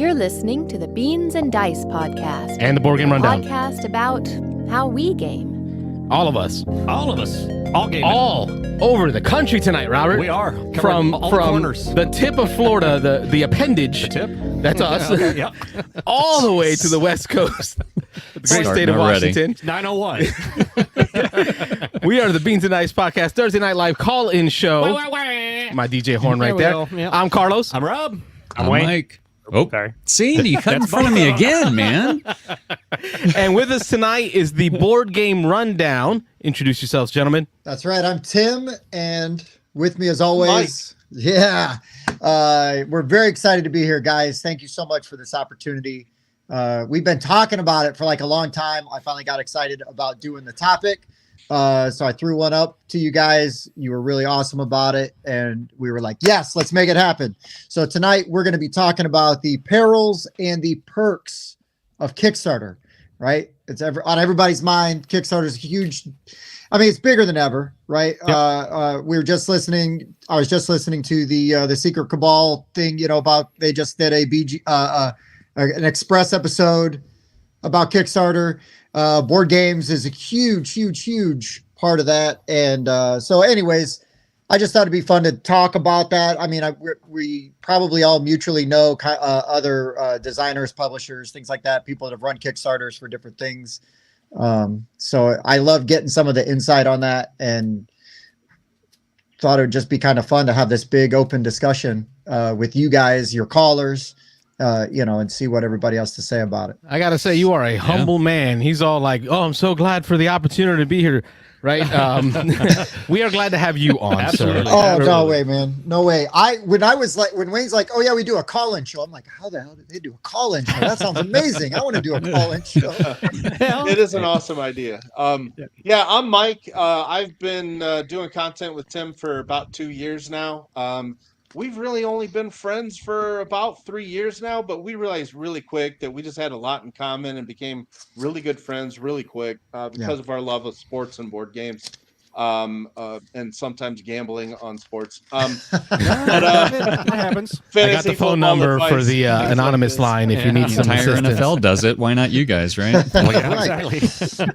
You're listening to the Beans and Dice podcast. And the Board Game Rundown. Podcast about how we game. All of us. All of us. All gaming. All over the country tonight, Robert. We are. From all the corners. The tip of Florida, the appendage. The tip? That's us. Okay, yeah. All the way to the West Coast. The great state of Washington. 901. We are the Beans and Dice podcast, Thursday Night Live call-in show. My DJ horn right there. Yeah. I'm Carlos. I'm Rob. I'm Mike. Oh, Sorry. See, you cut in front of me again, man. And with us tonight is the Board Game Rundown. Introduce yourselves, gentlemen. That's right. I'm Tim, and with me as always, we're very excited to be here, guys. Thank you so much for this opportunity. We've been talking about it for like a long time. I finally got excited about doing the topic. So I threw one up to you guys. You were really awesome about it. And we were like, yes, let's make it happen. So tonight we're going to be talking about the perils and the perks of Kickstarter, right? It's on everybody's mind. Kickstarter is huge. I mean, it's bigger than ever, right? Yep. We were just listening. I was just listening to the Secret Cabal thing, about they just did an Express episode about Kickstarter. Board games is a huge part of that. And so anyways, I just thought it'd be fun to talk about that. I mean, we probably all mutually know other designers, publishers, things like that, people that have run Kickstarters for different things. So I love getting some of the insight on that, and thought it would just be kind of fun to have this big open discussion with you guys, your callers, and see what everybody else to say about it. I got to say, you are a humble man. He's all like, oh, I'm so glad for the opportunity to be here. Right. We are glad to have you on, Absolutely. sir. Oh, Absolutely. no way, man. No way. When Wayne's like, oh yeah, we do a call-in show. I'm like, how the hell did they do a call-in show? That sounds amazing. I want to do a call-in show. It is an awesome idea. I'm Mike. I've been doing content with Tim for about 2 years now. We've really only been friends for about 3 years now, but we realized really quick that we just had a lot in common and became really good friends really quick because of our love of sports and board games, and sometimes gambling on sports. That happens. I got the phone number for the anonymous line if you need some Entire assistance. NFL does it. Why not you guys, right? Well, yeah, exactly.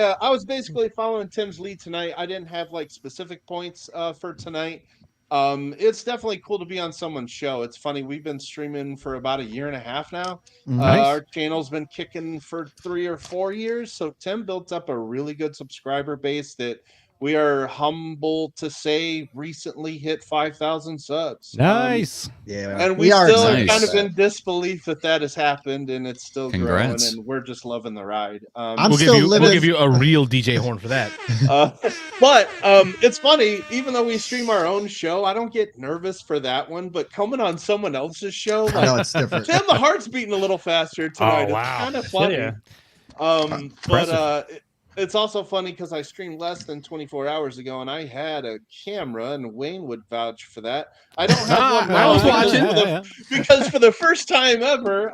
I was basically following Tim's lead tonight. I didn't have like specific points for tonight. It's definitely cool to be on someone's show. It's funny, we've been streaming for about 1.5 years now. Nice. Our channel's been kicking for 3 or 4 years, so Tim built up a really good subscriber base that we are humble to say recently hit 5,000 subs. Nice. Yeah, and we still are nice. kind of in disbelief that has happened, and it's still Congrats. growing, and we're just loving the ride. We'll give you a real DJ horn for that. But it's funny, even though we stream our own show, I don't get nervous for that one, but coming on someone else's show, I know it's different. Tim, the heart's beating a little faster tonight. Oh, wow. It's kind of funny. Yeah. But it's also funny because I streamed less than 24 hours ago, and I had a camera, and Wayne would vouch for that. I don't have one I was now watching. because for the first time ever,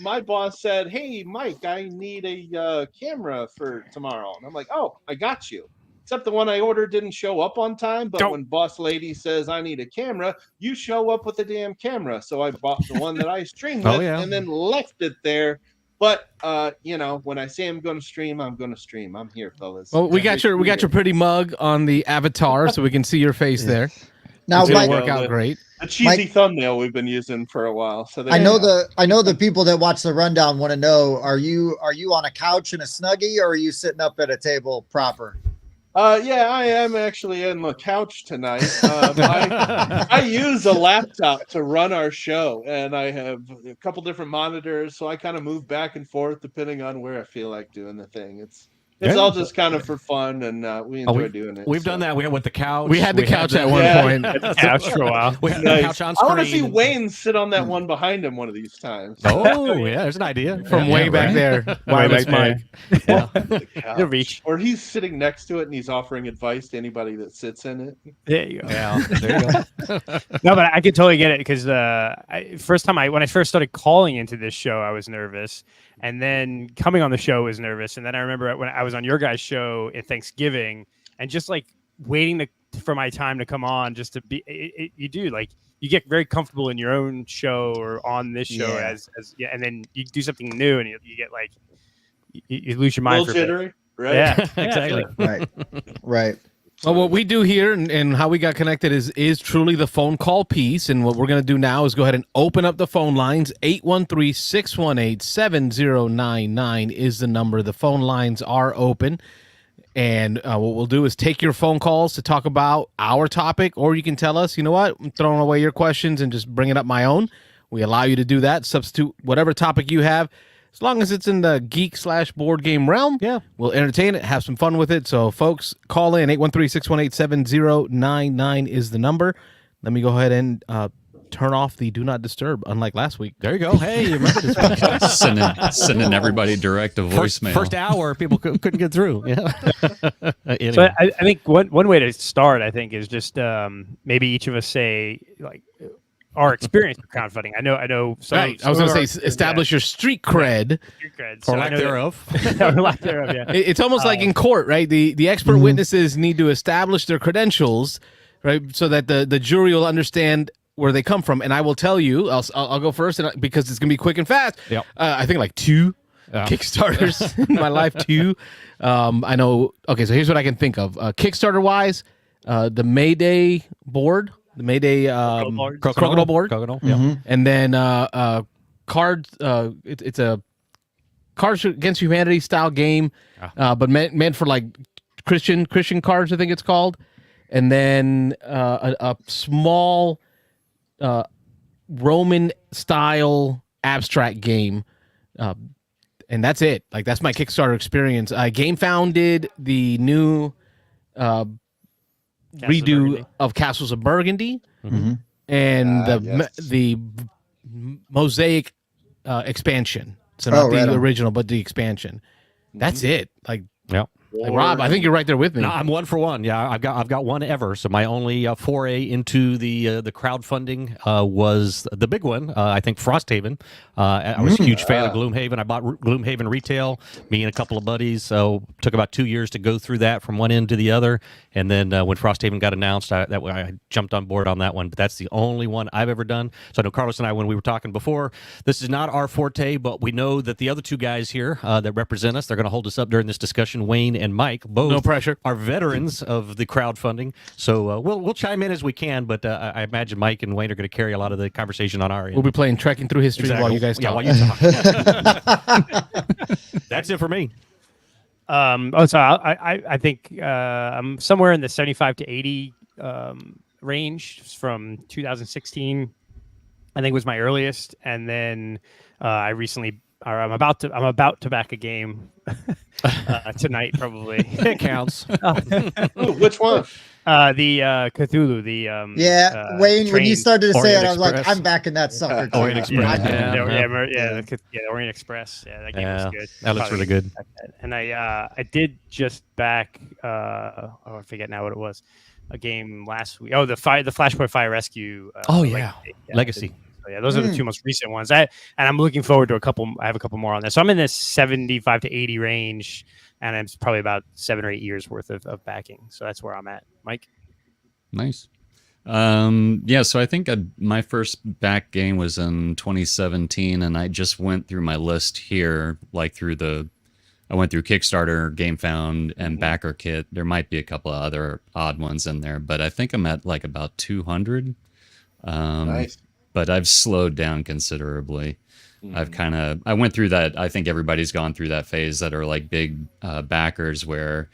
my boss said, "Hey, Mike, I need a camera for tomorrow," and I'm like, "Oh, I got you." Except the one I ordered didn't show up on time, but when boss lady says I need a camera, you show up with the damn camera. So I bought the one that I streamed with and then left it there. But when I say I'm going to stream, I'm going to stream. I'm here, fellas. Well, we got your pretty mug on the avatar, so we can see your face there. Now, It's Mike, gonna work out great. A cheesy thumbnail we've been using for a while. So I know the people that watch the rundown want to know: are you on a couch in a Snuggie, or are you sitting up at a table proper? I am actually in the couch tonight. I use a laptop to run our show, and I have a couple different monitors, so I kind of move back and forth depending on where I feel like doing the thing. It's all just kind of for fun, and we enjoy doing it. We've done that. We went with the couch. We had the couch at one point. The couch for a while. We had the couch on I screen. want to see Wayne sit on that one behind him one of these times. Oh, yeah, there's an idea. From way back there. Wireless back mic. there. The couch. You'll reach. Or he's sitting next to it and he's offering advice to anybody that sits in it. There you go. Yeah, there you go. No, but I could totally get it because when I first started calling into this show, I was nervous, and then coming on the show was nervous, and then I remember when I was on your guys' show at Thanksgiving, and just like waiting to for my time to come on just to be. You do like you get very comfortable in your own show or on this show as and then you do something new and you get like you lose your mind for a bit. Jittery, right? Yeah, Exactly. Right. Well, what we do here and how we got connected is truly the phone call piece. And what we're going to do now is go ahead and open up the phone lines. 813-618-7099 is the number. The phone lines are open. And what we'll do is take your phone calls to talk about our topic, or you can tell us, you know what, I'm throwing away your questions and just bringing up my own. We allow you to do that. Substitute whatever topic you have. As long as it's in the geek/board game realm, we'll entertain it, have some fun with it. So, folks, call in. 813-618-7099 is the number. Let me go ahead and turn off the Do Not Disturb, unlike last week. There you go. Hey, you remember this one? Sending everybody direct to voicemail. First hour, people couldn't get through. Yeah. Anyway. So I think one way to start, I think, is just maybe each of us say like our experience with crowdfunding. I know. Right. I was going to say establish your street cred. Or lack thereof. Or lack thereof, yeah. It's almost like in court, right? The expert witnesses need to establish their credentials, right, so that the jury will understand where they come from. And I will tell you, I'll go first, because it's going to be quick and fast. Yep. I think like 2 Kickstarters in my life, 2. I know. Okay, so here's what I can think of. Kickstarter-wise, the Mayday board. The Mayday Crocodile board. Crocodile, yeah. And then cards. It's a Cards Against Humanity style game, but meant for like Christian cards, I think it's called. And then a small Roman style abstract game, and that's it. Like that's my Kickstarter experience. GameFound did the new redo of Castles of Burgundy, and the Mosaic expansion. So not the original, but the expansion. That's it. Like, like Rob, I think you're right there with me. No, I'm 1 for 1. Yeah, I've got one ever. So my only foray into the crowdfunding was the big one. I think Frosthaven. I was a huge fan of Gloomhaven. I bought Gloomhaven retail. Me and a couple of buddies. So took about 2 years to go through that from one end to the other. And then when Frosthaven got announced, I jumped on board on that one. But that's the only one I've ever done. So I know Carlos and I, when we were talking before, this is not our forte, but we know that the other 2 guys here that represent us, they're going to hold us up during this discussion. Wayne and Mike, both no pressure, are veterans of the crowdfunding. So we'll chime in as we can, but I imagine Mike and Wayne are going to carry a lot of the conversation on our end. We'll be playing Trekking Through History while you guys talk. Yeah, while you talk. That's it for me. So I think I'm somewhere in the 75 to 80 range from 2016. I think was my earliest, and then I'm about to back a game tonight, probably. It counts. Ooh, which one? The Cthulhu. The Wayne, when you started to say it, I was like, Express. I'm backing that sucker. Orient Express. The Orient Express. Yeah, that game was good. That looks really good. And I did just back. I forget now what it was. A game last week. Oh, the Flashpoint Fire Rescue. Legacy. So yeah, those are the 2 most recent ones. And I'm looking forward to a couple. I have a couple more on there. So I'm in this 75 to 80 range, and it's probably about 7 or 8 years worth of backing. So that's where I'm at, Mike. Nice. So I think my first back game was in 2017, and I just went through my list here, like I went through Kickstarter, GameFound, and Backer Kit. There might be a couple of other odd ones in there, but I think I'm at like about 200. Nice. But I've slowed down considerably. I went through that. I think everybody's gone through that phase that are like big backers where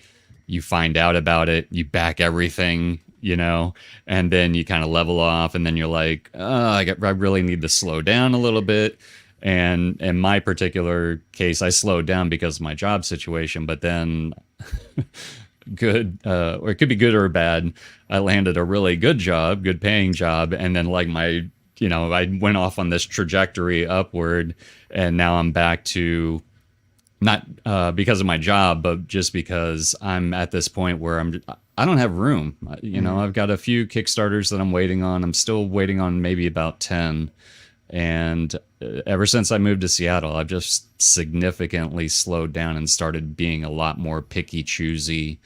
you find out about it, you back everything, and then you kind of level off, and then you're like, I really need to slow down a little bit. And in my particular case, I slowed down because of my job situation, but then good, or it could be good or bad. I landed a really good job, good paying job. And then like I went off on this trajectory upward, and now I'm back to not because of my job, but just because I'm at this point where I don't have room. I've got a few Kickstarters that I'm waiting on. I'm still waiting on maybe about 10. And ever since I moved to Seattle, I've just significantly slowed down and started being a lot more picky, choosy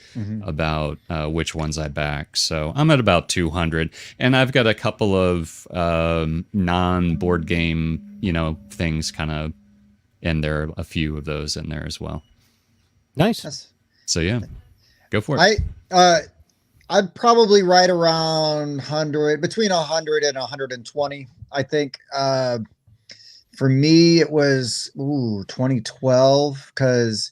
about which ones I back. So I'm at about 200, and I've got a couple of non-board game, things kind of in there. A few of those in there as well. Nice. So yeah, go for it. I'd probably right around 100, between 100 and 120. I think for me it was 2012, because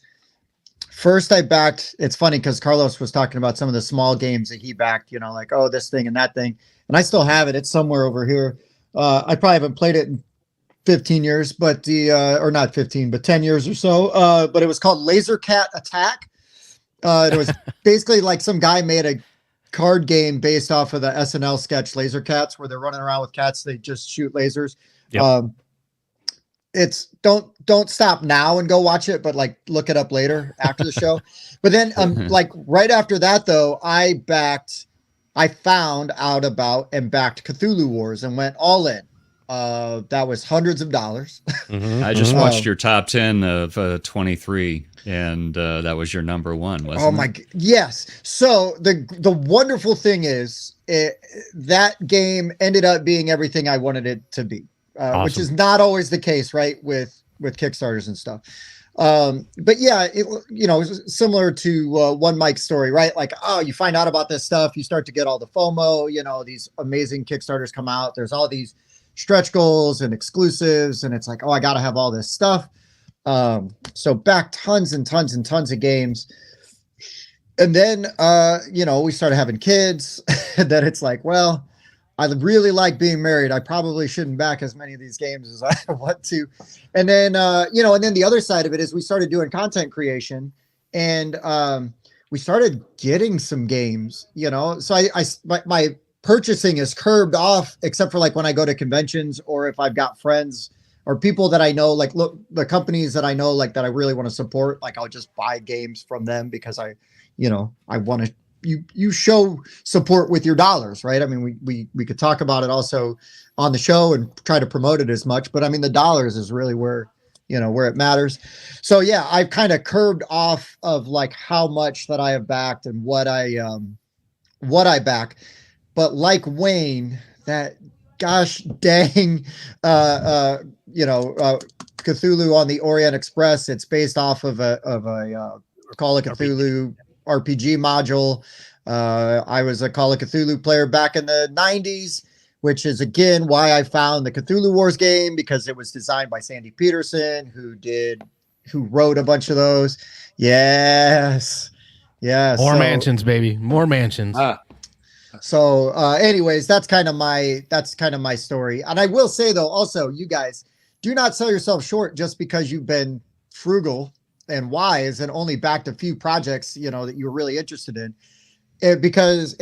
first I backed. It's funny because Carlos was talking about some of the small games that he backed. Like this thing and that thing, and I still have it. It's somewhere over here. I probably haven't played it in 15 years, but or not 15, but 10 years or so. But it was called Laser Cat Attack. It was basically like some guy made a card game based off of the SNL sketch Laser Cats, where they're running around with cats. They just shoot lasers. Yep. It's don't stop now and go watch it, but like look it up later after the show. But then like right after that though, I found out about and backed Cthulhu Wars and went all in. That was hundreds of dollars. I just watched your top 10 of 23, and that was your number one, wasn't it? Oh my, yes. So the wonderful thing is that game ended up being everything I wanted it to be, Awesome. which is not always the case, right? With Kickstarters and stuff. But yeah, it's similar to one Mike's story, right? Like, you find out about this stuff, you start to get all the FOMO, these amazing Kickstarters come out. There's all these stretch goals and exclusives, and it's like, I got to have all this stuff. So back tons and tons and tons of games. And then, we started having kids, and then it's like, well, I really like being married. I probably shouldn't back as many of these games as I want to. And then, and then the other side of it is we started doing content creation, and we started getting some games, so my purchasing is curbed off, except for like when I go to conventions, or if I've got friends or people that I know, like look, the companies that I know, like that I really want to support, like I'll just buy games from them because I want to, you show support with your dollars, right? I mean, we could talk about it also on the show and try to promote it as much, but I mean, the dollars is really where it matters. So yeah, I've kind of curbed off of like how much that I have backed and what I back. But like Wayne, that gosh dang, Cthulhu on the Orient Express. It's based off of a Call of Cthulhu RPG module. I was a Call of Cthulhu player back in the 90s, which is again why I found the Cthulhu Wars game, because it was designed by Sandy Peterson, who wrote a bunch of those. Yes. More mansions, baby. More mansions. So anyways, that's kind of my story. And I will say though, also, you guys do not sell yourself short just because you've been frugal and wise and only backed a few projects, that you're really interested in. Because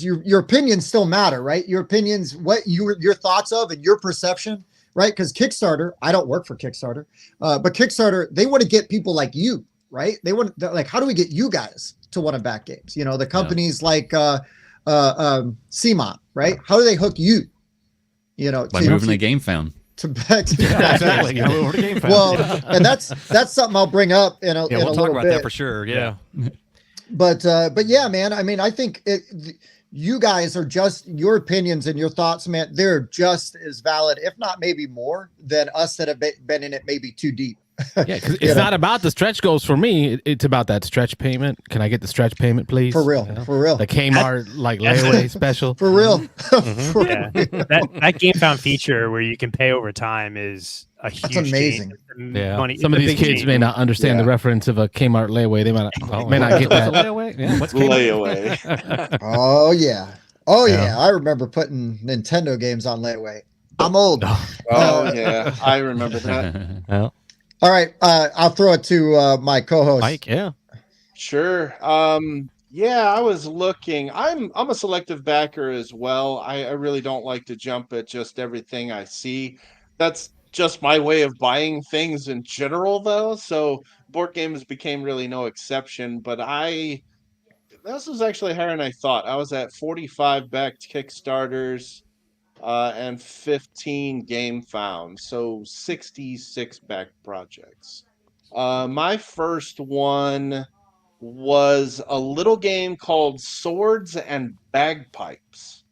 your opinions still matter, right? Your opinions, what your thoughts of and your perception, right? Because Kickstarter, I don't work for Kickstarter, but Kickstarter, they want to get people like you, right? Like, how do we get you guys to want to back games? The companies like CMON, right? How do they hook you? By moving the Game Found. To back. Yeah, exactly. Game Found. Well, and that's something I'll bring up in a we'll talk little about bit. that for sure. Yeah. But yeah, man. I mean, I think you guys are just, your opinions and your thoughts, man. They're just as valid, if not maybe more, than us that have been in it maybe too deep. Yeah, because it's not about the stretch goals for me. It's about that stretch payment. Can I get the stretch payment, please? For real, for real. The Kmart layaway special. For real. Yeah. That Game Found feature where you can pay over time is a huge. That's amazing. Yeah. Money. Some of these kids may not understand the reference of a Kmart layaway. They may not get that. Layaway? Yeah, what's Kmart? Layaway. Oh yeah. I remember putting Nintendo games on layaway. I'm old. Oh yeah, I remember that. Well, all right, I'll throw it to my co-host. Mike, yeah. Sure. Yeah, I was looking. I'm a selective backer as well. I really don't like to jump at just everything I see. That's just my way of buying things in general, though. So board games became really no exception. But this was actually higher than I thought. I was at 45 backed Kickstarters. and 15 game found. So 66 back projects. My first one was a little game called Swords and Bagpipes.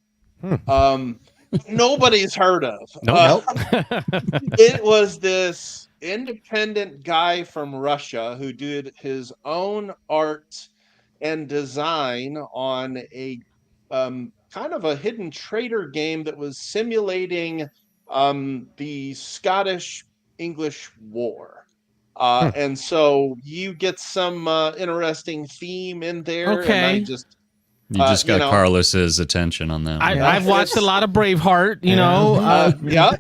Nobody's heard of. Nope. It was this independent guy from Russia who did his own art and design on a kind of a hidden traitor game that was simulating the Scottish English War. And so you get some interesting theme in there. And I Okay. You just you got know, Carlos's attention on that. I've watched a lot of Braveheart, you know. yeah. We got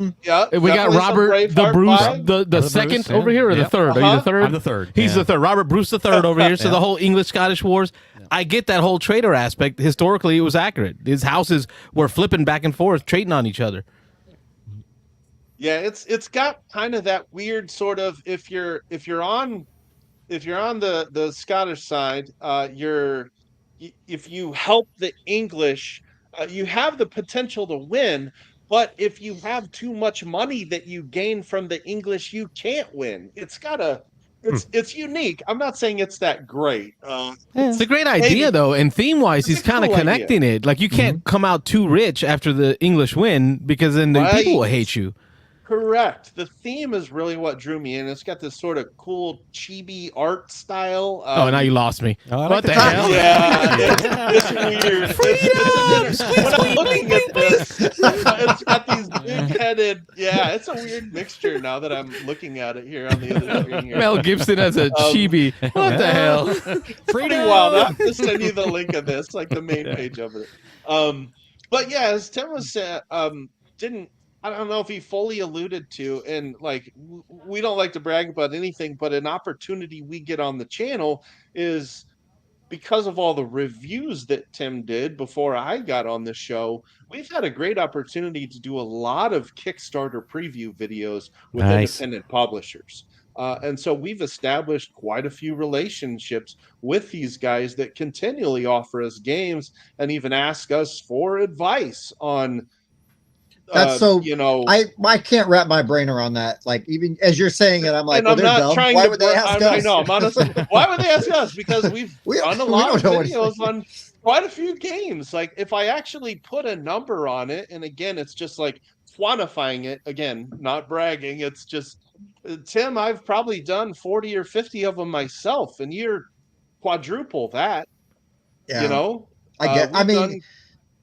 definitely some Robert the Braveheart Bruce, vibe. the second Bruce, over yeah. here, or the Yep. third? Are you the third? I'm the third. He's the third. Robert Bruce the third over here. So Yeah. the whole English-Scottish wars. I get that whole traitor aspect. Historically, it was accurate. His houses were flipping back and forth, trading on each other. Yeah, it's got kind of that weird sort of if you're on the Scottish side, if you help the English, you have the potential to win. But if you have too much money that you gain from the English, you can't win. It's unique. I'm not saying it's that great. It's a great idea, Maybe. though, and theme-wise, he's It's a kind of cool idea. connecting it. Like, you can't come out too rich after the English win, because then the people will Right. hate you. Correct. The theme is really what drew me in. It's got this sort of cool chibi art style. Oh, now you lost me. Oh, I like What the the title. hell? Yeah, it's weird. When I'm looking at this, it's got these big-headed. Yeah, it's a weird mixture now that I'm looking at it here on the other screen. Here. Mel Gibson as a chibi. What the hell? Pretty wild. I'll just send you the link of this, like the main page of it. But yeah, as Tim was saying, I don't know if he fully alluded to, and like we don't like to brag about anything, but an opportunity we get on the channel is because of all the reviews that Tim did before I got on the show. We've had a great opportunity to do a lot of Kickstarter preview videos with Nice. independent publishers. And so we've established quite a few relationships with these guys that continually offer us games and even ask us for advice on That's so you know, I can't wrap my brain around that. Like, even as you're saying it, I'm like, and well, I'm they're not dumb. trying Why to. would they ask us? I know. I'm honestly. Why would they ask us? Because we've done a we lot of don't know what videos on quite a few games. Like, if I actually put a number on it, and again, it's just like quantifying it. Again, not bragging. It's just, Tim, I've probably done 40 or 50 of them myself, and you're quadruple that. Yeah, You know, I get. I mean,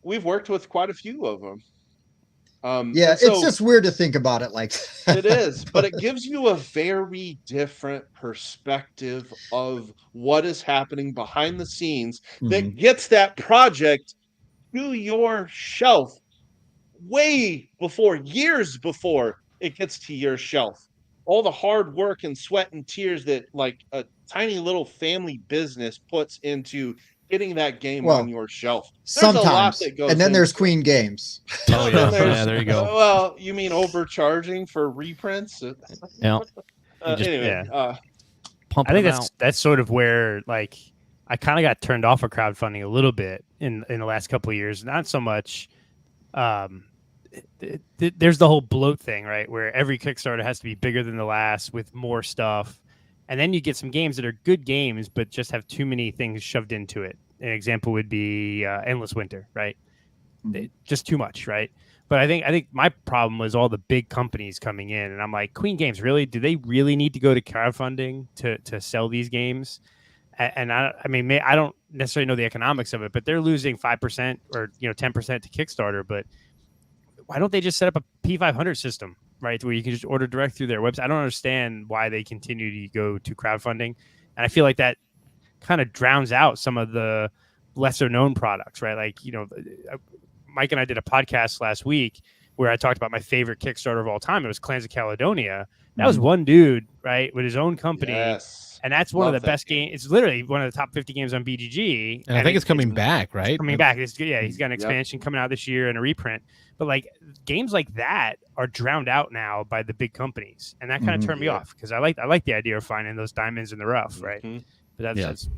we've worked with quite a few of them. yeah, and so- it's just weird to think about it like that. It is, but it gives you a very different perspective of what is happening behind the scenes that gets that project to your shelf way before, years before it gets to your shelf. All the hard work and sweat and tears that like a tiny little family business puts into getting that game Well, on your shelf. There's a lot Sometimes, that goes and then there's into it. Queen Games. Oh yeah, yeah. There you go. Well, you mean overcharging for reprints? Yeah. You just- Anyway, Pump I think them out. that's sort of where like I kind of got turned off of crowdfunding a little bit in the last couple of years. Not so much. There's the whole bloat thing, right? Where every Kickstarter has to be bigger than the last with more stuff, and then you get some games that are good games but just have too many things shoved into it. An example would be Endless Winter, right? Just too much, right? But I think my problem was all the big companies coming in, and I'm like, Queen Games, really? Do they really need to go to crowdfunding to sell these games? And I mean, I don't necessarily know the economics of it, but they're losing 5% or 10% to Kickstarter. But why don't they just set up a P500 system, right, where you can just order direct through their website? I don't understand why they continue to go to crowdfunding, and I feel like that kind of drowns out some of the lesser known products, right? Like Mike and I did a podcast last week where I talked about my favorite Kickstarter of all time. It was Clans of Caledonia. That was one dude, right, with his own company. yes. And that's one of Love the that best games. It's literally one of the top 50 games on BGG. And I think it's coming back, right? Coming back. He's got an Yep. expansion coming out this year and a reprint. But like games like that are drowned out now by the big companies, and that kind of turned me Yeah. off because I like the idea of finding those diamonds in the rough, right? Mhm. But that's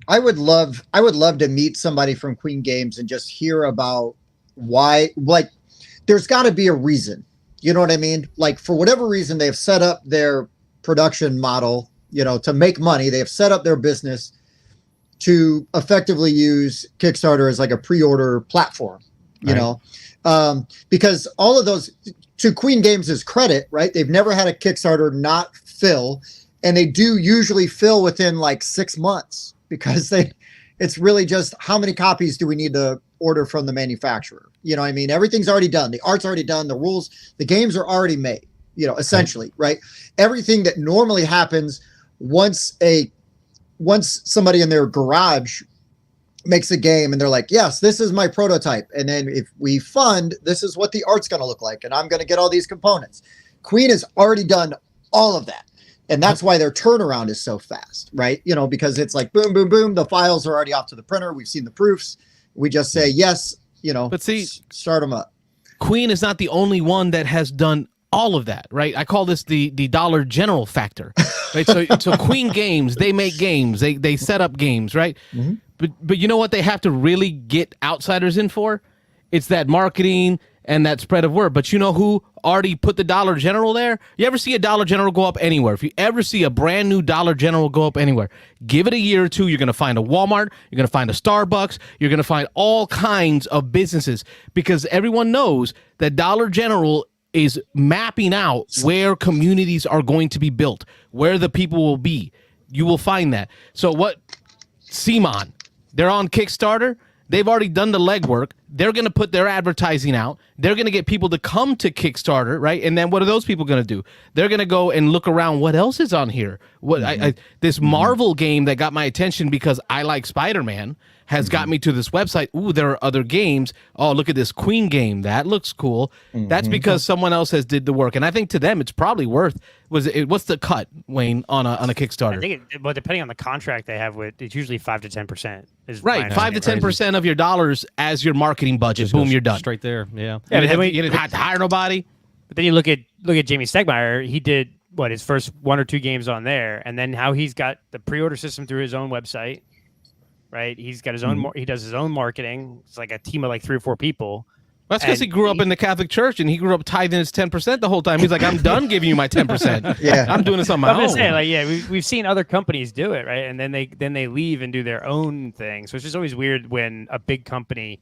I would love to meet somebody from Queen Games and just hear about why, like, there's got to be a reason. You know what I mean? Like, for whatever reason, they've set up their production model, to make money. They have set up their business to effectively use Kickstarter as like a pre-order platform, because all of those, to Queen Games' credit, right? They've never had a Kickstarter not fill, and they do usually fill within like 6 months, because it's really just how many copies do we need to order from the manufacturer? You know what I mean? Everything's already done. The art's already done. The rules, the games are already made, essentially, right? Everything that normally happens once somebody in their garage makes a game and they're like, yes, this is my prototype. And then if we fund, this is what the art's going to look like. And I'm going to get all these components. Queen has already done all of that. And that's why their turnaround is so fast, right? Because it's like, boom, boom, boom. The files are already off to the printer. We've seen the proofs. We just say, yes, but see, start them up. Queen is not the only one that has done all of that, right? I call this the Dollar General factor, right? So Queen Games, they make games, they set up games, right? Mm-hmm. But you know what they have to really get outsiders in for? It's that marketing and that spread of word. But you know who already put the Dollar General there? You ever see a Dollar General go up anywhere? If you ever see a brand new Dollar General go up anywhere, give it a year or two, you're going to find a Walmart, you're going to find a Starbucks, you're going to find all kinds of businesses, because everyone knows that Dollar General is mapping out where communities are going to be built, where the people will be. You will find that. So what? CMON, they're on Kickstarter. They've already done the legwork. They're going to put their advertising out. They're going to get people to come to Kickstarter, right? And then what are those people going to do? They're going to go and look around. What else is on here? This Marvel game that got my attention because I like Spider-Man has got me to this website. Ooh, there are other games. Oh, look at this Queen game. That looks cool. That's because someone else has did the work. And I think to them, it's probably worth. What's the cut, Wayne, on a Kickstarter? I think but depending on the contract they have with, it's usually 5 to 10%. Is right, 5 to 10% of your dollars as your marketing budget. Boom, you're done. Straight there. Yeah. You didn't have to hire nobody. But then you look at Jamie Stegmaier. He did his first 1 or 2 games on there, and then how he's got the pre-order system through his own website. Right, he's got his own. He does his own marketing. It's like a team of like 3 or 4 people. That's because he grew up in the Catholic Church and he grew up tithing his 10% the whole time. He's like, I'm done giving you my 10%. Yeah, I'm doing this on my own. I'm just saying, we've seen other companies do it, right? And then they leave and do their own thing. So it's just always weird when a big company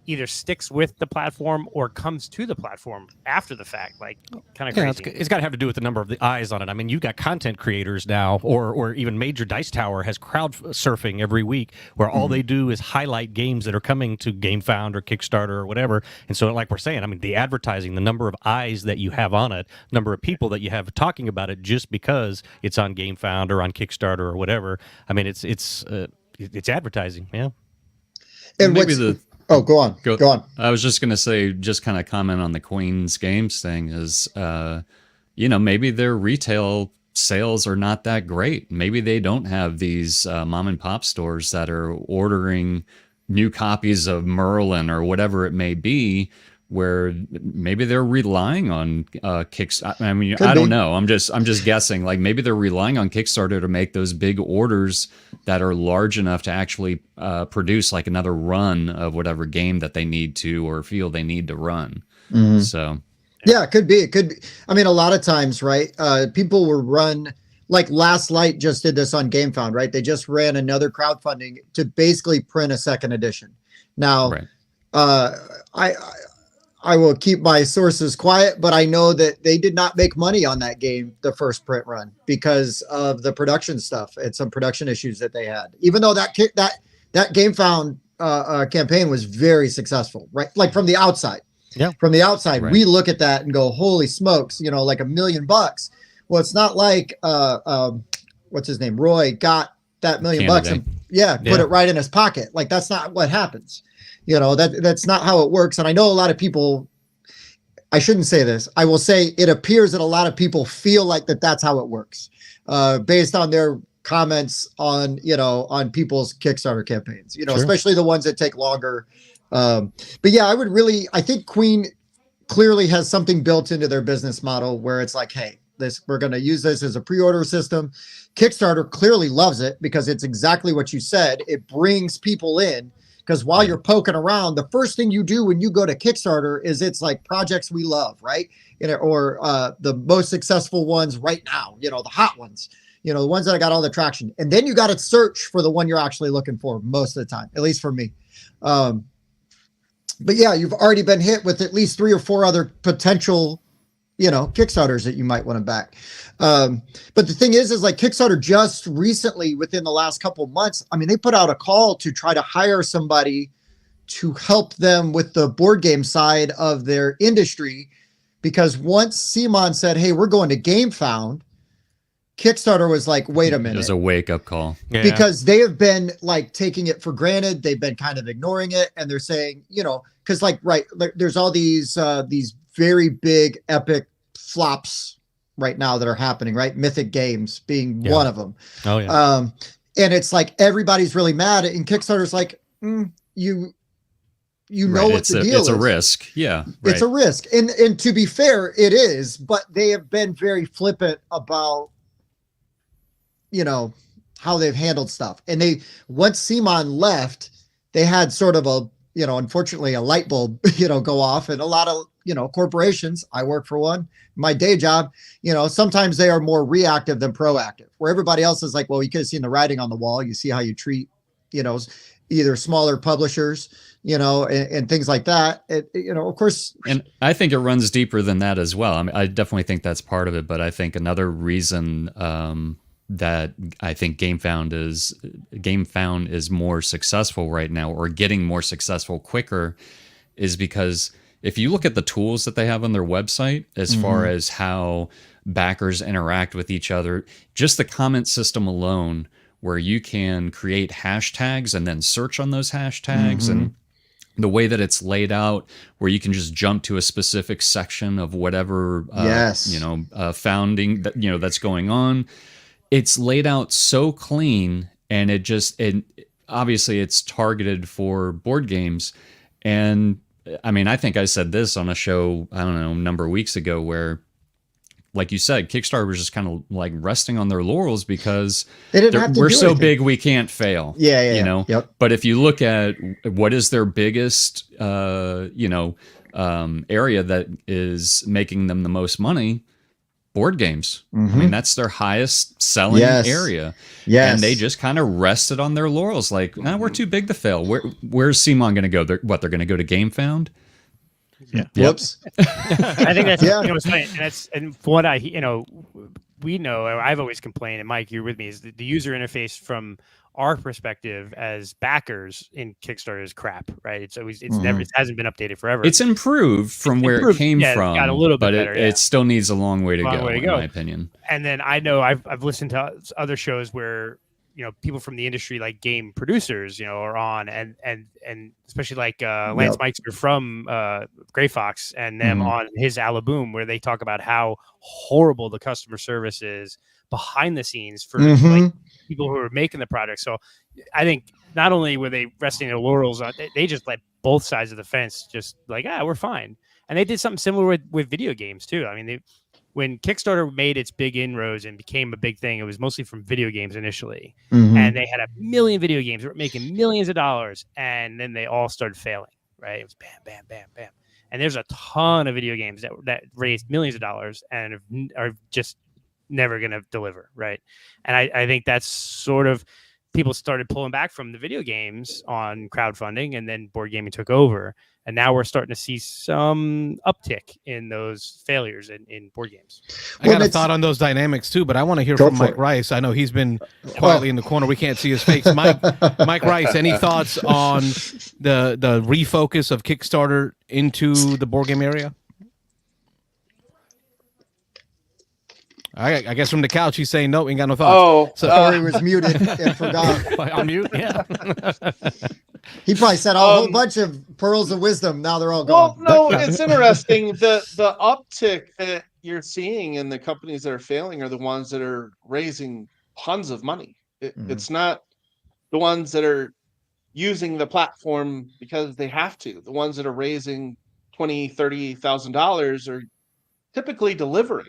either sticks with the platform or comes to the platform after the fact, like kind of crazy. It's got to have to do with the number of the eyes on it. I mean, you got content creators now, or even Major Dice Tower has crowd surfing every week, where all they do is highlight games that are coming to GameFound or Kickstarter or whatever. And so, like we're saying, I mean, the advertising, the number of eyes that you have on it, number of people that you have talking about it, just because it's on GameFound or on Kickstarter or whatever. I mean, it's advertising, yeah. And maybe Oh, go on. Go on. I was just going to say, just kind of comment on the Queen's Games thing is, maybe their retail sales are not that great. Maybe they don't have these mom and pop stores that are ordering new copies of Merlin or whatever it may be, where maybe they're relying on Kickstarter. I mean, I don't know. I'm just guessing. Like, maybe they're relying on Kickstarter to make those big orders that are large enough to actually produce like another run of whatever game that they need to or feel they need to run. Mm-hmm. So, yeah, it could be. I mean, a lot of times, right? People will run, like Last Light just did this on GameFound, right? They just ran another crowdfunding to basically print a second edition. Now, right. I will keep my sources quiet, but I know that they did not make money on that game, the first print run, because of the production stuff and some production issues that they had. Even though that GameFound campaign was very successful, right? Like from the outside. Yeah. From the outside, right. We look at that and go, "Holy smokes!" Like $1 million. Well, it's not like what's his name, Roy, got that $1 million and put it right in his pocket. Like, that's not what happens. That's not how it works. And I know a lot of people, I shouldn't say this. I will say it appears that a lot of people feel like that's how it works, based on their comments on people's Kickstarter campaigns, sure. Especially the ones that take longer. But yeah, I think Queen clearly has something built into their business model where it's like, hey, we're going to use this as a pre-order system. Kickstarter clearly loves it because it's exactly what you said. It brings people in. Because while you're poking around, the first thing you do when you go to Kickstarter is it's like projects we love, right? Or the most successful ones right now, the hot ones, the ones that got all the traction. And then you got to search for the one you're actually looking for most of the time, at least for me. But yeah, you've already been hit with at least 3 or 4 other potential, Kickstarters that you might want to back. But the thing is like Kickstarter just recently, within the last couple of months, I mean, they put out a call to try to hire somebody to help them with the board game side of their industry. Because once Simon said, hey, we're going to GameFound, Kickstarter was like, wait a minute. It was a wake-up call. Yeah. Because they have been like taking it for granted. They've been kind of ignoring it. And they're saying, because there's all these very big epic flops right now that are happening, right? Mythic Games being one of them. Oh, yeah. And it's like everybody's really mad. And Kickstarter's like, you know what the deal is. It's a risk. Yeah. Right. It's a risk. And to be fair, it is, but they have been very flippant about how they've handled stuff. And once Simon left, they had sort of a, unfortunately a light bulb, go off. And a lot of, corporations, I work for one, my day job, sometimes they are more reactive than proactive, where everybody else is like, well, you could have seen the writing on the wall. You see how you treat, either smaller publishers, and things like that. Of course. And I think it runs deeper than that as well. I mean, I definitely think that's part of it, but I think another reason, that I think GameFound is more successful right now, or getting more successful quicker, is because if you look at the tools that they have on their website, as far as how backers interact with each other, just the comment system alone, where you can create hashtags and then search on those hashtags, and the way that it's laid out, where you can just jump to a specific section of whatever, founding that, that's going on. It's laid out so clean, and obviously it's targeted for board games. And I mean, I think I said this on a show, I don't know, a number of weeks ago, where, like you said, Kickstarter was just kind of like resting on their laurels because we're so big we can't fail. Yeah. Yep. But if you look at what is their biggest, area that is making them the most money, board games. I mean, that's their highest selling area. Yes. And they just kind of rested on their laurels. Like, we're too big to fail. Where's Simon going to go? They're going to go to GameFound? Yeah. Whoops. I think that's what's funny. And from what we know, I've always complained, and Mike, you're with me, is the user interface from our perspective as backers in Kickstarter is crap, right? It's never, it hasn't been updated forever. It's improved from where it came from, got a little bit better, it still needs a long way to go, in my opinion. And then I know I've listened to other shows where, people from the industry, like game producers, are on, and especially like Lance Meister from Gray Fox and them on his Alaboom, where they talk about how horrible the customer service is behind the scenes for like people who are making the product. So I think not only were they resting their laurels on, they just let both sides of the fence just like, we're fine. And they did something similar with video games too. I mean, when Kickstarter made its big inroads and became a big thing, it was mostly from video games initially. And they had 1 million video games that were making millions of dollars. And then they all started failing, right? It was bam, bam, bam, bam. And there's a ton of video games that raised millions of dollars and are just never going to deliver, right? And I think that's sort of, people started pulling back from the video games on crowdfunding, and then board gaming took over, and now we're starting to see some uptick in those failures in board games. I got a thought on those dynamics too, but I want to hear from Mike Rice. I know he's been quietly in the corner. We can't see his face. Mike Rice, any thoughts on the refocus of Kickstarter into the board game area? I guess from the couch he's saying no, ain't got no thoughts. He was muted and forgot. On mute, yeah. He probably said a whole bunch of pearls of wisdom. Now they're all gone. Well, no, it's interesting. The uptick that you're seeing in the companies that are failing are the ones that are raising tons of money. It's not the ones that are using the platform because they have to. The ones that are raising $20,000-$30,000 are typically delivering.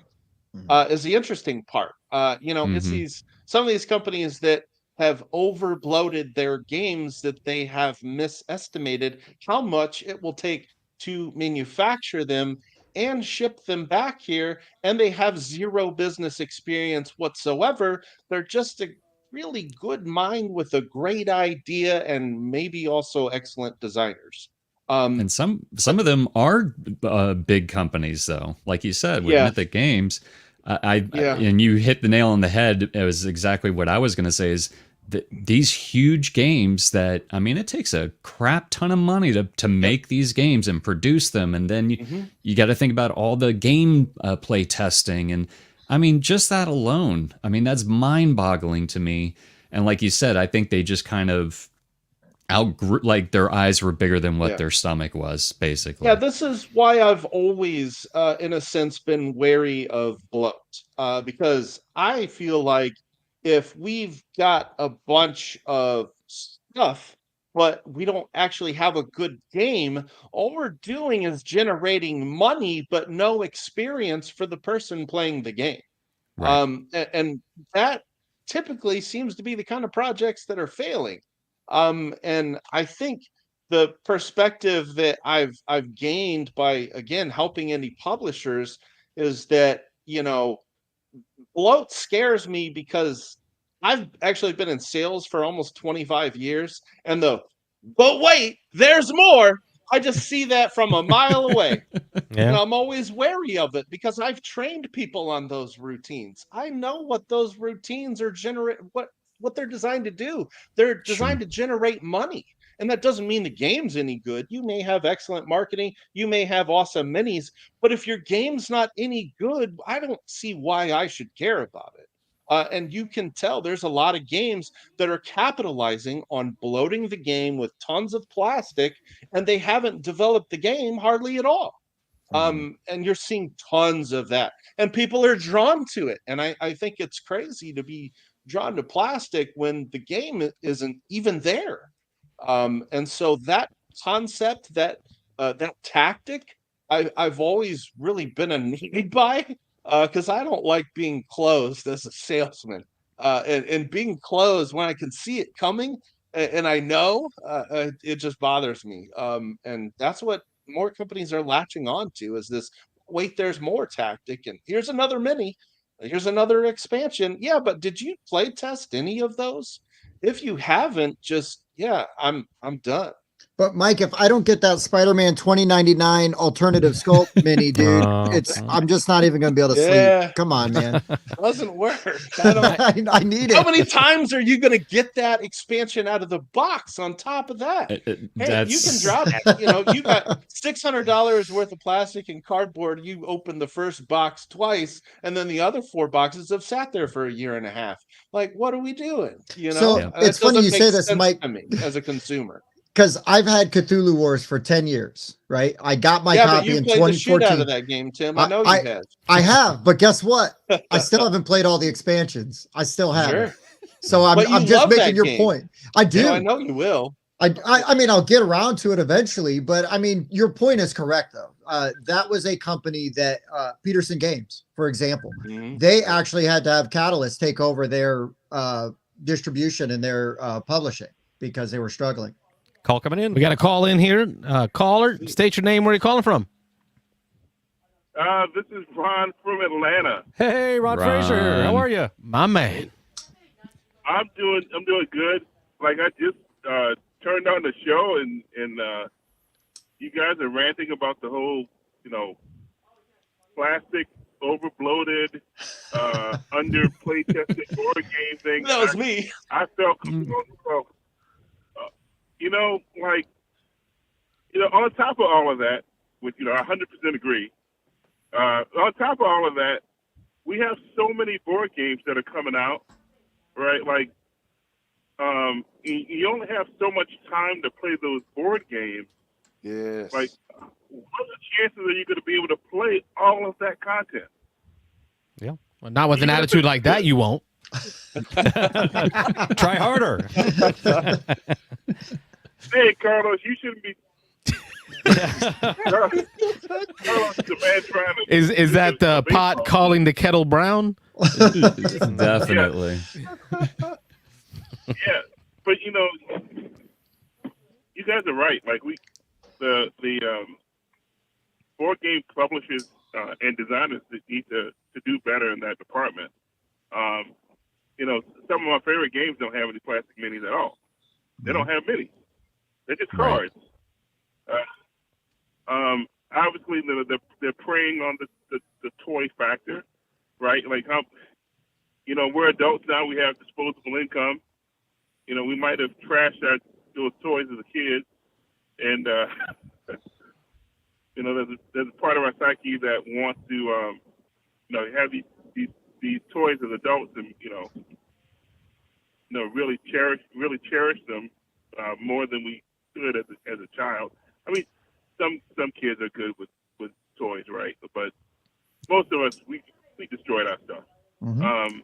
Is the interesting part. It's some of these companies that have over bloated their games that they have misestimated how much it will take to manufacture them and ship them back here, and they have zero business experience whatsoever. They're just a really good mind with a great idea and maybe also excellent designers. And some of them are big companies, though. Like you said, with Yeah. Mythic Games, Yeah. and you hit the nail on the head. It was exactly what I was going to say. Is that these huge games that, I mean, it takes a crap ton of money to make these games and produce them, and then you got to think about all the game play testing, and I mean, just that alone. I mean, that's mind-boggling to me. And like you said, I think they just kind of like their eyes were bigger than what their stomach was, basically. Yeah, this is why I've always, in a sense, been wary of bloat, because I feel like if we've got a bunch of stuff, but we don't actually have a good game, all we're doing is generating money, but no experience for the person playing the game. Right. And that typically seems to be the kind of projects that are failing. And I think the perspective that I've gained by, again, helping indie publishers is that, bloat scares me because I've actually been in sales for almost 25 years, and but wait, there's more. I just see that from a mile away. And I'm always wary of it because I've trained people on those routines. I know what those routines are what they're designed to do. They're designed to generate money. And that doesn't mean the game's any good. You may have excellent marketing, you may have awesome minis, but if your game's not any good, I don't see why I should care about it. And you can tell there's a lot of games that are capitalizing on bloating the game with tons of plastic, and they haven't developed the game hardly at all. And you're seeing tons of that, and people are drawn to it. And I think it's crazy to be drawn to plastic when the game isn't even there. And so that concept, that tactic, I've always really been annoyed by, because I don't like being closed as a salesman, and being closed when I can see it coming, and I know, it just bothers me. And that's what more companies are latching on to, is this, wait, there's more tactic, and here's another mini, here's another expansion. Yeah, but did you play test any of those? If you haven't, just, I'm done. But Mike, if I don't get that Spider-Man 2099 alternative sculpt mini, dude, I'm just not even going to be able to sleep. Come on, man. Doesn't work. I need it. How many times are you going to get that expansion out of the box on top of that? Hey, you can drop it. You got $600 worth of plastic and cardboard. You open the first box twice, and then the other 4 boxes have sat there for a year and a half. Like, what are we doing? So it's funny you say this, Mike, as a consumer. Because I've had Cthulhu Wars for 10 years, right? I got my copy in 2014. The shit out of that game, Tim. I know you have. I have, but guess what? I still haven't played all the expansions. I still haven't. Sure. So I'm just making your point. I do. I know you will. I mean, I'll get around to it eventually, but I mean, your point is correct, though. That was a company that, Peterson Games, for example, they actually had to have Catalyst take over their distribution and their publishing because they were struggling. Call coming in. We got a call in here. Caller, state your name. Where are you calling from? This is Ron from Atlanta. Hey, Ron Fraser. How are you? My man. I'm doing good. Like, I just turned on the show, and you guys are ranting about the whole, plastic, over-bloated, under play tested board game thing. That was me. I felt on top of all of that, which, I 100% agree, on top of all of that, we have so many board games that are coming out, right? Like, you only have so much time to play those board games. Yes. Like, what are the chances that you're going to be able to play all of that content? Yeah. Well, not with an attitude like that, you won't. Try harder. Hey, Carlos, you shouldn't be. Carlos is the man trying to. Is that the pot calling the kettle brown? Definitely. Yeah, but you guys are right. Like the board game publishers and designers that need to do better in that department. Some of my favorite games don't have any plastic minis at all. They don't have minis. They're just cards. Obviously, they're preying on the toy factor, right? Like, we're adults now. We have disposable income. We might have trashed those toys as a kid, and there's a part of our psyche that wants to, have these toys as adults, and really cherish them more than we could as a child. I mean, some kids are good with toys, right? But most of us, we destroyed our stuff. Mm-hmm.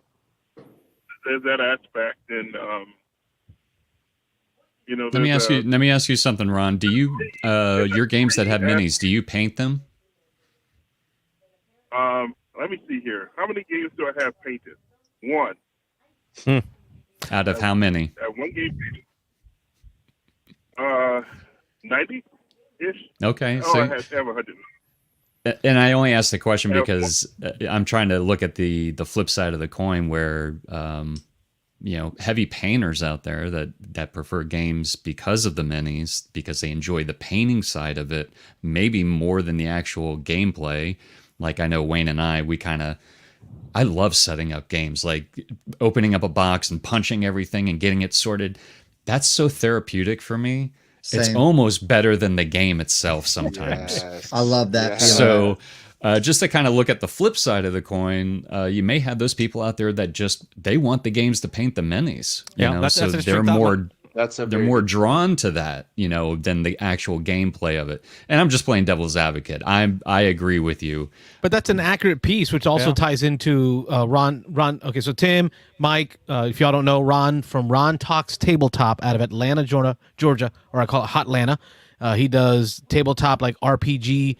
There's that aspect, and Let me ask you something, Ron. Do you your games that have minis? Do you paint them? Let me see here. How many games do I have painted? One. Out of how many? One game painted. 90-ish. Okay, I have 100. And I only asked the question because I'm trying to look at the flip side of the coin, where heavy painters out there that prefer games because of the minis, because they enjoy the painting side of it, maybe more than the actual gameplay. Like, I know Wayne and I love setting up games, like opening up a box and punching everything and getting it sorted. That's so therapeutic for me. Same. It's almost better than the game itself sometimes. Yes. I love that. Yeah. feeling. So just to kind of look at the flip side of the coin, you may have those people out there that they want the games to paint the minis. That's so a they're thought. more They're more drawn to that, than the actual gameplay of it. And I'm just playing devil's advocate. I agree with you. But that's an accurate piece, which also ties into Ron. Okay, so Tim, Mike, if y'all don't know, Ron from Ron Talks Tabletop out of Atlanta, Georgia, or I call it Hot Atlanta. He does tabletop, like RPG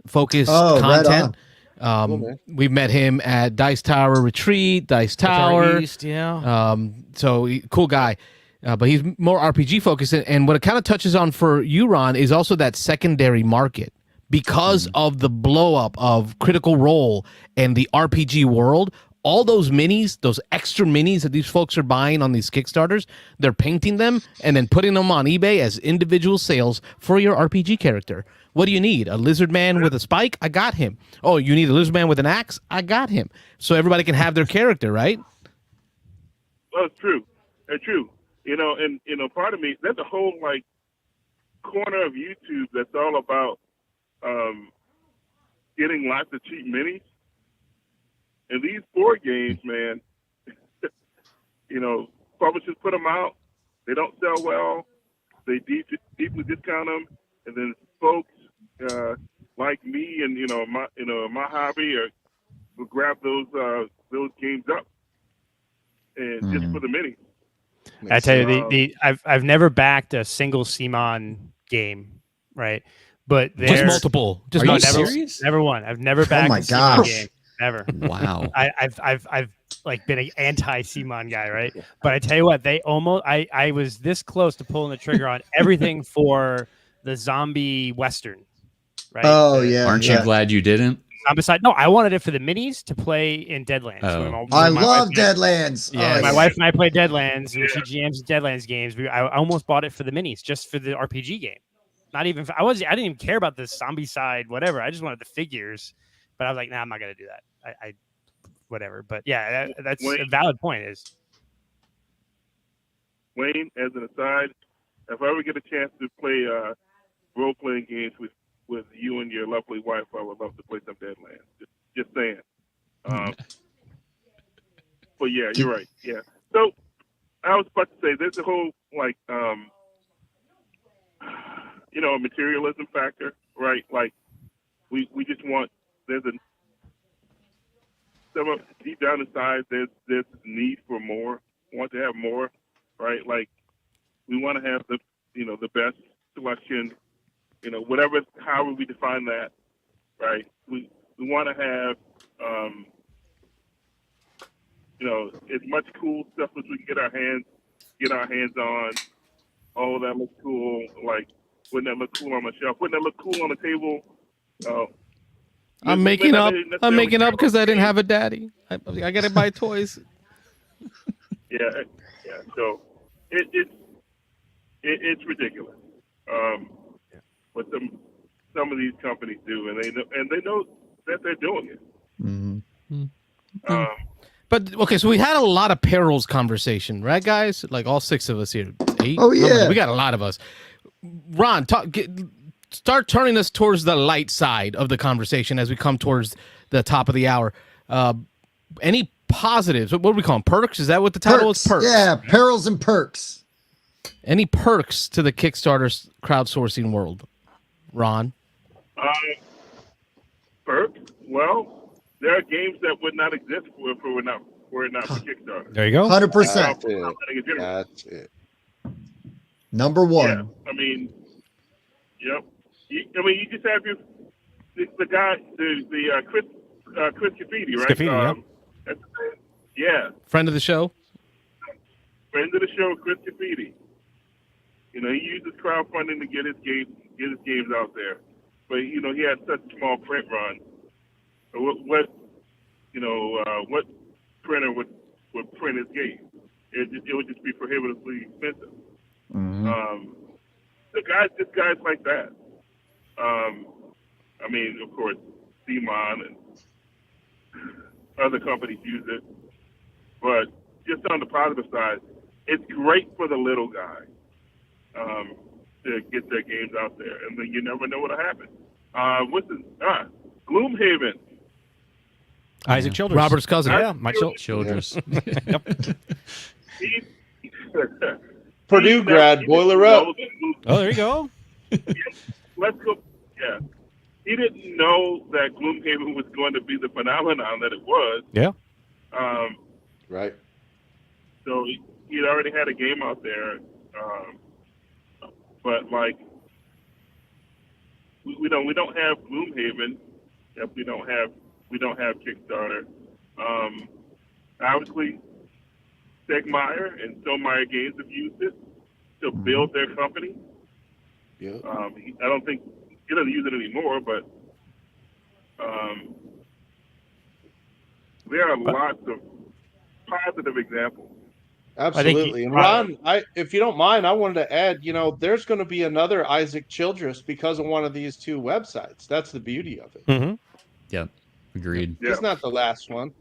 focused content. Cool, We've met him at Dice Tower Retreat, Dice Tower. East, yeah. Cool guy. But he's more RPG focused. And what it kind of touches on for you, Ron, is also that secondary market. Because of the blow up of Critical Role and the RPG world, all those minis, those extra minis that these folks are buying on these Kickstarters, they're painting them and then putting them on eBay as individual sales for your RPG character. What do you need? A lizard man with a spike? I got him. Oh, you need a lizard man with an axe? I got him. So everybody can have their character, right? Well, it's true. It's true. Part of me, there's a whole corner of YouTube that's all about getting lots of cheap minis. And these board games, man, publishers put them out. They don't sell well. They deeply discount them, and then folks like me and my hobby will grab those games up and just for the minis. I tell you, I've never backed a single CMON game, right? But Just multiple. Are you serious? Never one. I've never backed my a CMON gosh. game. Never. Wow. I've been an anti CMON guy, right? But I tell you what, I was this close to pulling the trigger on everything for the zombie western, right? Oh yeah. Aren't you glad you didn't? No, I wanted it for the minis to play in Deadlands. Oh. I love Deadlands. Yeah, Oh, my wife and I play Deadlands, and she GMs Deadlands games. I almost bought it for the minis, just for the RPG game. Not even I didn't even care about the zombie side, whatever. I just wanted the figures. But I was like, nah, I'm not gonna do that. I whatever. But yeah, that's a valid point. Is Wayne, as an aside, if I ever get a chance to play role playing games with you and your lovely wife, I would love to play some Deadlands. Just saying. But yeah, you're right. Yeah. So I was about to say there's a whole a materialism factor, right? Like we just want deep down inside there's this need for more, want to have more, right? Like we want to have the best selection, however we define that, right? We want to have as much cool stuff as we can get get our hands on. Oh, that looks cool. Like, wouldn't that look cool on the shelf? Wouldn't that look cool on the table? I'm making up. I'm making up because I didn't have a daddy. I got to buy toys. Yeah. So it's ridiculous. What some of these companies do, and they know that they're doing it. But okay, so we had a lot of Perils conversation, right, guys? Like all 6 of us here. 8? Oh, yeah. We got a lot of us. Ron, start turning us towards the light side of the conversation as we come towards the top of the hour. Any positives? What do we call them? Perks? Is that what the title is? Perks. Yeah, perils and perks. Any perks to the Kickstarter crowdsourcing world, Ron? Perks? Well, there are games that would not exist were it not for Kickstarter. There you go. 100%. That's it. Number one. Yeah, I mean, yep. You just have the guy, the Chris Scafidi, right? Scafidi, yeah. Friend of the show? Friend of the show, Chris Scafidi. He uses crowdfunding to get his games out there, but he has such small print run. So what printer would print his game? It would just be prohibitively expensive. Guys like that. Of course, Simon and other companies use it, but just on the positive side, it's great for the little guy to get their games out there, and then you never know what'll happen. Gloomhaven. Isaac Childress. Robert's cousin. Yeah, my Childress. Purdue grad, boiler up. Oh, there you go. Let's go. Yeah. He didn't know that Gloomhaven was going to be the phenomenon that it was. Yeah. Right. So he'd already had a game out there. But like, we don't have Gloomhaven. Yep, we don't have Kickstarter. Obviously, Stegmeyer and Stonemeyer Games have used it to build their company. Yeah. I don't think he doesn't use it anymore, but there are lots of positive examples. Absolutely. And Ron, if you don't mind, I wanted to add, there's going to be another Isaac Childress because of one of these 2 websites. That's the beauty of it. Mm-hmm. Yep. Agreed. Yeah. It's not the last one.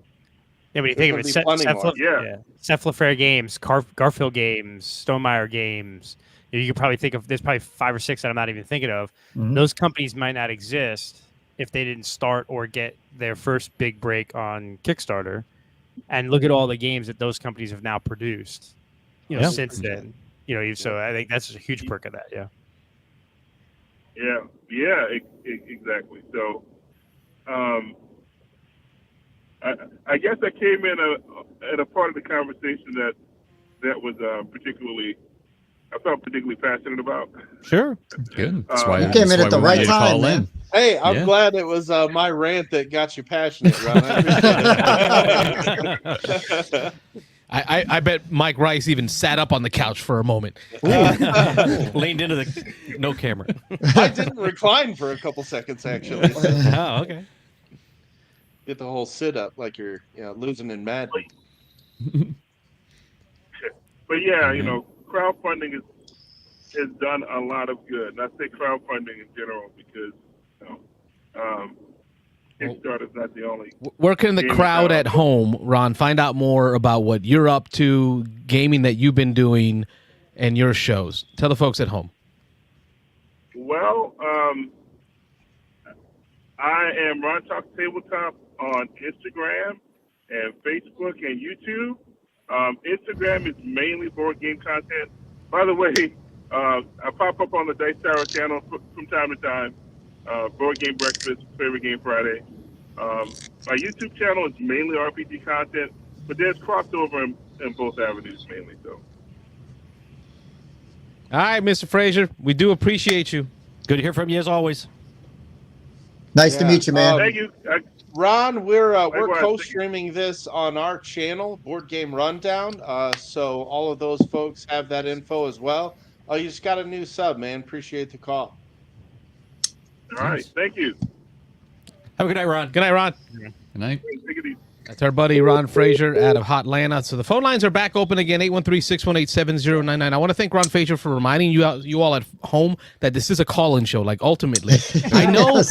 Yeah, when you think of it, There's gonna be plenty more. Seth LaFrere Games, Garfield Games, Stonemeyer Games. You could probably think of there's probably 5 or 6 that I'm not even thinking of. Those companies might not exist if they didn't start or get their first big break on Kickstarter. And look at all the games that those companies have now produced, since then. So I think that's a huge perk of that. Yeah. Yeah, exactly. So, I guess that came in at a part of the conversation that was I felt particularly passionate about. Sure. Good. You came in at the right time, man. Hey, I'm glad it was my rant that got you passionate, Ron. I bet Mike Rice even sat up on the couch for a moment. Leaned into the no camera. I didn't recline for a couple seconds, actually. Oh, okay. Get the whole sit up like you're losing in Madden. But yeah, crowdfunding has done a lot of good. And I say crowdfunding in general because Kickstarter's not the only. Where can the crowd at home, Ron, find out more about what you're up to, gaming that you've been doing, and your shows? Tell the folks at home. Well, I am Ron Talks Tabletop on Instagram and Facebook and YouTube. Instagram is mainly board game content. By the way, I pop up on the Dice Tower channel from time to time. Board Game Breakfast, Favorite Game Friday. My YouTube channel is mainly RPG content, but there's crossover in both avenues mainly. So. All right, Mr. Frazier, we do appreciate you. Good to hear from you as always. Nice to meet you, man. Thank you. Ron, we're Likewise, co-streaming this on our channel, Board Game Rundown. So all of those folks have that info as well. Oh, you just got a new sub, man. Appreciate the call. All right. Thank you. Have a good night, Ron. Good night, Ron. Good night. Take it easy. That's our buddy Ron Frazier out of Hotlanta. So the phone lines are back open again, 813-618-7099. I want to thank Ron Frazier for reminding you all at home that this is a call-in show. Like, ultimately, I know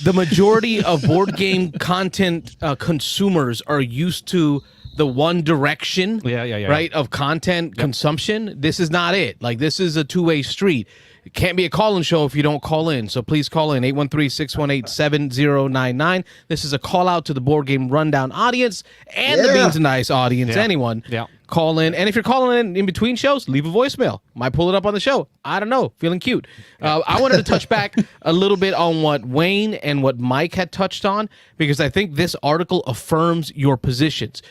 the majority of board game content consumers are used to the one direction, right, of content consumption. This is not it. Like, this is a two-way street. It can't be a call-in show if you don't call in. So please call in 813-618-7099. This is a call out to the Board Game Rundown audience and the Beans and Dice audience. Anyone. Call in. And if you're calling in between shows, leave a voicemail. Might pull it up on the show. I don't know. Feeling cute. I wanted to touch back a little bit on what Wayne and what Mike had touched on, because I think this article affirms your positions.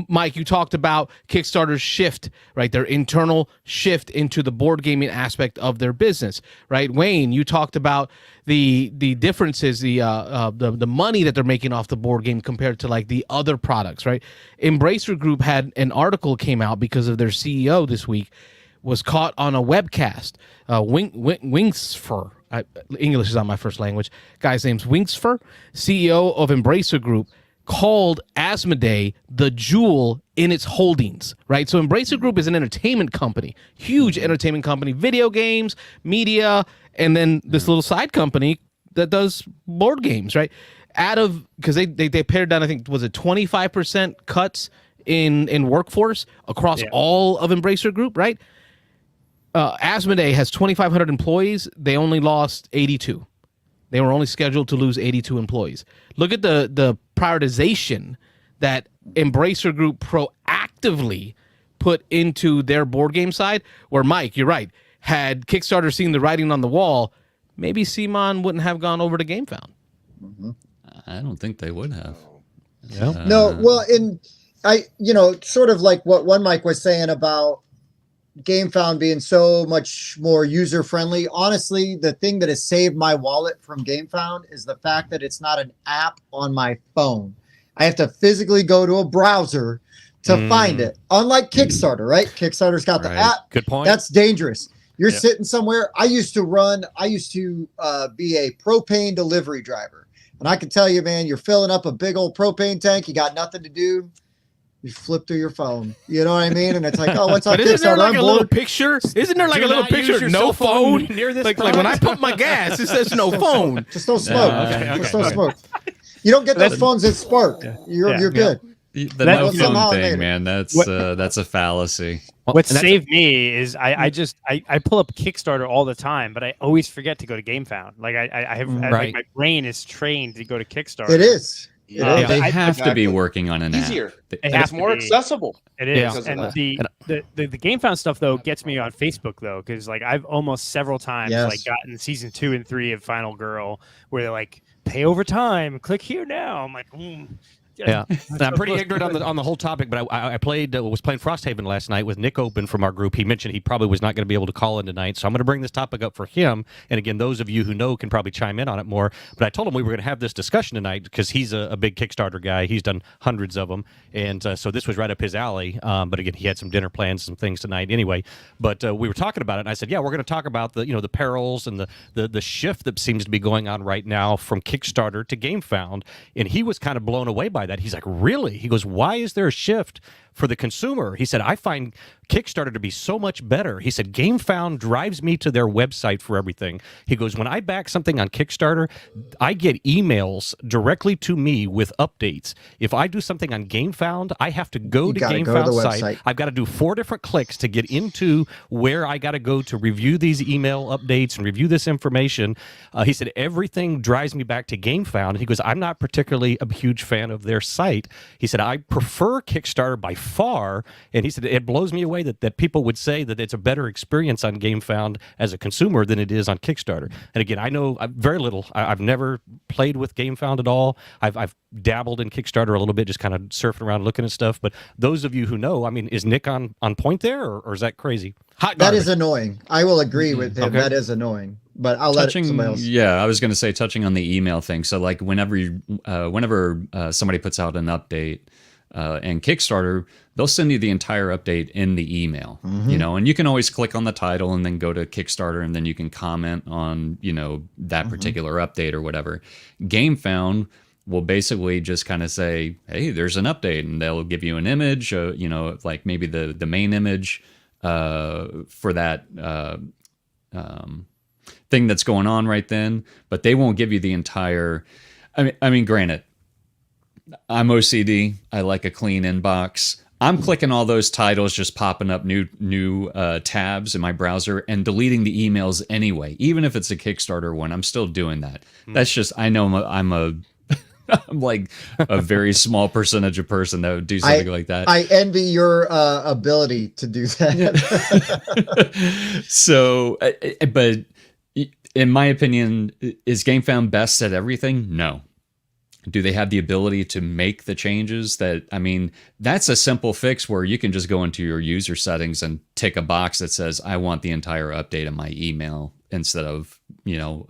Mike, you talked about Kickstarter's shift, right? Their internal shift into the board gaming aspect of their business, right? Wayne, you talked about the differences, the money that they're making off the board game compared to like the other products, right? Embracer Group had an article came out because of their CEO this week was caught on a webcast. Wingsfer, English is not my first language. Guy's name's Wingsfer, CEO of Embracer Group, called Asmodee the jewel in its holdings, right? So Embracer Group is an entertainment company, huge entertainment company, video games, media, and then this little side company that does board games, right? Because they pared down, I think, was it 25% cuts in workforce across all of Embracer Group, right? Asmodee has 2,500 employees. They only lost 82. They were only scheduled to lose 82 employees. Look at the prioritization that Embracer Group proactively put into their board game side, where, Mike, you're right, had Kickstarter seen the writing on the wall, maybe Simon wouldn't have gone over to GameFound. Mm-hmm. I don't think they would have. No, well, sort of like what one Mike was saying about GameFound being so much more user-friendly. Honestly, the thing that has saved my wallet from GameFound is the fact that it's not an app on my phone. I have to physically go to a browser to find it. Unlike Kickstarter, right? Kickstarter's got the app. Good point. That's dangerous. You're sitting somewhere. I used to be a propane delivery driver. And I can tell you, man, you're filling up a big old propane tank. You got nothing to do. You flip through your phone. You know what I mean? And it's like, oh, what's on Kickstarter? Isn't there like a little picture? Isn't there like a little picture? No phone. Near this like when I pump my gas, it says no phone. Just don't smoke. Just don't smoke. You don't get those phones that spark. You're good. The no phone thing, man. That's a fallacy. What saved me is I pull up Kickstarter all the time, but I always forget to go to GameFound. Like like my brain is trained to go to Kickstarter. It is. They have to be working on an easier. app. It's more accessible. It is. And the GameFound stuff though gets me on Facebook though, because like I've almost several times like gotten season 2 and 3 of Final Girl where they're like, pay over time, click here now. I'm like, Yeah, I'm pretty ignorant on the whole topic, but I was playing Frosthaven last night with Nick Open from our group. He mentioned he probably was not going to be able to call in tonight, so I'm going to bring this topic up for him. And again, those of you who know can probably chime in on it more. But I told him we were going to have this discussion tonight because he's a big Kickstarter guy. He's done hundreds of them, and so this was right up his alley. But again, he had some dinner plans, some things tonight anyway. But we were talking about it, and I said, yeah, we're going to talk about the perils and the shift that seems to be going on right now from Kickstarter to GameFound. And he was kind of blown away by that. He's like, really? He goes, why is there a shift for the consumer? He said, I find Kickstarter to be so much better. He said, GameFound drives me to their website for everything. He goes, when I back something on Kickstarter, I get emails directly to me with updates. If I do something on GameFound, I have to go to GameFound's site. I've got to do 4 different clicks to get into where I got to go to review these email updates and review this information. He said, everything drives me back to GameFound. He goes, I'm not particularly a huge fan of their site. He said, I prefer Kickstarter by far. And he said it blows me away that people would say that it's a better experience on GameFound as a consumer than it is on Kickstarter. And again, I know very little. I've never played with GameFound at all. I've dabbled in Kickstarter a little bit, just kind of surfing around looking at stuff. But those of you who know, I mean, is Nick on point there, or is that crazy? That is annoying. I will agree with him. Okay. That is annoying. But I'll let somebody else. Yeah, I was going to say, touching on the email thing. So like whenever somebody puts out an update and Kickstarter, they'll send you the entire update in the email, you know, and you can always click on the title and then go to Kickstarter and then you can comment on, you know, that particular update or whatever. GameFound will basically just kind of say, hey, there's an update, and they'll give you an image, you know, like maybe the main image for that thing that's going on right then, but they won't give you the entire. I mean, granted, I'm OCD. I like a clean inbox. I'm clicking all those titles, just popping up new tabs in my browser and deleting the emails anyway. Even if it's a Kickstarter one, I'm still doing that. That's just, I know I'm like a very small percentage of person that would do something like that. I envy your ability to do that. So, but in my opinion, is GameFound best at everything? No. Do they have the ability to make the changes that, I mean, that's a simple fix where you can just go into your user settings and tick a box that says, I want the entire update of my email instead of, you know,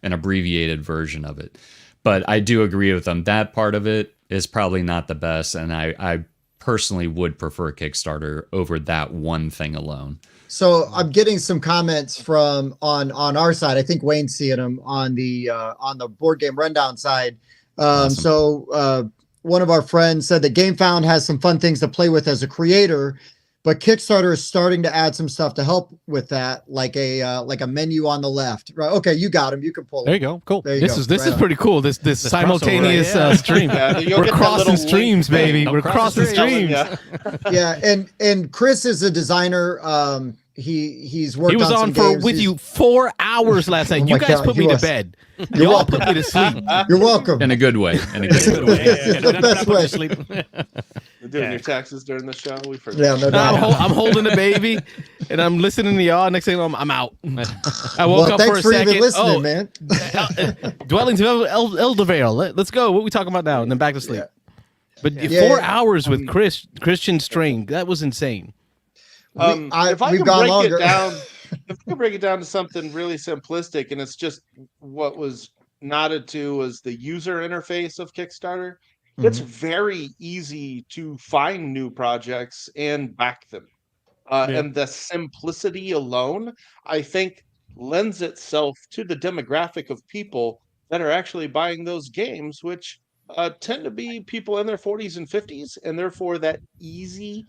an abbreviated version of it. But I do agree with them. That part of it is probably not the best. And I personally would prefer Kickstarter over that one thing alone. So I'm getting some comments from on our side. I think Wayne's seeing them on the board game rundown side. Awesome. So one of our friends said that GameFound has some fun things to play with as a creator, but Kickstarter is starting to add some stuff to help with that, like a menu on the left. Right? Okay, you got him. You can pull it. There you go. Cool. There you This go. is this Right is on. pretty cool. This simultaneous stream. Yeah, you'll We're get that crossing little streams, link. baby. Don't We're cross the crossing streams. streams. Yeah, and Chris is a designer. He's worked. He was on some for games. with He's- you 4 hours last night. Oh You my guys God, put he me to was. bed. You're Y'all welcome. put me to sleep. You're welcome. In a good way. In a good way. The best way. You're doing your taxes during the show. We forgot. Yeah, no No, doubt. I'm holding the baby, and I'm listening to y'all. Next thing I'm out. I woke Well, up for thanks a for second. even listening, man. Dwellings of Eldervale. Let's go. What are we talking about now? And then back to sleep. But Yeah. 4 hours with Christian String. That was insane. If I we've can gone break longer. it down, if I can break it down to something really simplistic, and it's just what was nodded to as the user interface of Kickstarter, it's very easy to find new projects and back them. And the simplicity alone, I think, lends itself to the demographic of people that are actually buying those games, which tend to be people in their 40s and 50s, and therefore that easy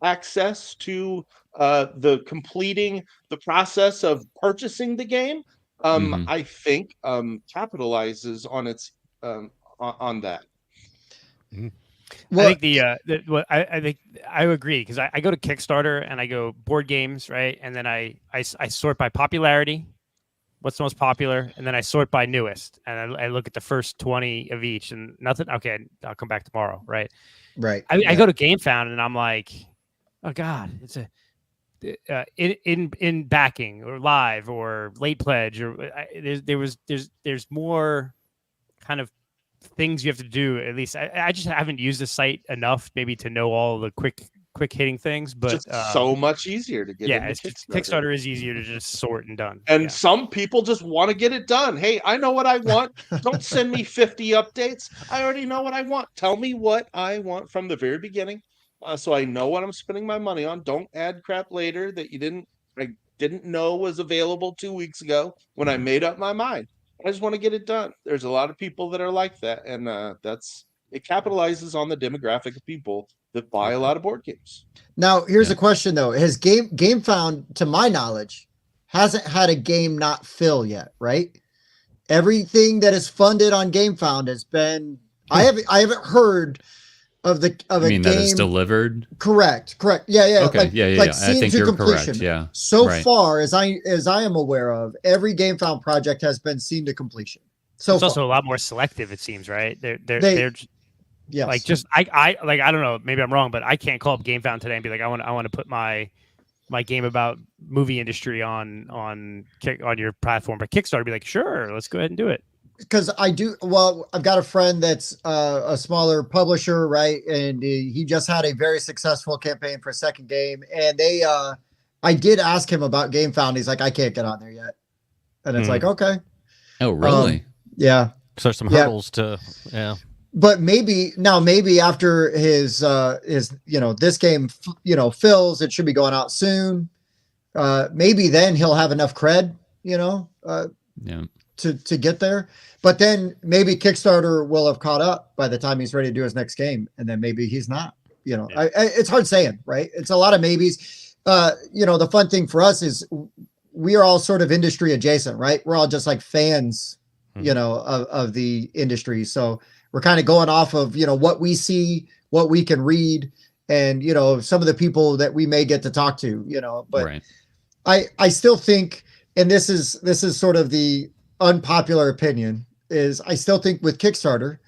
access to the completing the process of purchasing the game, I think capitalizes on its on that. Well, I think I think I agree, because I go to Kickstarter and I go board games, right, and then I sort by popularity, what's the most popular, and then I sort by newest, and I look at the first 20 of each, and nothing. Okay, I'll come back tomorrow, right? right. I go to GameFound and I'm like, oh God, it's a in backing or live or late pledge, or there's more kind of things you have to do. At least I just haven't used the site enough maybe to know all the quick hitting things, but Just so much easier to get yeah, into it's Kickstarter is easier to just sort and done. And yeah. some people just want to get it done. Hey, I know what I want. Don't send me 50 updates. I already know what I want. Tell me what I want from the very beginning, so I know what I'm spending my money on. Don't add crap later that I didn't know was available 2 weeks ago when I made up my mind. I just want to get it done. There's a lot of people that are like that, and it capitalizes on the demographic of people that buy a lot of board games. Now, here's a question though: has GameFound, to my knowledge, hasn't had a game not fill yet, right? Everything that is funded on GameFound has been. I haven't heard of a game that is delivered. Correct. Yeah. Okay. Yeah. I seen think to you're completion. correct. Yeah. So Right. far as I am aware of, every GameFound project has been seen to completion. So It's far. also a lot more selective, it seems, right? Yes. Like just I don't know, maybe I'm wrong, but I can't call up GameFound today and be like, I want to put my game about movie industry on your platform, but Kickstarter be like, sure, let's go ahead and do it. Because I do. Well, I've got a friend that's a smaller publisher, right? And he just had a very successful campaign for a second game. And I did ask him about GameFound. He's like, I can't get on there yet. And it's like, okay. Oh, really? Yeah. So there's some hurdles to, But maybe after his this game, fills, it should be going out soon. Maybe then he'll have enough cred, to get there. But then maybe Kickstarter will have caught up by the time he's ready to do his next game. And then maybe he's not, it's hard saying, right? It's a lot of maybes. The fun thing for us is we are all sort of industry adjacent, right? We're all just like fans, of the industry. So we're kind of going off of, what we see, what we can read, and, some of the people that we may get to talk to, but Right. I still think, and this is sort of the unpopular opinion, is I still think with Kickstarter,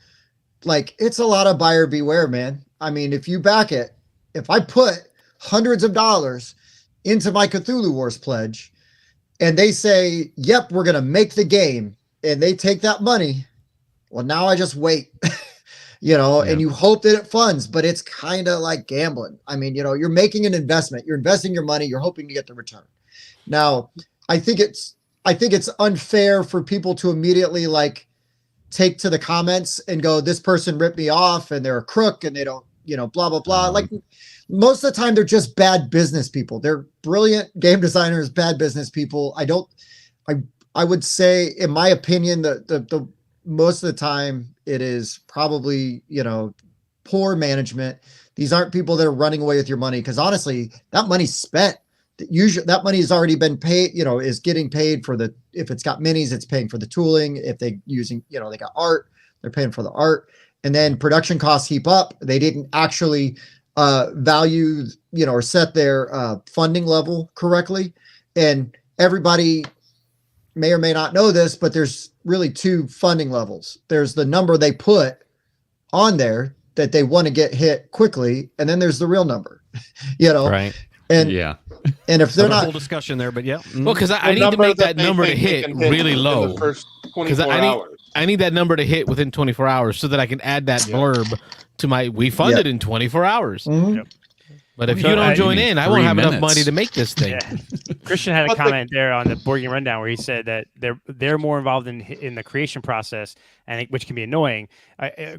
like it's a lot of buyer beware, man. I mean, if you back it, if I put hundreds of dollars into my Cthulhu Wars pledge and they say, yep, we're going to make the game, and they take that money, well, now I just wait, and you hope that it funds, but it's kind of like gambling. I mean, you're making an investment, you're investing your money, you're hoping to get the return. Now, I think it's unfair for people to immediately like take to the comments and go, this person ripped me off and they're a crook and they don't, blah, blah, blah. Like most of the time they're just bad business people. They're brilliant game designers, bad business people. I would say, in my opinion, the most of the time it is probably, poor management. These aren't people that are running away with your money. Cause honestly, that money's spent. Usually that money has already been paid, is getting paid for if it's got minis, it's paying for the tooling. If they using, they got art, they're paying for the art, and then production costs heap up. They didn't actually value, or set their funding level correctly. And everybody may or may not know this, but there's really two funding levels. There's the number they put on there that they want to get hit quickly. And then there's the real number, Right. And and if they're Another not whole discussion there, but yeah. Well, because I need to make that number to hit really low. In the first Because 24 hours. I need that number to hit within 24 hours so that I can add that blurb to we funded in 24 hours. Mhm. Yep. But if So you don't I- join in, I won't 3 have enough minutes. money to make this thing. Yeah. Christian had a But the- comment there on the Board Game Rundown where he said that they're more involved in the creation process, which can be annoying.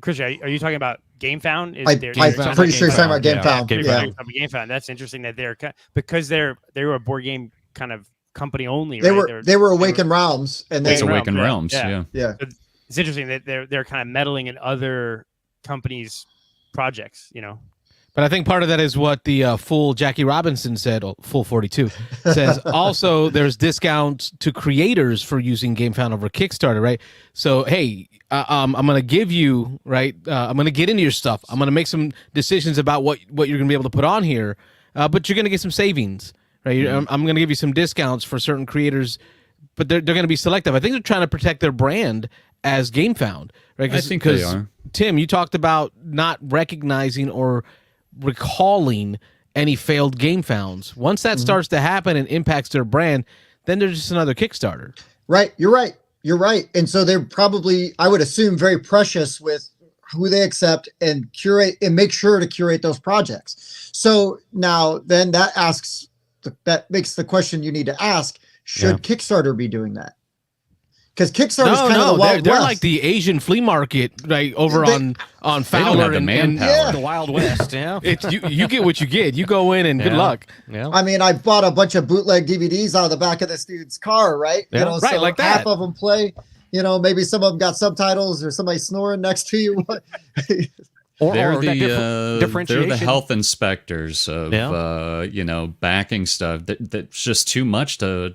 Christian, are you talking about GameFound? I'm pretty sure you're talking about Yeah, GameFound. GameFound. Yeah. GameFound. That's interesting that because they were a board game kind of company only. They right? were Awakened Realms, and It's then Awakened Realms, Realms. yeah. Yeah. yeah, It's interesting that they're kind of meddling in other companies' projects. But I think part of that is what the full Jackie Robinson said, full 42, says. Also, there's discounts to creators for using GameFound over Kickstarter, right? So, hey, I'm going to give you, right? I'm going to get into your stuff. I'm going to make some decisions about what you're going to be able to put on here, but you're going to get some savings, right? I'm going to give you some discounts for certain creators, but they're going to be selective. I think they're trying to protect their brand as GameFound, right? I think they are. Tim, you talked about not recognizing or recalling any failed game founds. Once that starts to happen and impacts their brand, then they're just another Kickstarter. right. You're right. And so they're probably, I would assume, very precious with who they accept and curate and make sure to curate those projects. So now then that makes the question you need to ask: should Kickstarter be doing that? Because Kickstarter is kind of the Wild they're West. like the Asian flea market, right, over on They don't Fowler have the and manpower. The Wild West, yeah. it's you get what you get. You go in and good Yeah. luck. Yeah. I mean, I bought a bunch of bootleg DVDs out of the back of this dude's car, right? Yeah, right, so like half that. of them play. Maybe some of them got subtitles or somebody snoring next to you. They're Or that the differentiation. they're the health inspectors of backing stuff. That's just too much to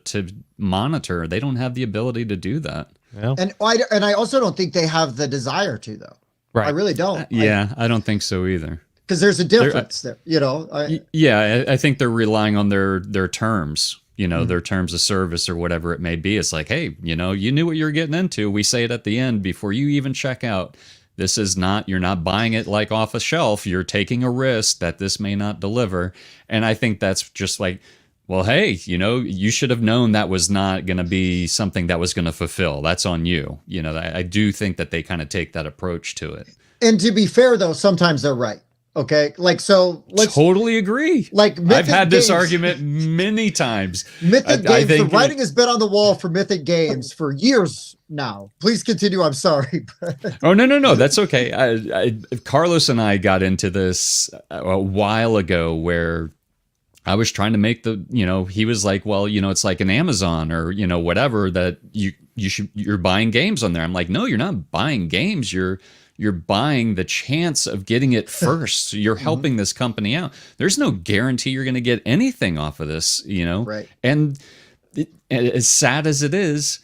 monitor. They don't have the ability to do that. Yeah. And I also don't think they have the desire to, though. Right. I really don't. Yeah, I don't think so either. Because there's a difference there. Yeah, I think they're relying on their terms. Their terms of service or whatever it may be. It's like, hey, you knew what you were getting into. We say it at the end before you even check out. This is not, you're not buying it like off a shelf. You're taking a risk that this may not deliver. And I think that's just like, well, hey, you should have known that was not going to be something that was going to fulfill. That's on you. I do think that they kind of take that approach to it. And to be fair, though, sometimes they're right. Okay, like, so let's totally agree. Like, I've had this argument many times. Mythic Games, the writing has been on the wall for Mythic Games for years now. Please continue. I'm sorry. Oh, no. That's okay. Carlos and I got into this a while ago where I was trying to make he was like, well, it's like an Amazon or, whatever, that you're buying games on there. I'm like, no, you're not buying games. You're buying the chance of getting it first. So you're helping this company out. There's no guarantee you're going to get anything off of this, Right. And as sad as it is,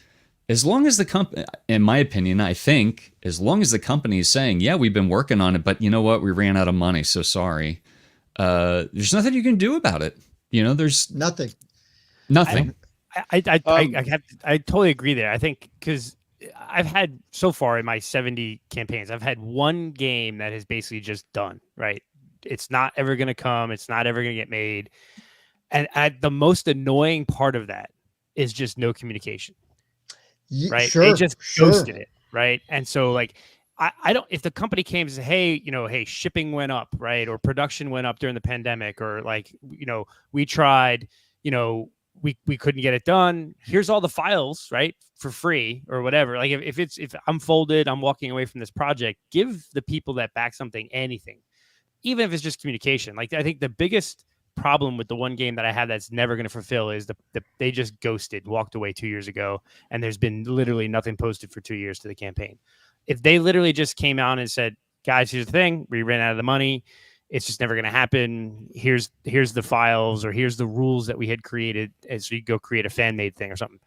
as long as the company, in my opinion, I think, as long as the company is saying, yeah, we've been working on it, but you know what? We ran out of money, so sorry. There's nothing you can do about it. There's Nothing. I totally agree there. I think because I've had so far in my 70 campaigns, I've had one game that has basically just done, right? It's not ever going to come. It's not ever going to get made. And the most annoying part of that is just no communication, right? Sure, they just ghosted it, right? And so like, I don't, if the company came and said, hey, shipping went up, right? Or production went up during the pandemic, or like, we tried, we couldn't get it done. Here's all the files, right, for free or whatever. Like if I'm folded, I'm walking away from this project. Give the people that back something anything, even if it's just communication. Like I think the biggest problem with the one game that I have that's never going to fulfill is they just ghosted, walked away 2 years ago, and there's been literally nothing posted for 2 years to the campaign. If they literally just came out and said, guys, here's the thing, we ran out of the money, it's just never going to happen. Here's the files, or here's the rules that we had created, as so you go create a fan made thing or something.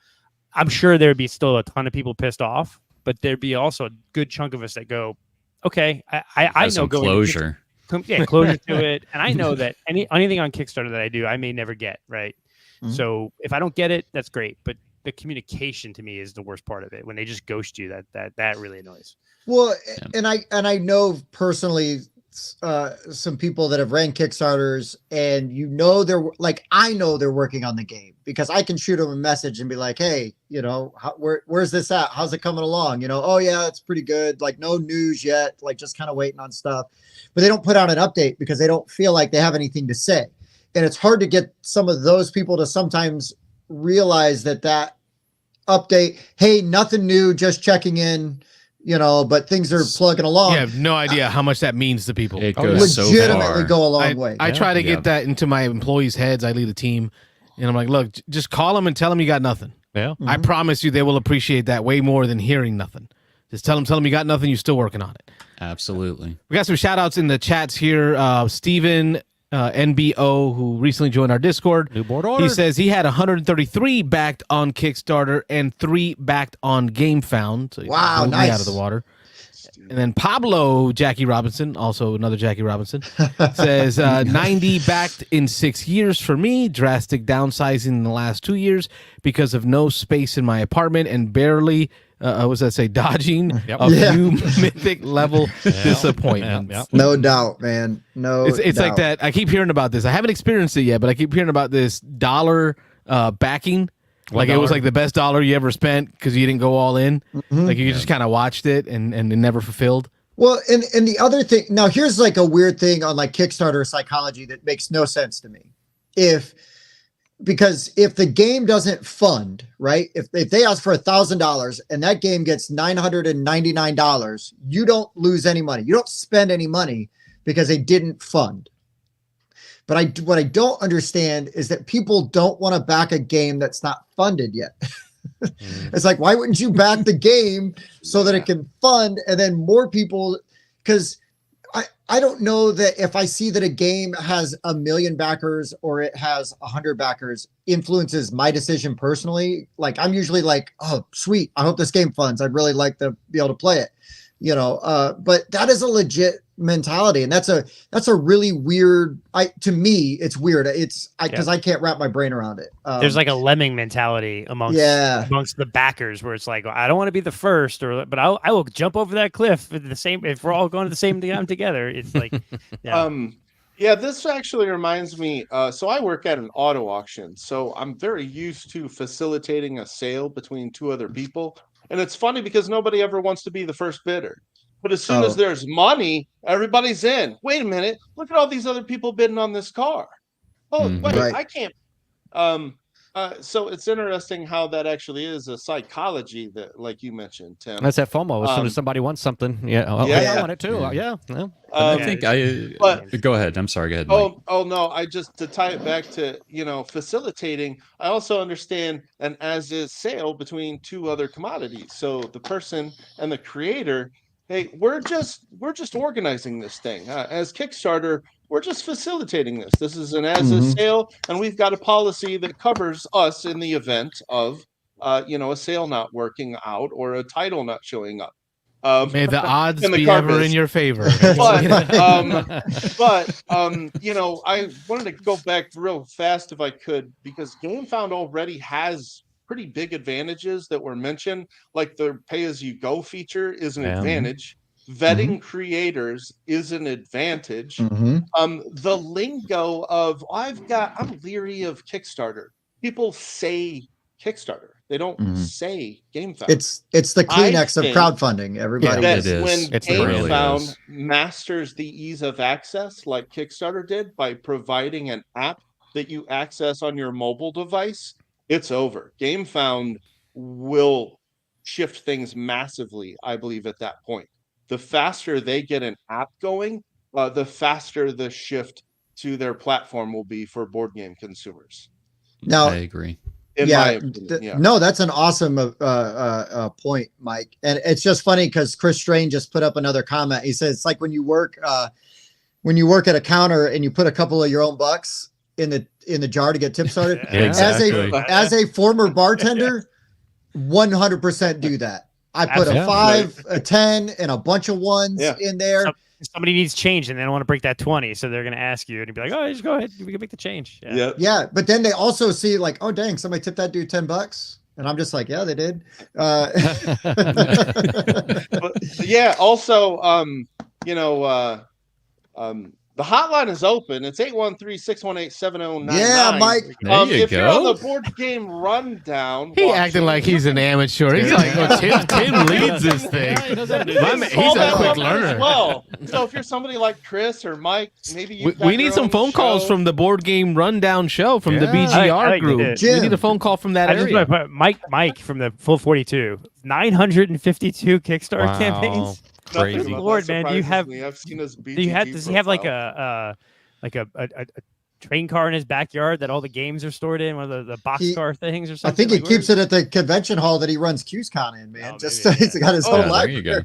I'm sure there'd be still a ton of people pissed off, but there'd be also a good chunk of us that go, okay, I know going closure. Closure to it. And I know that anything on Kickstarter that I do, I may never get, right? Mm-hmm. So if I don't get it, that's great. But the communication to me is the worst part of it. When they just ghost you, that really annoys. Well, and I know personally some people that have ran Kickstarters, and they're like, I know they're working on the game because I can shoot them a message and be like, hey, where's this at? How's it coming along? Oh yeah, it's pretty good. Like no news yet, like just kind of waiting on stuff, but they don't put out an update because they don't feel like they have anything to say. And it's hard to get some of those people to sometimes realize that update, hey, nothing new, just checking in, but things are plugging along. You have no idea how much that means to people. It goes legitimately so go a long way. I try to get that into my employees' heads. I lead a team, and I'm like, look, just call them and tell them you got nothing. Yeah. Mm-hmm. I promise you they will appreciate that way more than hearing nothing. Just tell them you got nothing, you're still working on it. Absolutely. We got some shout outs in the chats here. Steven NBO, who recently joined our Discord. New board order. He says he had 133 backed on Kickstarter and 3 backed on GameFound. So wow, nice. Out of the water. And then Pablo Jackie Robinson, also another Jackie Robinson, says 90 backed in 6 years for me. Drastic downsizing in the last 2 years because of no space in my apartment and barely dodging a few mythic level disappointments. Yep. No doubt, man. It's like that. I keep hearing about this. I haven't experienced it yet, but I keep hearing about this dollar backing. Like it was like the best dollar you ever spent because you didn't go all in. Mm-hmm. Like you just kind of watched it and it never fulfilled. Well, and the other thing, now here's like a weird thing on like Kickstarter psychology that makes no sense to me. Because if the game doesn't fund, right? If they ask for $1,000 and that game gets $999, you don't lose any money. You don't spend any money because they didn't fund. But what I don't understand is that people don't want to back a game that's not funded yet. It's like, why wouldn't you back the game so that it can fund, and then more people? Because I don't know that if I see that a game has 1 million backers or it has 100 backers influences my decision personally. Like I'm usually like, oh, sweet, I hope this game funds. I'd really like to be able to play it, but that is a legit mentality, and that's a really weird. To me, it's weird. It's because I can't wrap my brain around it. There's like a lemming mentality amongst the backers, where it's like, well, I don't want to be the first, but I will jump over that cliff at the same if we're all going to the same time together. It's like, yeah, this actually reminds me. So I work at an auto auction, so I'm very used to facilitating a sale between two other people. And it's funny because nobody ever wants to be the first bidder. But as soon as there's money, everybody's in. Wait a minute. Look at all these other people bidding on this car. Oh, wait, I can't. So it's interesting how that actually is a psychology that, like you mentioned, Tim. That's that FOMO. As soon as somebody wants something, I want it too. I think go ahead. I'm sorry. Go ahead. Mike. Oh no. To tie it back to facilitating. I also understand an as is sale between two other commodities. So the person and the creator. Hey, we're just organizing this thing. As Kickstarter, we're just facilitating this. This is an as-is sale, and we've got a policy that covers us in the event of, a sale not working out or a title not showing up. May the odds be ever in your favor. But I wanted to go back real fast if I could, because GameFound already has pretty big advantages that were mentioned, like the pay-as-you-go feature is an advantage. Vetting creators is an advantage. The lingo of I'm leery of Kickstarter. People say Kickstarter. They don't say GameFound. It's the Kleenex of crowdfunding. Everybody. When GameFound masters the ease of access, like Kickstarter did, by providing an app that you access on your mobile device, it's over. GameFound will shift things massively, I believe, at that point. The faster they get an app going, the faster the shift to their platform will be for board game consumers. Now, I agree. No, that's an awesome point, Mike. And it's just funny because Chris Strain just put up another comment. He says it's like when you work at a counter and you put a couple of your own bucks in the jar to get tips started. Exactly. As a former bartender, 100% do that. I put a 5, a 10, and a bunch of ones in there. Somebody needs change and they don't want to break that 20, so they're going to ask you, and you'd be like, "Oh, just go ahead, we can make the change." Yeah. But then they also see like, "Oh, dang, somebody tipped that dude $10," and I'm just like, "Yeah, they did." Also, the hotline is open. It's 813-618-7099. Yeah, Mike. If you're on the board game rundown, he acting like he's an amateur. He's like, Tim leads this thing. He's a quick learner. As well. So if you're somebody like Chris or Mike, maybe we need some phone calls from the board game rundown show from the BGR group. We need a phone call from that area. Mike from the Full 42. 952 Kickstarter campaigns. Crazy. Good Lord, man! Does he have like a train car in his backyard that all the games are stored in, one of the boxcar things or something? I think he keeps it at the convention hall that he runs QsCon in, man. He's got his whole life. There you go.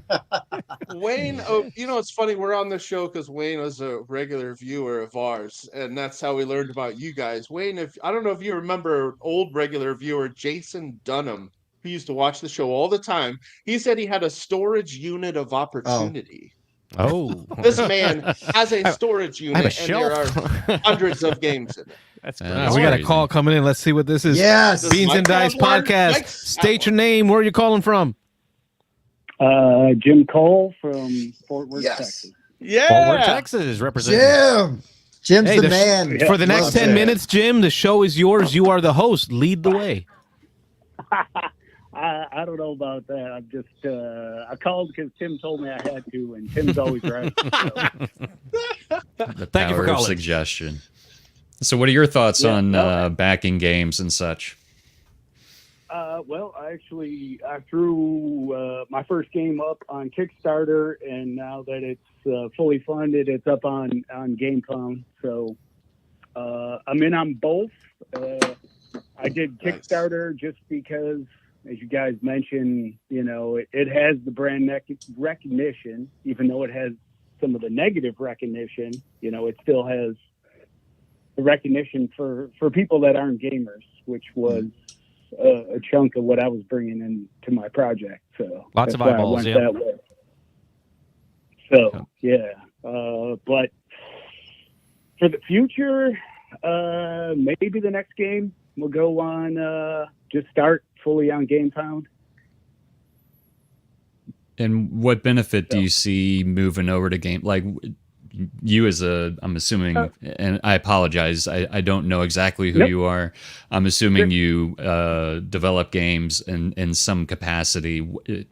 Wayne, it's funny. We're on the show because Wayne was a regular viewer of ours, and that's how we learned about you guys. Wayne, I don't know if you remember old regular viewer Jason Dunham, who used to watch the show all the time. He said he had a storage unit of opportunity. Oh. This man has a storage unit, and there are hundreds of games in it. That's we got a call coming in. Let's see what this is. Yes. Beans and Dice podcast. State your name. Where are you calling from? Jim Cole from Fort Worth, Texas. Yeah. Fort Worth, Texas, representing. Jim's the man. For the next 10 minutes, Jim, the show is yours. You are the host. Lead the way. I don't know about that. I'm just I called because Tim told me I had to, and Tim's always right. So. Thank you for calling. Suggestion. So, what are your thoughts on backing games and such? Well, I threw my first game up on Kickstarter, and now that it's fully funded, it's up on GameFound. So I'm in on both. I did Kickstarter just because, as you guys mentioned, it has the brand recognition, even though it has some of the negative recognition. It still has the recognition for people that aren't gamers, which was a chunk of what I was bringing into my project. So lots of eyeballs, that way. So yeah, But for the future, maybe the next game will go on, just start fully on Game Pound. And what benefit do you see moving over to game? Like you as I'm assuming, and I apologize, I don't know exactly who you are. I'm assuming you develop games in some capacity.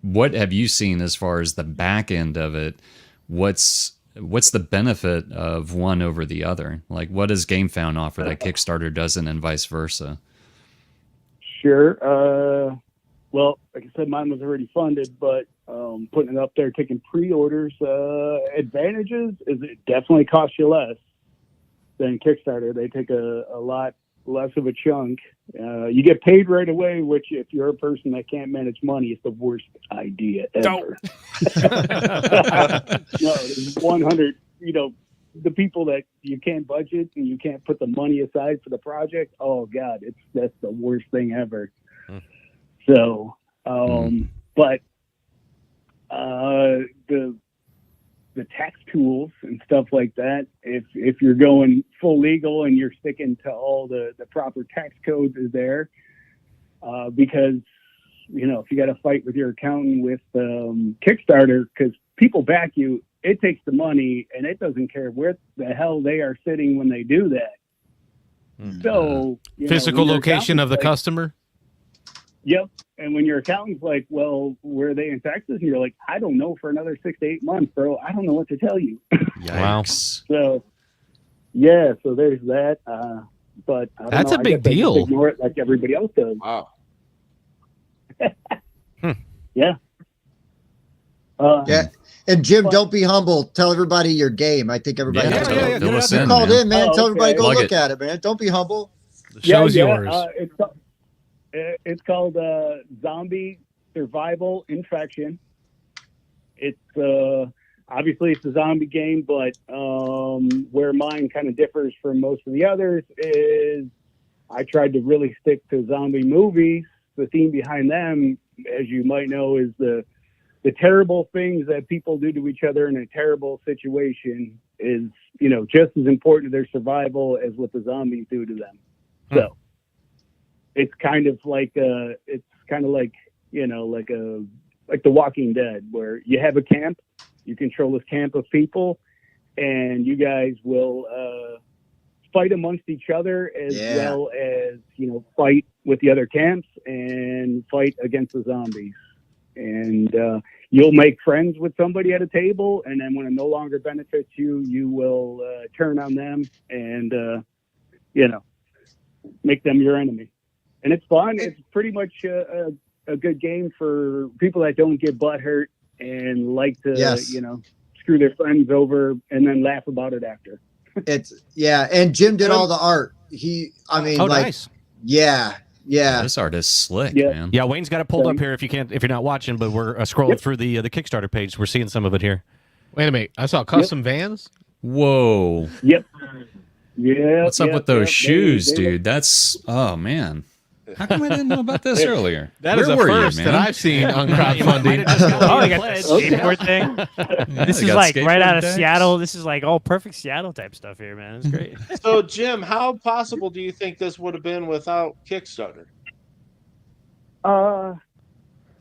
What have you seen as far as the back end of it? What's the benefit of one over the other? Like, what does GameFound offer that Kickstarter doesn't, and vice versa? Sure. Well, like I said, mine was already funded, but putting it up there, taking pre-orders, advantages is it definitely costs you less than Kickstarter. They take a lot less of a chunk. You get paid right away, which if you're a person that can't manage money, it's the worst idea ever. No, there's 100, the people that you can't budget and you can't put the money aside for the project. Oh God, that's the worst thing ever. So, but the tax tools and stuff like that, if you're going full legal and you're sticking to all the proper tax codes is there, because if you got to fight with your accountant with Kickstarter, because people back you, it takes the money and it doesn't care where the hell they are sitting when they do that. So physical location of the customer. Yep. And when your accountant's like, well, where are they in Texas? And you're like, I don't know for another 6 to 8 months, bro. I don't know what to tell you. Yikes. So, yeah, so there's that. But I don't That's know. a big I guess I just deal. ignore it like everybody else does. Wow. Yeah. Yeah. And Jim, don't be humble. Tell everybody your game. I think everybody Yeah, knows. totally. Fill us You in, called man. in, man. Oh, Tell everybody okay. go Plug look it. at it, man. Don't be humble. The show's yours. It's called Zombie Survival Infection. It's obviously it's a zombie game, but where mine kind of differs from most of the others is I tried to really stick to zombie movies. The theme behind them, as you might know, is the terrible things that people do to each other in a terrible situation is, just as important to their survival as what the zombies do to them. So it's kind of like The Walking Dead, where you have a camp, you control this camp of people, and you guys will fight amongst each other as well as, fight with the other camps and fight against the zombies. And you'll make friends with somebody at a table, and then when it no longer benefits you, you will turn on them and, make them your enemy. And it's fun. It's pretty much a good game for people that don't get butthurt and like to, screw their friends over and then laugh about it after. And Jim did all the art. Nice. Yeah. This art is slick, Yeah. man. Yeah, Wayne's got it pulled up here if you're not watching, but we're scrolling through the Kickstarter page. We're seeing some of it here. Wait a minute. I saw custom vans. Whoa. Yep. Yeah. What's up with those shoes, dude? That's, oh man. How come I didn't know about this earlier? That is a Where were you, first man? that I've seen on crowdfunding. Oh, they got the skateboard thing. This they is got like right skateboard out of decks. Seattle. This is like all perfect Seattle type stuff here, man. It's great. So, Jim, how possible do you think this would have been without Kickstarter?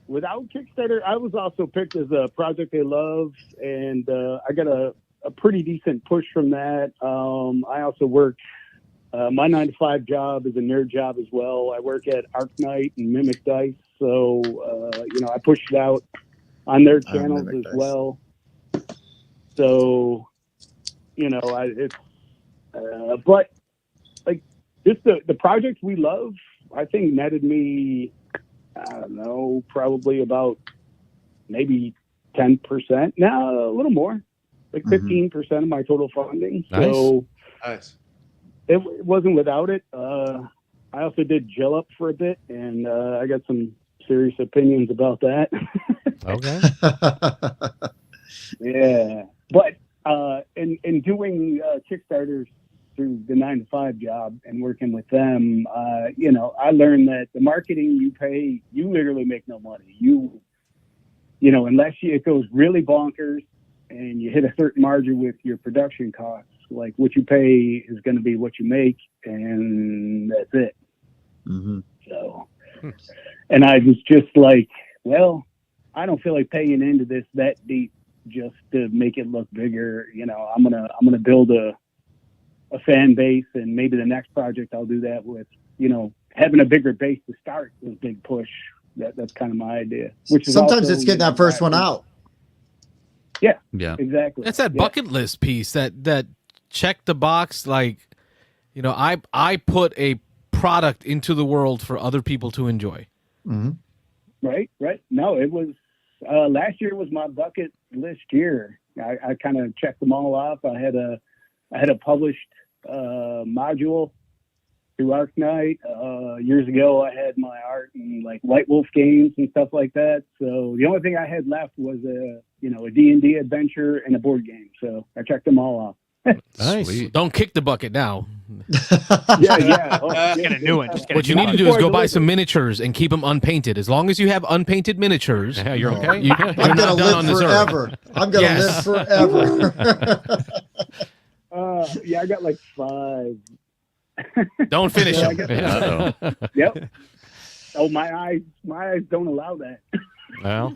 Without Kickstarter, I was also picked as a project they love, and I got a pretty decent push from that. I also work. My 9-to-5 job is a nerd job as well. I work at Arknight and Mimic Dice, so I pushed it out on their channels Mimic as Dice. well. So, but like just the projects we love, I think netted me, I don't know, probably about maybe 10%. No, a little more, like 15% of my total funding. Nice. So Nice. it wasn't without it. I also did Jill Up for a bit, and I got some serious opinions about that. Okay. Yeah, but in doing Kickstarters through the 9-to-5 job and working with them, I learned that the marketing you pay, you literally make no money. Unless it goes really bonkers, and you hit a certain margin with your production costs. Like what you pay is going to be what you make, and that's it. Mm-hmm. So, and I was just like, well, I don't feel like paying into this that deep just to make it look bigger. You know, I'm gonna build a fan base, and maybe the next project I'll do that with. You know, having a bigger base to start is a big push. That's kind of my idea. Which is sometimes also, it's getting that first one out. Yeah, Yeah. exactly. That's that bucket list piece that check the box. Like, you know, I put a product into the world for other people to enjoy. Mm-hmm. Right. No, it was last year was my bucket list year. I kind of checked them all off. I had a published module through Arknight. Years ago, I had my art in like White Wolf games and stuff like that. So the only thing I had left was a D&D adventure and a board game. So I checked them all off. Nice. Sweet. Don't kick the bucket now. Yeah. Oh, Just get a new one. Just get a What you new need to one. do is Before I go buy deliver. some miniatures and keep them unpainted. As long as you have unpainted miniatures, Yeah, you're okay. you're I'm not gonna done on live this earth. forever. I'm gonna Yes. live forever. Yeah, I got like 5. Don't finish Yeah, I them. got- Uh-oh. Yep. Oh, my eyes don't allow that. Well,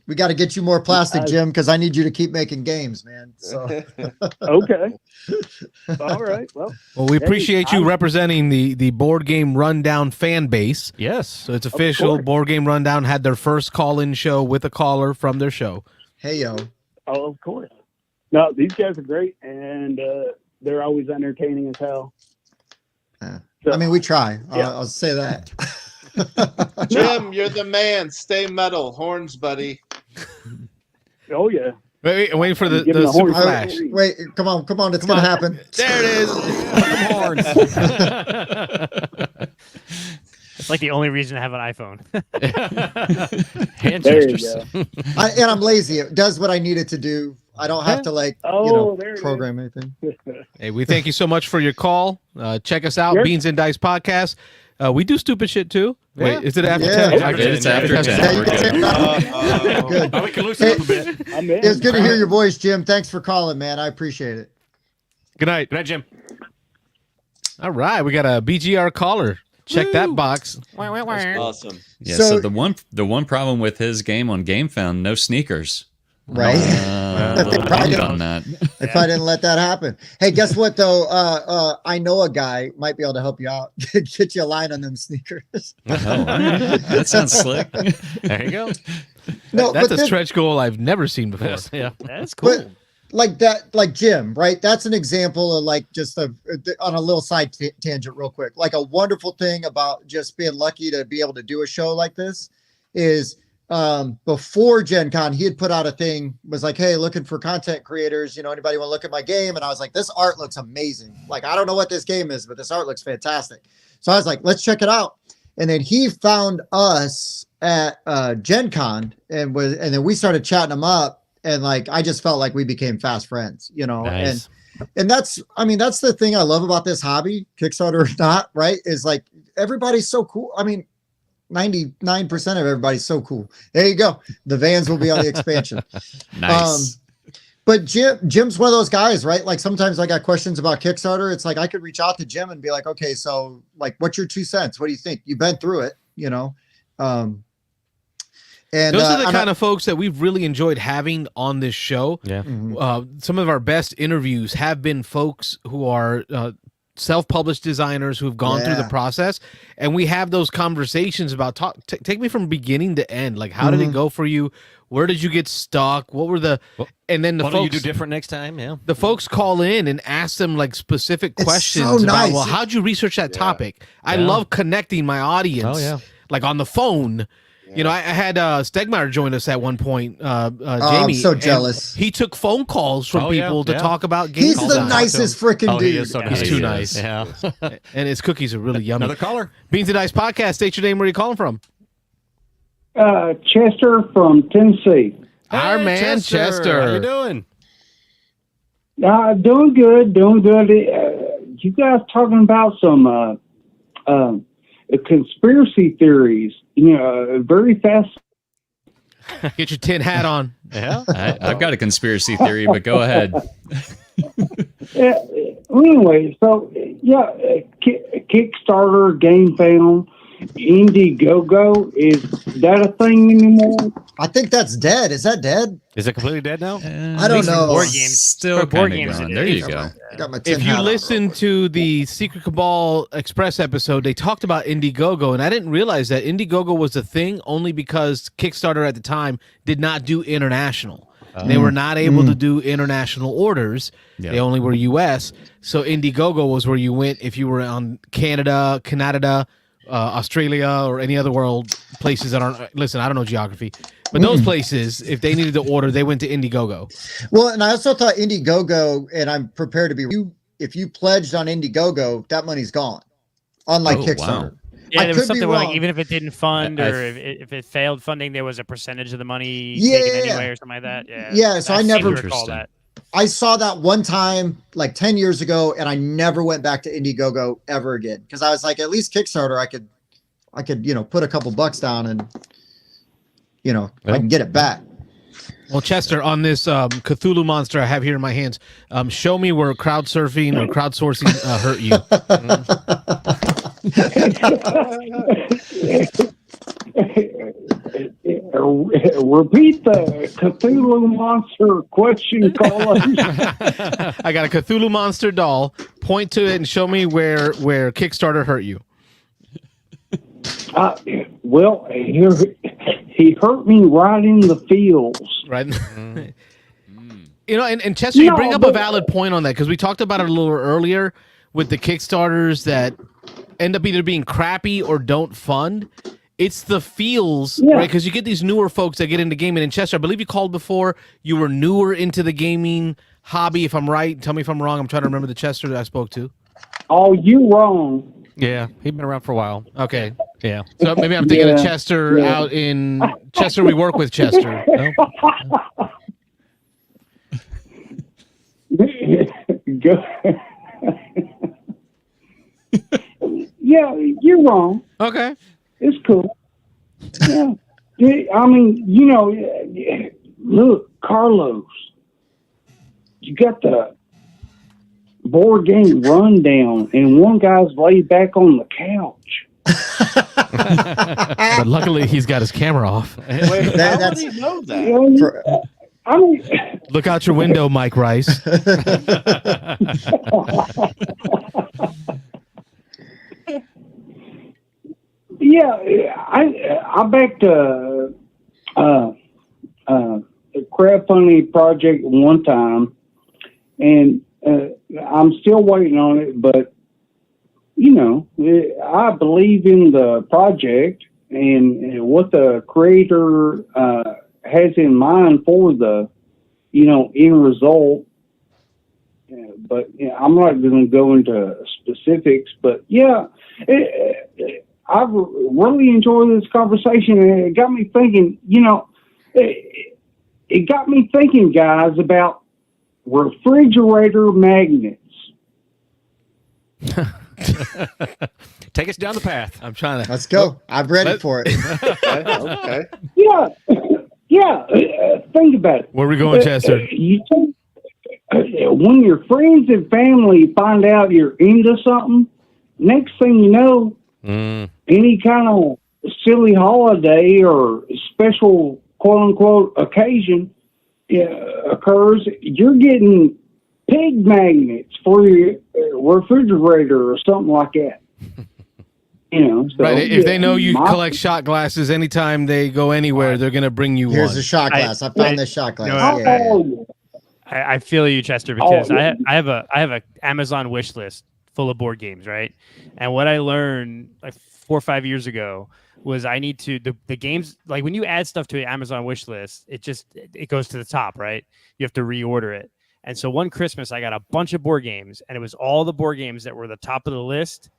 We got to get you more plastic, Jim, because I need you to keep making games, man. So Okay. All right. Well, Well, we appreciate you I'm- representing the Board Game Rundown fan base. yes. So it's official. course. Board Game Rundown had their first call-in show with a caller from their show. hey yo, oh, of course. No, these guys are great, and they're always entertaining as hell. Yeah. So, I mean, we try. Yeah. I'll say that. Jim, you're the man. Stay metal. Horns, buddy. oh yeah. Wait, wait for the Give him a super horn. flash. Wait, come on, it's gonna happen. There it is. It's like the only reason to have an iPhone. Hand There you gestures. go. And I'm lazy. It does what I need it to do. I don't have to Oh, there it is. program anything. Hey, we thank you so much for your call. Check us out, Sure. Beans and Dice Podcast. We do stupid shit too. Yeah. Wait, is it after Yeah. 10? It's after 10. Hey, We're good. good. Oh, we can loosen up a bit. I'm in. It was good to hear your voice, Jim. Thanks for calling, man. I appreciate it. Good night. Good night, Jim. All right, we got a BGR caller. Check that box. That's awesome. Yeah, So- so the one problem with his game on GameFound, no sneakers. Right? A little Probably bummed don't. on that. If I didn't let that happen. Hey, guess what though? I know a guy might be able to help you out. Get you a line on them sneakers. Oh, all right. That sounds slick. There you go. No, That's but a then- stretch goal I've never seen before. Yes, yeah. That's cool. But like that, like Jim, right? That's an example of like just on a little side tangent real quick. Like a wonderful thing about just being lucky to be able to do a show like this is before Gen Con, he had put out a thing, was like, hey, looking for content creators, anybody want to look at my game? And I was like, this art looks amazing. Like, I don't know what this game is, but this art looks fantastic. So I was like, let's check it out. And then he found us at Gen Con and then we started chatting him up. And like, I just felt like we became fast friends, Nice. and that's the thing I love about this hobby, Kickstarter or not, right? Is like, everybody's so cool. I mean, 99% of everybody's so cool. There you go. The vans will be on the expansion. Nice. But Jim's one of those guys, right? Like sometimes I got questions about Kickstarter. It's like, I could reach out to Jim and be like, okay, so like, what's your 2 cents? What do you think? You've been through it, and Those are the kind of folks that we've really enjoyed having on this show. Yeah. Some of our best interviews have been folks who are self-published designers who've gone through the Yeah. process, and we have those conversations about take me from beginning to end. Like, how did it go for you? Where did you get stuck? What were the and then the What do you folks do different next time? Yeah. the folks call in and ask them like specific It's questions so about, nice. well, how'd you research that topic? I Yeah. love connecting my audience. Oh, yeah. Like on the phone. I had Stegmeyer join us at one point. I'm Jamie, so and jealous. He took phone calls from Oh, yeah, people to yeah. talk about games. He's all the time. nicest freaking Oh, dude. he is so nice. He's too nice. Yeah. And his cookies are really yummy. Another caller. Beans and Dice Podcast. State your name. Where you calling from? Chester from Tennessee. Our man Chester. How you doing? Doing good. You guys talking about some conspiracy theories? Very fast. Get your tin hat on. Yeah. I've got a conspiracy theory, but go ahead. Anyway, so yeah, Kickstarter, GameFound, Indiegogo, is that a thing anymore? I think that's dead. Is that dead? Is it completely dead now? I don't know. board games- Still for board kind of games, going. it There is. you go. I got my tin If hat you on. listen to the Secret Cabal Express episode, they talked about Indiegogo, and I didn't realize that Indiegogo was a thing only because Kickstarter at the time did not do international. They were not able to do international orders. Yeah. They only were U.S. So Indiegogo was where you went if you were on Canada, Australia, or any other world places that aren't. Listen, I don't know geography, but those places, if they needed to order, they went to Indiegogo. Well, and I also thought Indiegogo, and I'm prepared to be. If you pledged on Indiegogo, that money's gone. Unlike Oh, Kickstarter. wow. Yeah, I there could was be something where, like, wrong. even if it didn't fund I- or if it failed funding, there was a percentage of the money Yeah, taken yeah, yeah. anyway or something like that. Yeah. Yeah, so I seem never- to recall that. I saw that one time like 10 years ago, and I never went back to Indiegogo ever again because I was like, at least Kickstarter, I could put a couple bucks down and I can get it back. Well, Chester, on this Cthulhu monster I have here in my hands, show me where crowd surfing or crowdsourcing hurt you. Repeat the Cthulhu monster question, caller. I got a Cthulhu monster doll. Point to it and show me where Kickstarter hurt you. Well, he hurt me right in the feels. Right. And Chester, you bring up a valid point on that because we talked about it a little earlier with the Kickstarters that end up either being crappy or don't fund. It's the feels, right? Because you get these newer folks that get into gaming. And Chester, I believe you called before. You were newer into the gaming hobby, if I'm right. Tell me if I'm wrong. I'm trying to remember the Chester that I spoke to. Oh, you wrong. Yeah, he's been around for a while. Okay. Yeah. So maybe I'm thinking of Chester out in Chester. We work with Chester. No? Go. Yeah, you're wrong. Okay. It's cool. Yeah. I mean, look, Carlos, you got the board game rundown, and one guy's laid back on the couch. But luckily, he's got his camera off. Wait, how that's- would he know that? You know, I mean, Look out your window, Mike Rice. yeah, I backed a crowdfunding project one time, and I'm still waiting on it, but I believe in the project and what the creator has in mind for the end result. But I'm not going to go into specifics, but I really enjoyed this conversation, and it got me thinking, it got me thinking, guys, about refrigerator magnets. Take us down the path. I'm trying to. Let's go. I'm ready for it. Okay. Yeah. Think about it. Where are we going, Chester? When your friends and family find out you're into something, next thing you know, any kind of silly holiday or special quote-unquote occasion occurs, you're getting pig magnets for your refrigerator or something like that. So, Right. If they know you collect shot glasses anytime they go anywhere, they're going to bring you Here's one. a shot glass. I found this shot glass. No, Yeah. I feel you, Chester, because I have a Amazon wish list full of board games, right? And what I learned like 4 or 5 years ago was I need to the games, like when you add stuff to an Amazon wish list, it goes to the top, right? You have to reorder it. And so one Christmas I got a bunch of board games, and it was all the board games that were the top of the list.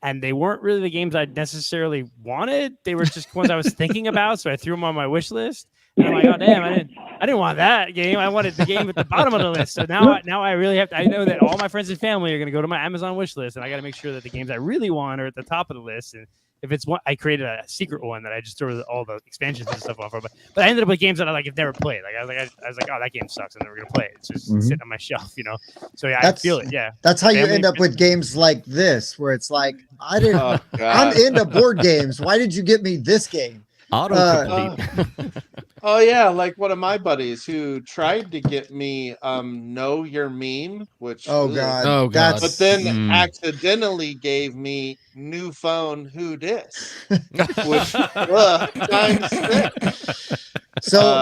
And they weren't really the games I necessarily wanted. They were just ones I was thinking about. So I threw them on my wish list. And I'm like, oh damn, I didn't want that game. I wanted the game at the bottom of the list. So now I really have to. I know that all my friends and family are going to go to my Amazon wish list, and I got to make sure that the games I really want are at the top of the list. And if it's one, I created a secret one that I just throw all the expansions and stuff on for. But I ended up with games that I like have never played. Like I was like, oh, that game sucks. I'm never gonna play it. It's just sitting on my shelf, you know. So yeah, I feel it. Yeah, that's how you Family end up with games like this, where it's like, I didn't. I'm into board games. Why did you get me this game? Autocomplete. Oh yeah, like one of my buddies who tried to get me Know Your Meme, which Oh god, that's but then accidentally gave me New Phone Who Dis, which times six. So,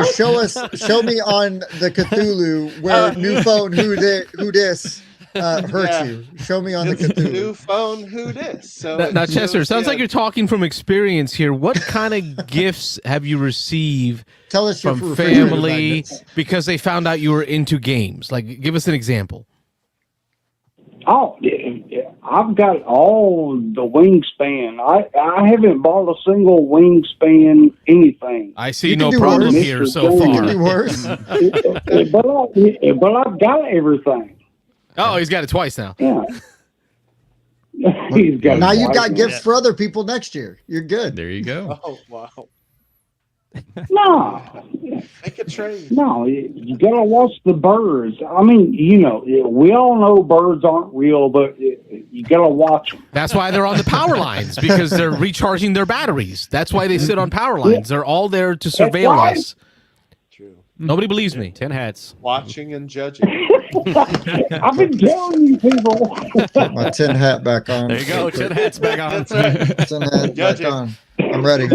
show me on the Cthulhu where New Phone Who Dis hurt you. Show me on the Cthulhu. New Phone Who Dis. So now Chester, sounds like you're talking from experience here. What kind of gifts have you received Tell us from your family because they found out you were into games? Like, give us an example. Oh, I've got all the wingspan. I haven't bought a single wingspan anything. I see no problem here so far. Be worse. But I've got everything. Oh, he's got it twice now. Yeah. He's got now you've got gifts for other people next year. You're good. There you go. Oh wow. No. Make a trade. No, you gotta watch the birds. I mean, you know, we all know birds aren't real, but you gotta watch them. That's why they're on the power lines, because they're recharging their battees. That's why they sit on power lines. They're all there to surveil us. True. Nobody believes me. 10 hats. Watching and judging. I've been telling you people. Put my tin hat back on. There you go. 10 hats back on. That's right. Tin hat back on. I'm ready.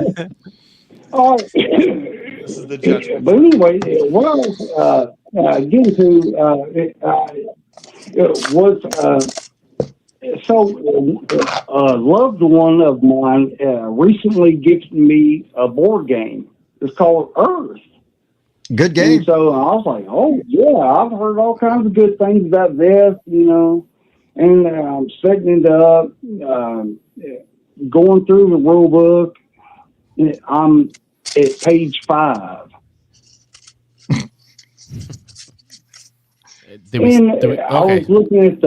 All right. This is the judgment. But anyway, what I was getting to was a loved one of mine recently gifted me a board game. It's called Earth. Good game. And so I was like, oh, yeah, I've heard all kinds of good things about this, you know. And I'm setting it up, going through the rule book. I'm at page 5. I was looking at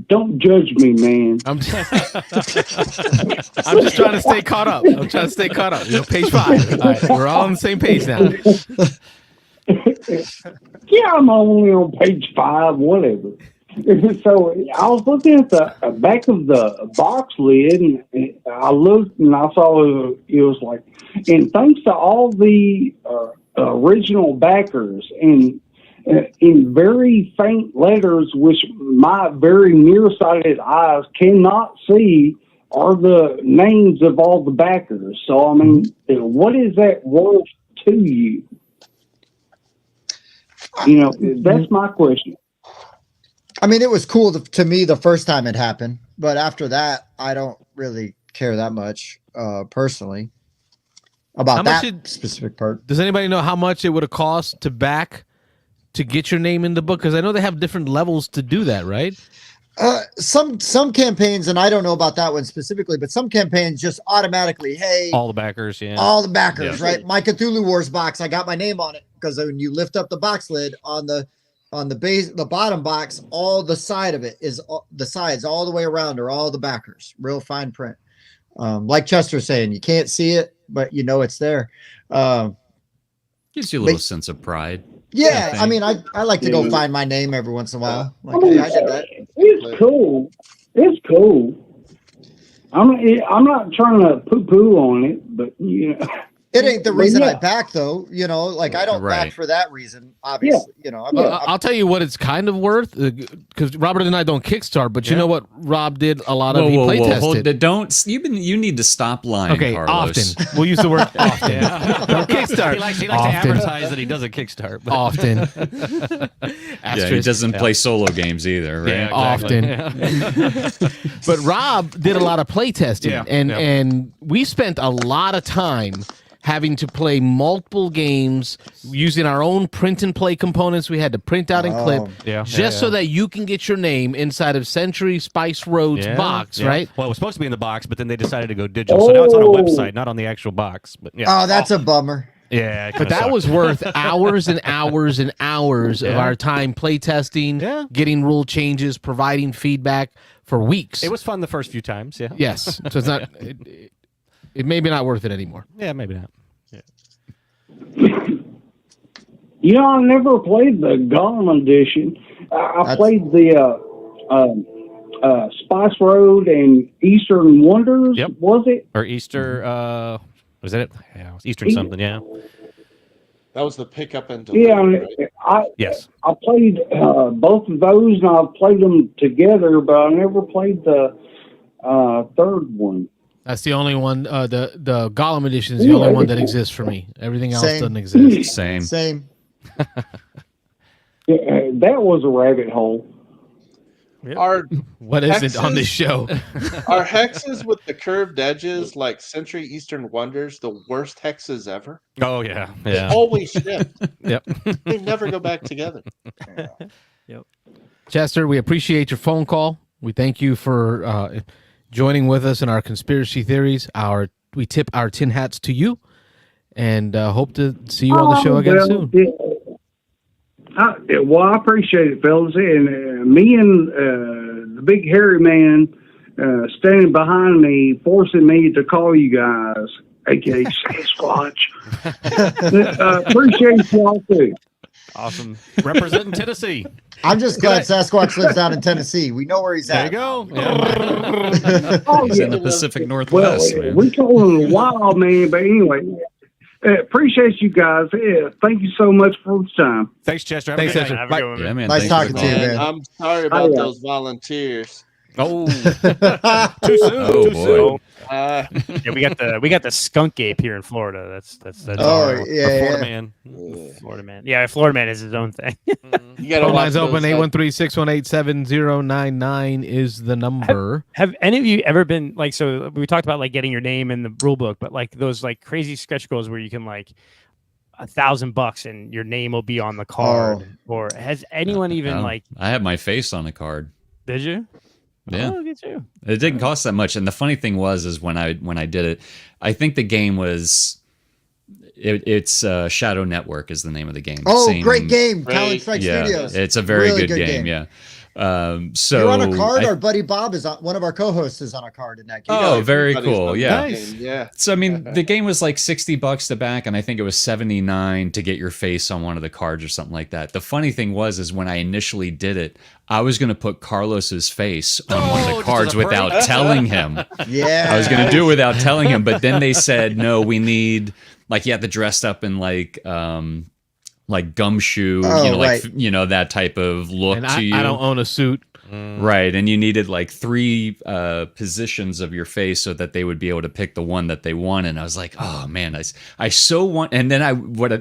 don't judge me, man. I'm just trying to stay caught up. You know, page 5. All right, we're all on the same page now. Yeah, I'm only on page 5, whatever. So I was looking at the back of the box lid, and I looked and I saw it was like, and thanks to all the original backers and in very faint letters, which my very nearsighted eyes cannot see, are the names of all the backers. So, I mean, what is that worth to you? You know, that's my question. I mean, it was cool to me the first time it happened, but after that, I don't really care that much personally about that specific part. Does anybody know how much it would have cost to back to get your name in the book? Because I know they have different levels to do that, right? Some campaigns, and I don't know about that one specifically, but some campaigns just automatically, hey, all the backers, all the backers, right? My Cthulhu Wars box, I got my name on it because when you lift up the box lid on the base, the bottom box, all the side of it is the sides all the way around are all the backers, real fine print. Like Chester's saying, you can't see it, but you know it's there. Gives you a little sense of pride. Yeah, I mean, I like to go find my name every once in a while. Like, hey, I did that. It's cool. It's cool. I'm not trying to poo-poo on it, but you know. It ain't the reason I back, though. You know, like I don't back for that reason. Obviously, you know. I'll tell you what it's kind of worth, because Robert and I don't Kickstart, but you know what Rob did a lot of. He play tested. You need to stop lying. Okay, Carlos. often we'll use the word often. Don't Kickstart. He likes to advertise that he doesn't Kickstart. But. Often. Yeah, he doesn't play solo games either, right? Yeah, exactly. Often. But Rob did a lot of play testing, and we spent a lot of time having to play multiple games using our own print and play components we had to print out and clip so that you can get your name inside of Century Spice Road's box, right? Well, it was supposed to be in the box, but then they decided to go digital. So now it's on a website, not on the actual box. But Oh, that's a bummer. Yeah, but that was worth hours and hours and hours of our time play testing, getting rule changes, providing feedback for weeks. It was fun the first few times. Yeah. Yes. So it's not. It may be not worth it anymore. Yeah, maybe not. You know, I never played the Gollum edition. I played the Spice Road and Eastern Wonders. Yep. Was it? Or Easter. Was that it? Yeah, it was Eastern something. Yeah. That was the pickup and delivery. Yeah, right? Yes. I played both of those, and I've played them together, but I never played the third one. That's the only one. The Gollum edition is the only one that exists for me. Everything else doesn't exist. Same. That was a rabbit hole. Are What is it on this show? Are hexes with the curved edges like Century Eastern Wonders the worst hexes ever? Oh yeah. They Yeah. always shift. Yep. They never go back together. Chester, we appreciate your phone call. We thank you for joining with us in our conspiracy theories. We tip our tin hats to you, and hope to see you on the show again soon. Well, I appreciate it, fellas. And me and the big hairy man standing behind me, forcing me to call you guys, aka Sasquatch. Appreciate y'all too. Awesome. Representing Tennessee. I'm just glad Sasquatch lives out in Tennessee. We know where he's There at. you go. He's in the Pacific Northwest, man. We call him a wild man, but anyway. Appreciate you guys. Thank you so much for the time. Thanks, Chester. Thanks, Chester. Have a good one, Yeah, man. man. Nice thanks for talking the to you, call. man. I'm sorry about those volunteers. Oh. Too soon. Oh, Too boy. soon. Uh, Yeah, we got the skunk ape here in Florida. That's Oh, our Florida yeah. man. Florida man. Yeah, Florida man is his own thing. you gotta Phone watch lines open. those, 813-618-7099 is the number. Have any of you ever been like, so we talked about like getting your name in the rule book, but like those like crazy sketch goals where you can like $1,000 and your name will be on the card, or has anyone even No, like, I have my face on a card. did you? Yeah. Oh, look at you. It didn't cost that much, and the funny thing was when I did it, I think the game was it's Shadow Network is the name of the game. Oh, Same- great game. Great. Talent Strike Yeah, Studios. it's a very Really good good game. game. Yeah. So You're on a card. I- Our buddy Bob is on. One of our co-hosts is on a card in that game. Oh, very everybody's cool. on Yeah. that game, yeah. So I mean, the game was like $60 to back, and I think it was $79 to get your face on one of the cards or something like that. The funny thing is when I initially did it, I was going to put Carlos's face on one of the just cards as a prank? without telling him. Yeah. I was going to do it without telling him, but then they said no. We need you have to dress up in like gumshoe, Oh, right. that type of look And to you. I don't own a suit. Right, and you needed like 3 positions of your face so that they would be able to pick the one that they want. And I was like, oh man, I so want. And then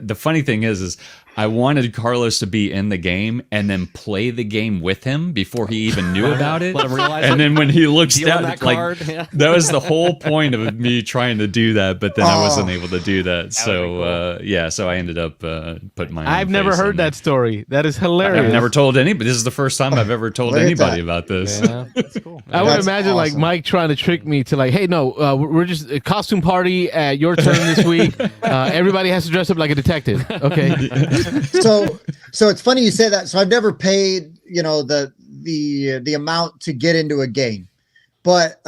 the funny thing is I wanted Carlos to be in the game and then play the game with him before he even knew about it. Let him realize And it. then when he looks Deal down, that like card. Yeah. that was the whole point of me trying to do that, but then I wasn't able to do that. So so I ended up putting my. I've own never face heard in there. that story. That is hilarious. I've never told anybody. This is the first time I've ever told Look at anybody that. about this. Yeah. That's cool. I would That's imagine like awesome. Mike trying to trick me to like, hey, no, we're just a costume party at your turn this week. Everybody has to dress up like a detective. Okay. So it's funny you say that. So I've never paid, the amount to get into a game, but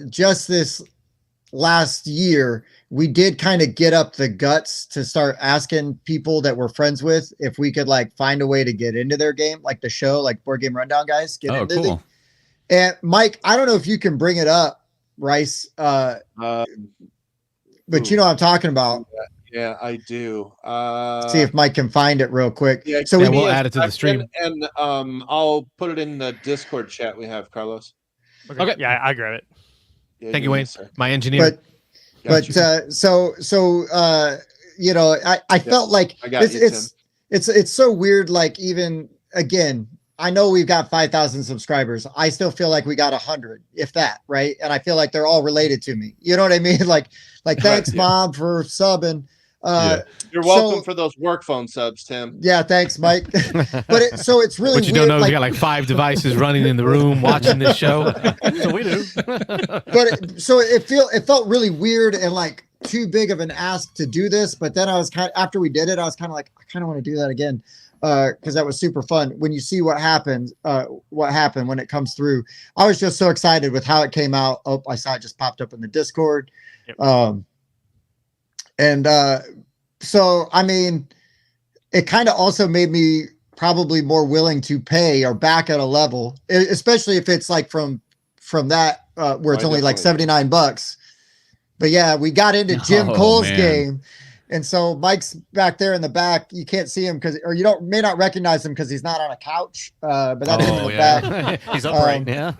just this last year, we did kind of get up the guts to start asking people that we're friends with if we could like find a way to get into their game, like the show, like Board Game Rundown guys. Get Oh, into cool. And Mike, I don't know if you can bring it up, Rice, but you know what I'm talking about. Yeah, I do. See if Mike can find it real quick. Yeah, So Yeah, we we'll need, add it to the stream. and I'll put it in the Discord chat we have, Carlos. Okay. Yeah, I grab it. Yeah, Thank you, do Wayne. this, sir. My engineer. but I felt like I got you, it's so weird. Like, even again, I know we've got 5,000 subscribers. I still feel like we got 100, if that, right? And I feel like they're all related to me. You know what I mean? Like thanks, Yeah. Mom, for subbing. You're welcome so- for those work phone subs, Tim. Yeah, thanks, Mike. But it's really What you weird. don't know, we got like 5 devices running in the room watching this show. So we do. It felt really weird and like too big of an ask to do this. But then I was after we did it, I was kind of like, I kind of want to do that again. because that was super fun. When you see what happened when it comes through, I was just so excited with how it came out. Oh, I saw it just popped up in the Discord. Yep. So I mean, it kind of also made me probably more willing to pay or back at a level, especially if it's like from that where it's only like $79. But yeah, we got into Jim Cole's game. And so Mike's back there in the back. You can't see him or you may not recognize him because he's not on a couch. But that's him in the back. He's upright. Yeah.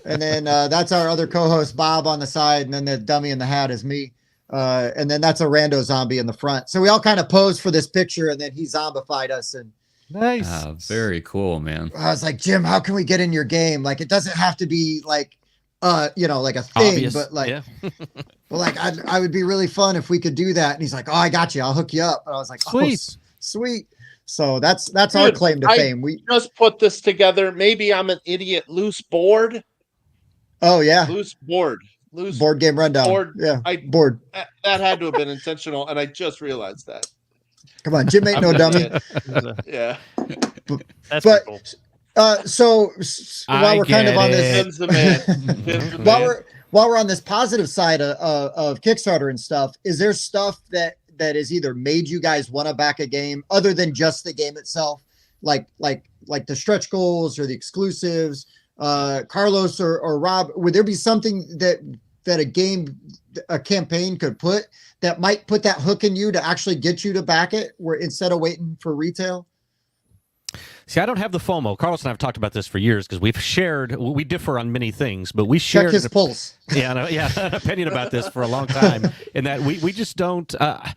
And then that's our other co-host Bob on the side, and then the dummy in the hat is me. And then that's a rando zombie in the front. So we all kind of posed for this picture, and then he zombified us. And nice. Very cool, man. I was like, Jim, how can we get in your game? Like, it doesn't have to be like, like a thing, Obvious. but like, Yeah. well, like I would be really fun if we could do that. And he's like, oh, I got you. I'll hook you up. And I was like, Sweet. oh, sweet. So that's our claim to fame. We just put this together. Maybe I'm an idiot. Loose board. Oh yeah. Loose board game rundown. Board. Yeah. Board. That had to have been intentional, and I just realized that. Come on, Jim ain't no dummy. Yeah. That's but cool. So while we're kind of on Tim's this, the man. Tim's the while man. we're on this positive side of Kickstarter and stuff, is there stuff that has either made you guys want to back a game other than just the game itself, like the stretch goals or the exclusives? Carlos or Rob, would there be something that a campaign could put that might put that hook in you to actually get you to back it, where instead of waiting for retail? See, I don't have the FOMO. Carlos and I have talked about this for years because we differ on many things, but we shared Check his pulse. an opinion about this for a long time. In that we just don't. I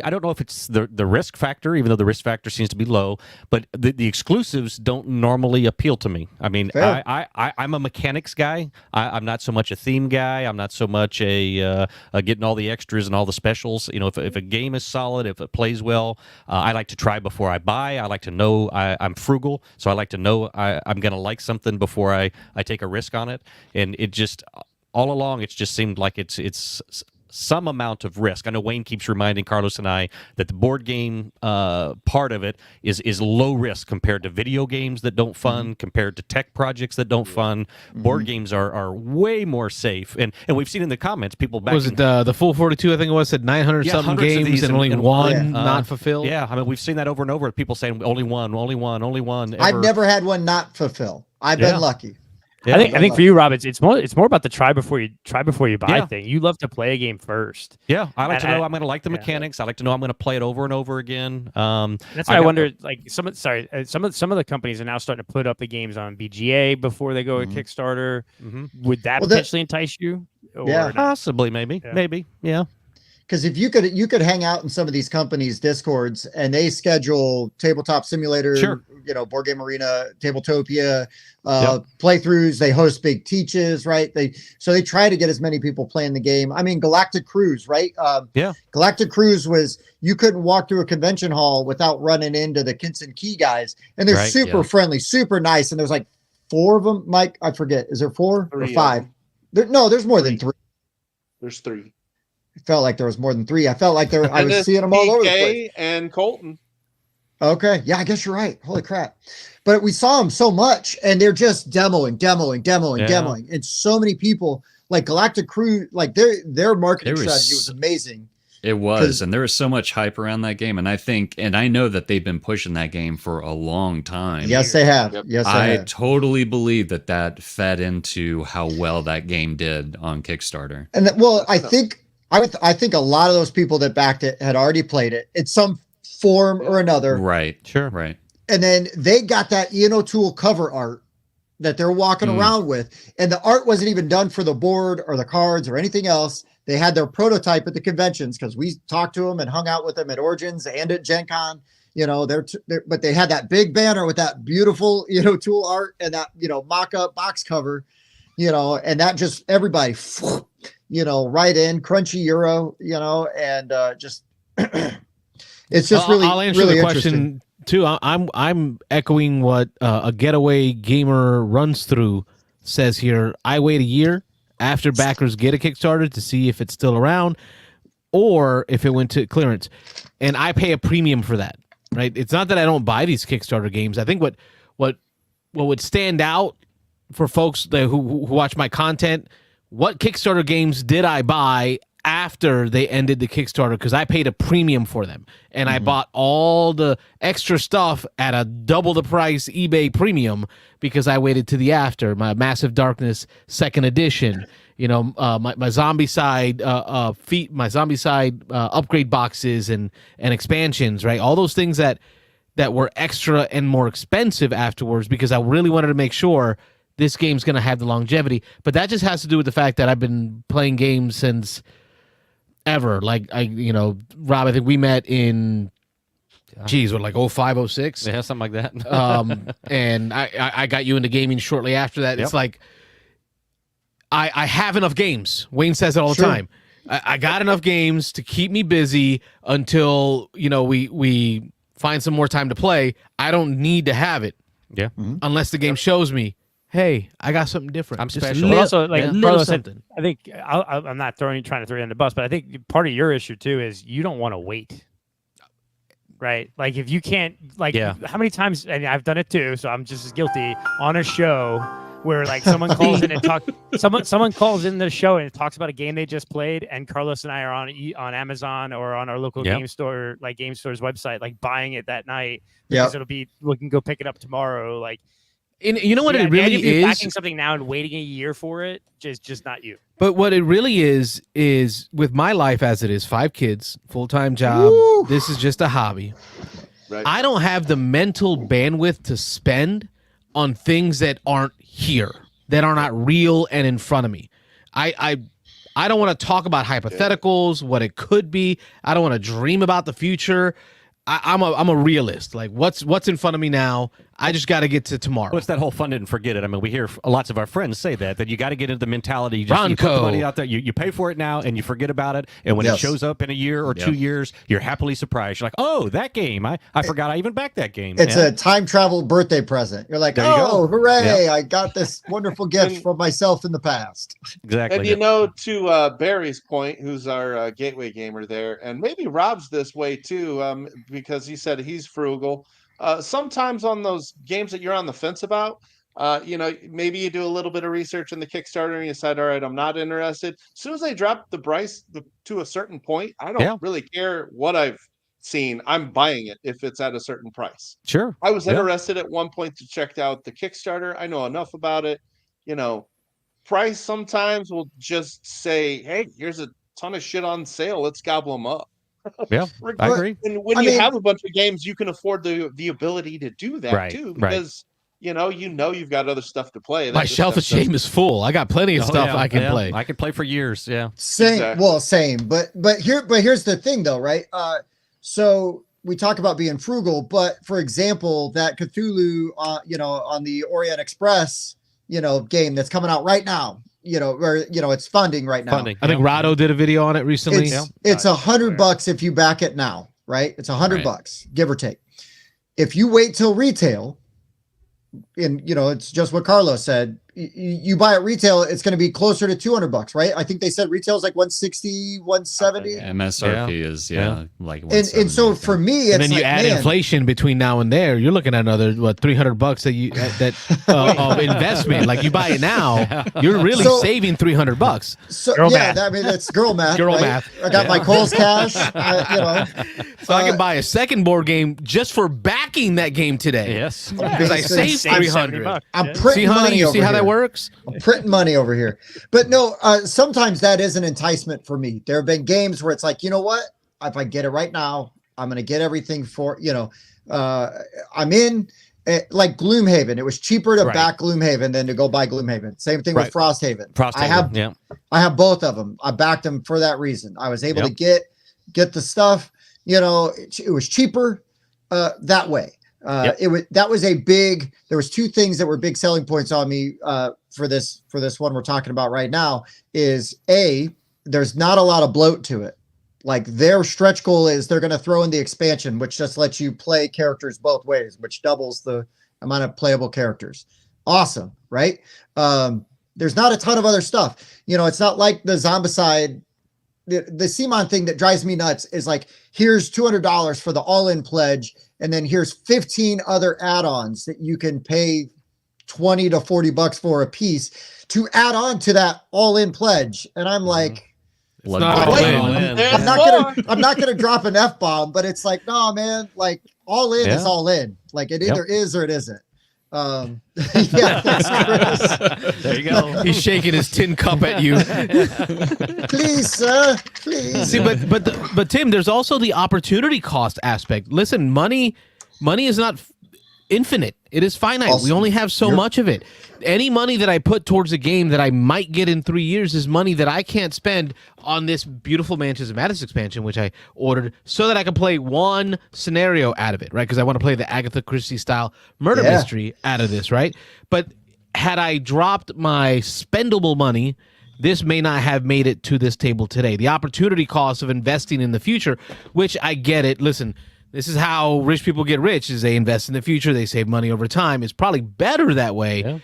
don't know if it's the risk factor, even though the risk factor seems to be low, but the exclusives don't normally appeal to me. I mean, I'm a mechanics guy. I'm not so much a theme guy. I'm not so much a getting all the extras and all the specials. You know, if a game is solid, if it plays well, I like to try before I buy. I like to know I'm frugal, so I like to know I'm going to like something before I take a risk on it. And it just all along, it's just seemed like it's some amount of risk. I know Wayne keeps reminding Carlos and I that the board game part of it is low risk compared to video games that don't fund, compared to tech projects that don't fund. Board games are way more safe, and we've seen in the comments people back. Was it the full 42? I think it was said 900 something games and only one not fulfilled. Yeah, I mean we've seen that over and over. People saying only one. Ever. I've never had one not fulfill. I've been lucky. Yeah, I think for you, Rob, it's more about the try before you buy thing. You love to play a game first. Yeah, I like to know I'm going to like the mechanics. I like to know I'm going to play it over and over again. That's why I wonder. Like some of the companies are now starting to put up the games on BGA before they go to Kickstarter. Would that potentially entice you? Yeah, possibly, maybe. Yeah. Because if you could hang out in some of these companies' Discords and they schedule Tabletop Simulator, Board Game Arena, Tabletopia, playthroughs. They host big teaches, right? They try to get as many people playing the game. I mean, Galactic Cruise, right? Galactic Cruise was, you couldn't walk through a convention hall without running into the Kinson Key guys, and they're super friendly, super nice. And there's like 4 of them. Mike, I forget. Is there 4 or 5? There's more than 3. There's 3. It felt like there was more than 3. I felt like I was seeing them all over the place. And Colton. Okay. Yeah, I guess you're right. Holy crap. But we saw them so much, and they're just demoing. And so many people, like Galactic Crew, like their marketing strategy was amazing. It was. And there was so much hype around that game. And I know that they've been pushing that game for a long time. Yes, they have. Yep. Yes, I totally believe that fed into how well that game did on Kickstarter. And I think a lot of those people that backed it had already played it in some form or another. Right. Sure. Right. And then they got that Ian O'Toole cover art that they're walking around with. And the art wasn't even done for the board or the cards or anything else. They had their prototype at the conventions because we talked to them and hung out with them at Origins and at Gen Con. But they had that big banner with that beautiful Ian O'Toole art and that, mock-up box cover, and that just everybody, right in crunchy Euro, and just it's just really. I'll answer the question too. I'm echoing what a Getaway Gamer runs through says here. I wait a year after backers get a Kickstarter to see if it's still around or if it went to clearance, and I pay a premium for that. right? It's not that I don't buy these Kickstarter games. I think what would stand out for folks who watch my content, what Kickstarter games did I buy after they ended the Kickstarter? Because I paid a premium for them, and I bought all the extra stuff at a double the price eBay premium because I waited to the after. My Massive Darkness second edition, my zombie side upgrade boxes and expansions, right? All those things that were extra and more expensive afterwards because I really wanted to make sure this game's going to have the longevity. But that just has to do with the fact that I've been playing games since ever. Like, Rob, I think we met in, like 05, 06? Yeah, something like that. And I got you into gaming shortly after that. It's like, I have enough games. Wayne says it all the time. I got enough games to keep me busy until, we find some more time to play. I don't need to have it. Yeah. Unless the game shows me, hey, I got something different. I'm Just special. But also, like Carlos said, something. I think I'm not trying to throw you on the bus, but I think part of your issue too is you don't want to wait, right? Like if you can't, how many times? And I've done it too, so I'm just as guilty on a show where like someone calls in and someone calls in the show and talks about a game they just played, and Carlos and I are on Amazon or on our local game store, like game store's website, like buying it that night because we can go pick it up tomorrow, like. And you know what it really is? Backing something now and waiting a year for it, just not you. But what it really is with my life as it is, 5 kids, full-time job. Woo! This is just a hobby. Right. I don't have the mental bandwidth to spend on things that aren't here, that are not real and in front of me. I don't want to talk about hypotheticals, what it could be. I don't want to dream about the future. I'm a realist. Like what's in front of me now. I just got to get to tomorrow. What's that whole fund it and forget it? I mean, we hear lots of our friends say that you got to get into the mentality. You put the money out there, you pay for it now, and you forget about it. And when it shows up in a year or 2 years, you're happily surprised. You're like, oh, that game. I forgot I even backed that game. It's a time travel birthday present. You're like, hooray! Yep. I got this wonderful gift from myself in the past. Exactly. And to Barry's point, who's our gateway gamer there, and maybe Rob's this way too, because he said he's frugal. Sometimes on those games that you're on the fence about, maybe you do a little bit of research in the Kickstarter and you decide, all right, I'm not interested. As soon as they drop the price to a certain point, I don't really care what I've seen. I'm buying it if it's at a certain price. Sure. I was interested at one point to check out the Kickstarter. I know enough about it. Price sometimes will just say, hey, here's a ton of shit on sale. Let's gobble them up. Yeah, I agree. And when you have a bunch of games, you can afford the ability to do that too, because you've got other stuff to play. My shelf of shame is full. I got plenty of stuff I can play. I could play for years. Yeah, same. Exactly. Well, same. But here's the thing, though, right? So we talk about being frugal, but for example, that Cthulhu, on the Orient Express, game that's coming out right now. It's funding right now. I think Rado did a video on it recently. It's $100 if you back it now, right? It's $100, give or take. If you wait till retail, and it's just what Carlos said. You buy at retail, it's going to be closer to $200, right? I think they said retail is like 160, 170. MSRP is like. And so for me, it's and then you add inflation between now and there. You're looking at another $300 of investment. Like you buy it now, you're really saving $300. So that's girl math. Girl right? math. I got my Kohl's cash. So I can buy a second board game just for backing that game today. Yes, because I saved $300. I'm printing money. You see how that works? I'm printing money over here. But no, sometimes that is an enticement for me. There have been games where it's like, you know what? If I get it right now, I'm going to get everything for, I'm in like Gloomhaven. It was cheaper to back Gloomhaven than to go buy Gloomhaven. Same thing with Frosthaven. I have both of them. I backed them for that reason. I was able to get the stuff, it was cheaper that way. There was two things that were big selling points on me for this one we're talking about right now is there's not a lot of bloat to it. Like their stretch goal is they're going to throw in the expansion, which just lets you play characters both ways, which doubles the amount of playable characters. Awesome. Right. There's not a ton of other stuff. It's not like the Zombicide the CMON thing that drives me nuts is like, here's $200 for the all-in pledge, and then here's 15 other add-ons that you can pay 20 to 40 bucks for a piece to add on to that all-in pledge. And I'm like, not all in. I'm not gonna drop an F-bomb, but it's like, no, man, like all in is all in. Like it either is or it isn't. Yeah, thanks, Chris. There you go. He's shaking his tin cup at you. Please, sir, please. See, but Tim, there's also the opportunity cost aspect. Listen, money is not infinite. It is finite. Also, we only have so much of it. Any money that I put towards a game that I might get in 3 years is money that I can't spend on this beautiful Mansions of Madness expansion, which I ordered so that I can play one scenario out of it, right? Because I want to play the Agatha Christie style murder mystery out of this, right? But had I dropped my spendable money, this may not have made it to this table today. The opportunity cost of investing in the future, which I get it. Listen, this is how rich people get rich, is they invest in the future, they save money over time. It's probably better that way. Yeah.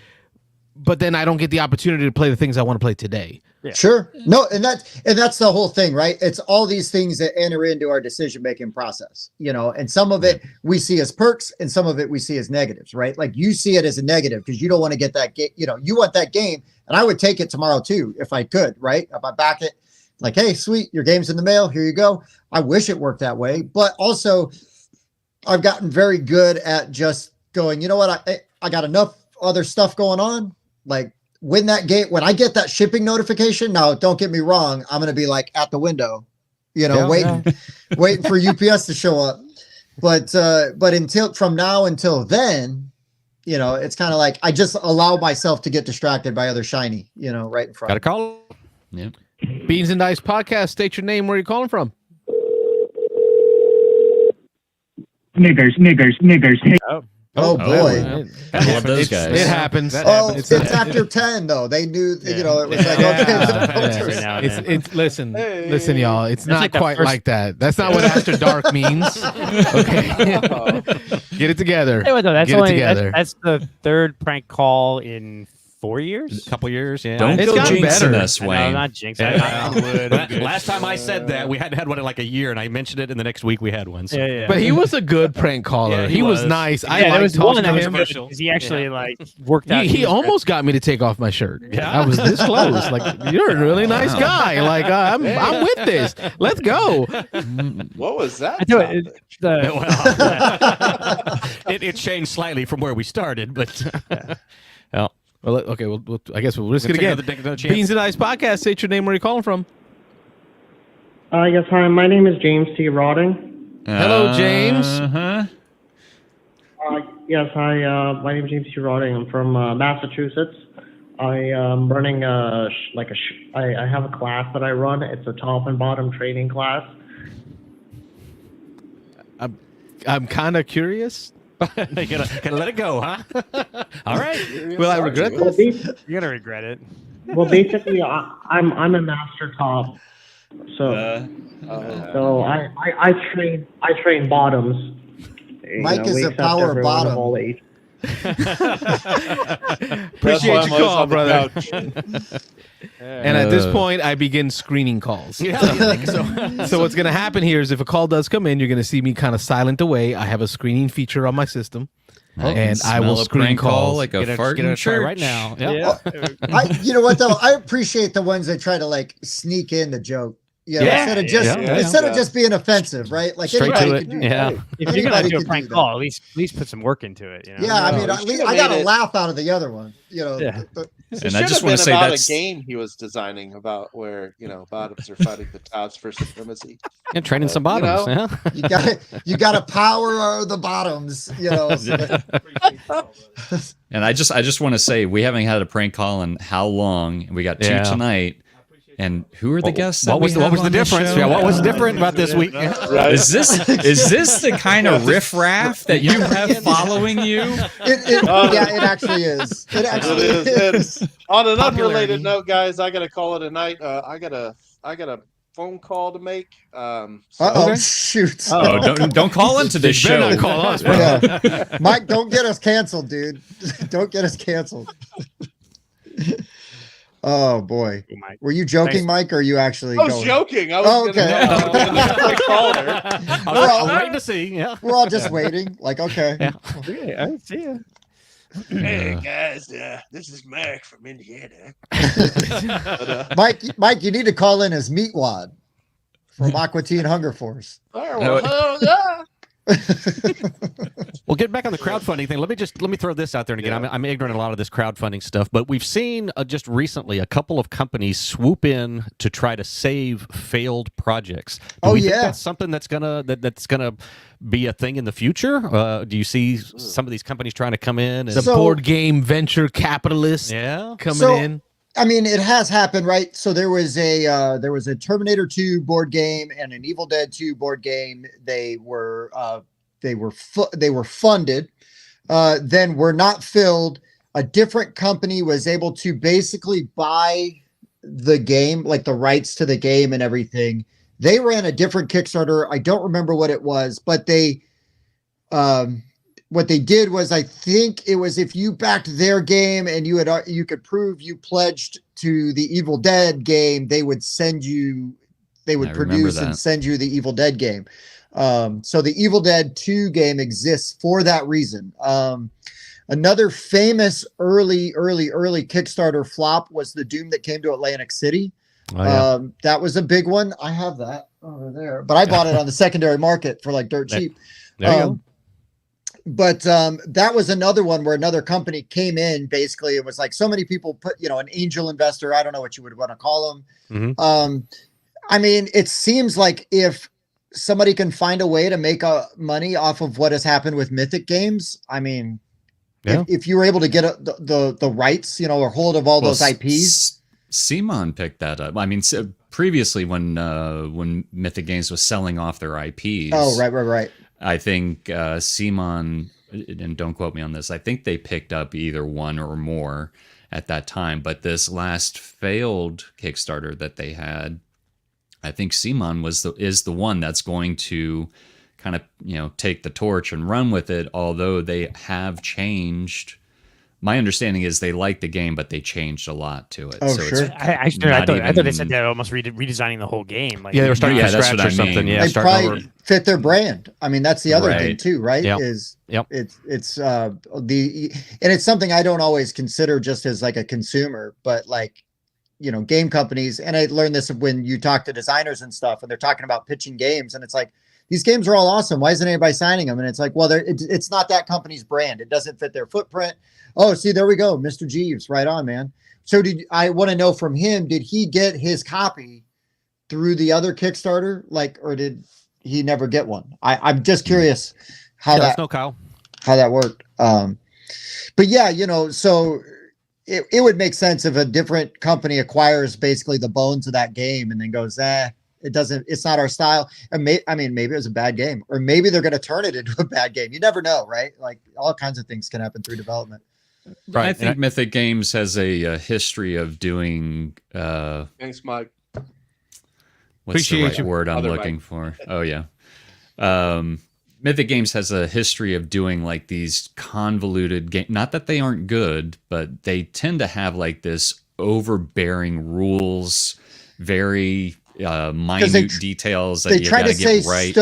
But then I don't get the opportunity to play the things I want to play today. Yeah. Sure. No, and that's the whole thing, right? It's all these things that enter into our decision-making process, you know, and some of it we see as perks and some of it we see as negatives, right? Like you see it as a negative because you don't want to get that game, you know, you want that game, and I would take it tomorrow too if I could, right? If I back it, like, hey, sweet, your game's in the mail, here you go. I wish it worked that way, but also I've gotten very good at just going, you know what, I got enough other stuff going on. Like when I get that shipping notification, now don't get me wrong, I'm gonna be like at the window, you know, waiting for UPS to show up. But until from now until then, you know, it's kind of like I just allow myself to get distracted by other shiny, you know, right in front. Got a call? Yeah. Beans and Dice Podcast. State your name. Where are you calling from? Niggers. Hey. Oh boy! I love those guys. It happens. It's after 10 though. They knew, you know, it was like It's listen, y'all. It's not like quite like that. That's not what after dark means. Okay, get it together. Hey, wait, no, that's get only it together. That's the third prank call in 4 years. A couple years, yeah. Don't go jinxing us, Wayne. No, not jinxing. Last time I said that, we hadn't had one in like a year, and I mentioned it, and the next week we had one. So. Yeah. But he was a good prank caller. Yeah, he was nice. Yeah, I liked was talking one to that him. was because he actually like worked out. He almost got me to take off my shirt. Yeah. I was this close. Like, you're a really nice guy. Like, I'm with this. Let's go. What was that? I do it. It changed slightly from where we started, but Well, okay. I guess we'll risk it again. Beans and Ice Podcast. State your name. Where are you calling from? Yes, hi. My name is James T. Rodding. Hello, James. Yes, hi. My name is James T. Rodding. I'm from Massachusetts. I am running I have a class that I run. It's a top and bottom training class. I'm kind of curious. You gotta let it go, huh? All right. Will I regret this? You're gonna regret it. Well, basically, I'm a master top, so I train bottoms. Mike is a power bottom. Appreciate your call, brother. And at this point, I begin screening calls. Yeah, so what's going to happen here is if a call does come in, you're going to see me kind of silent away. I have a screening feature on my system, and I will screen calls. Like a fart in church right now. Yeah. You know what though? I appreciate the ones that try to like sneak in the joke. Instead of just being offensive, right? Like straight anybody to it. could do that. Yeah. If you're gonna do a prank call, at least put some work into it. You know? Yeah, I mean, at least I got a laugh out of the other one. You know, and I just want to say about that's a game he was designing about where bottoms are fighting the tops for supremacy. And training some bottoms. You got to power the bottoms. You know. And I just want to say we haven't had a prank call in how long? We got two tonight. And who are the guests? What was the difference? Yeah, what was different about this week? Right. Is this the kind of riffraff that you have following you? It actually is. It actually is. On an unrelated note, guys, I got to call it a night. I got a phone call to make. Shoot! Don't call into this show. Better not call us, bro. Mike, don't get us canceled, dude. Don't get us canceled. Oh boy. Oh, Mike. Were you joking, Thanks. Mike, or are you actually I was going? joking. I was Oh, okay. gonna call her. I'm waiting to see. Yeah. We're all just waiting. Like, okay. Yeah. Yeah, I see ya. Hey guys, this is Mark from Indiana. But, Mike, you need to call in as Meatwad from Aqua Teen Hunger Force. all right, well, yeah. Well, getting back on the crowdfunding thing, let me throw this out there. And again, I'm ignorant of a lot of this crowdfunding stuff, but we've seen just recently a couple of companies swoop in to try to save failed projects. Do we think that's something that's gonna be a thing in the future? Do you see some of these companies trying to come in? And... The board game venture capitalists coming in. I mean, it has happened, right? So there was a Terminator 2 board game and an Evil Dead 2 board game. They were funded, then were not filled. A different company was able to basically buy the game, like the rights to the game and everything. They ran a different Kickstarter. I don't remember what it was, but what they did was, I think it was, if you backed their game and you could prove you pledged to the Evil Dead game, they would produce and send you the Evil Dead game. So the Evil Dead 2 game exists for that reason. Another famous early Kickstarter flop was the Doom that came to Atlantic City. Oh, yeah. That was a big one. I have that over there, but I bought it on the secondary market for like dirt cheap. There you go. But that was another one where another company came in. Basically, it was like so many people put, an angel investor. I don't know what you would want to call them. Mm-hmm. I mean, it seems like if somebody can find a way to make money off of what has happened with Mythic Games, I mean, if you were able to get the rights, or hold of all those IPs. Simon picked that up. I mean, previously when Mythic Games was selling off their IPs. Oh, right. I think Simon, and don't quote me on this, I think they picked up either one or more at that time. But this last failed Kickstarter that they had, I think Simon is the one that's going to kind of take the torch and run with it. Although they have changed. My understanding is they liked the game, but they changed a lot to it. Oh, so sure. I thought they said they're almost redesigning the whole game. Like, they were starting from that's scratch what or something. mean. Yeah, They starting probably over. fit their brand. I mean, that's the other thing Right. too, right? Yep. And it's something I don't always consider just as like a consumer, but like, game companies. And I learned this when you talk to designers and stuff, and they're talking about pitching games, and it's like, these games are all awesome. Why isn't anybody signing them? And it's like, well, it's not that company's brand. It doesn't fit their footprint. Oh, see, there we go. Mr. Jeeves, right on, man. So I want to know from him, did he get his copy through the other Kickstarter? Or did he never get one? I'm just curious how Kyle. how that worked. But yeah, so it would make sense if a different company acquires basically the bones of that game and then goes, it's not our style. And maybe it was a bad game, or maybe they're going to turn it into a bad game. You never know, right? Like all kinds of things can happen through development. Right. I think Mythic Games has a history of doing. Thanks, Mike. What's the right word I'm looking for? Oh yeah. Mythic Games has a history of doing like these convoluted games. Not that they aren't good, but they tend to have like this overbearing rules, very minute details that they you try gotta to say get right.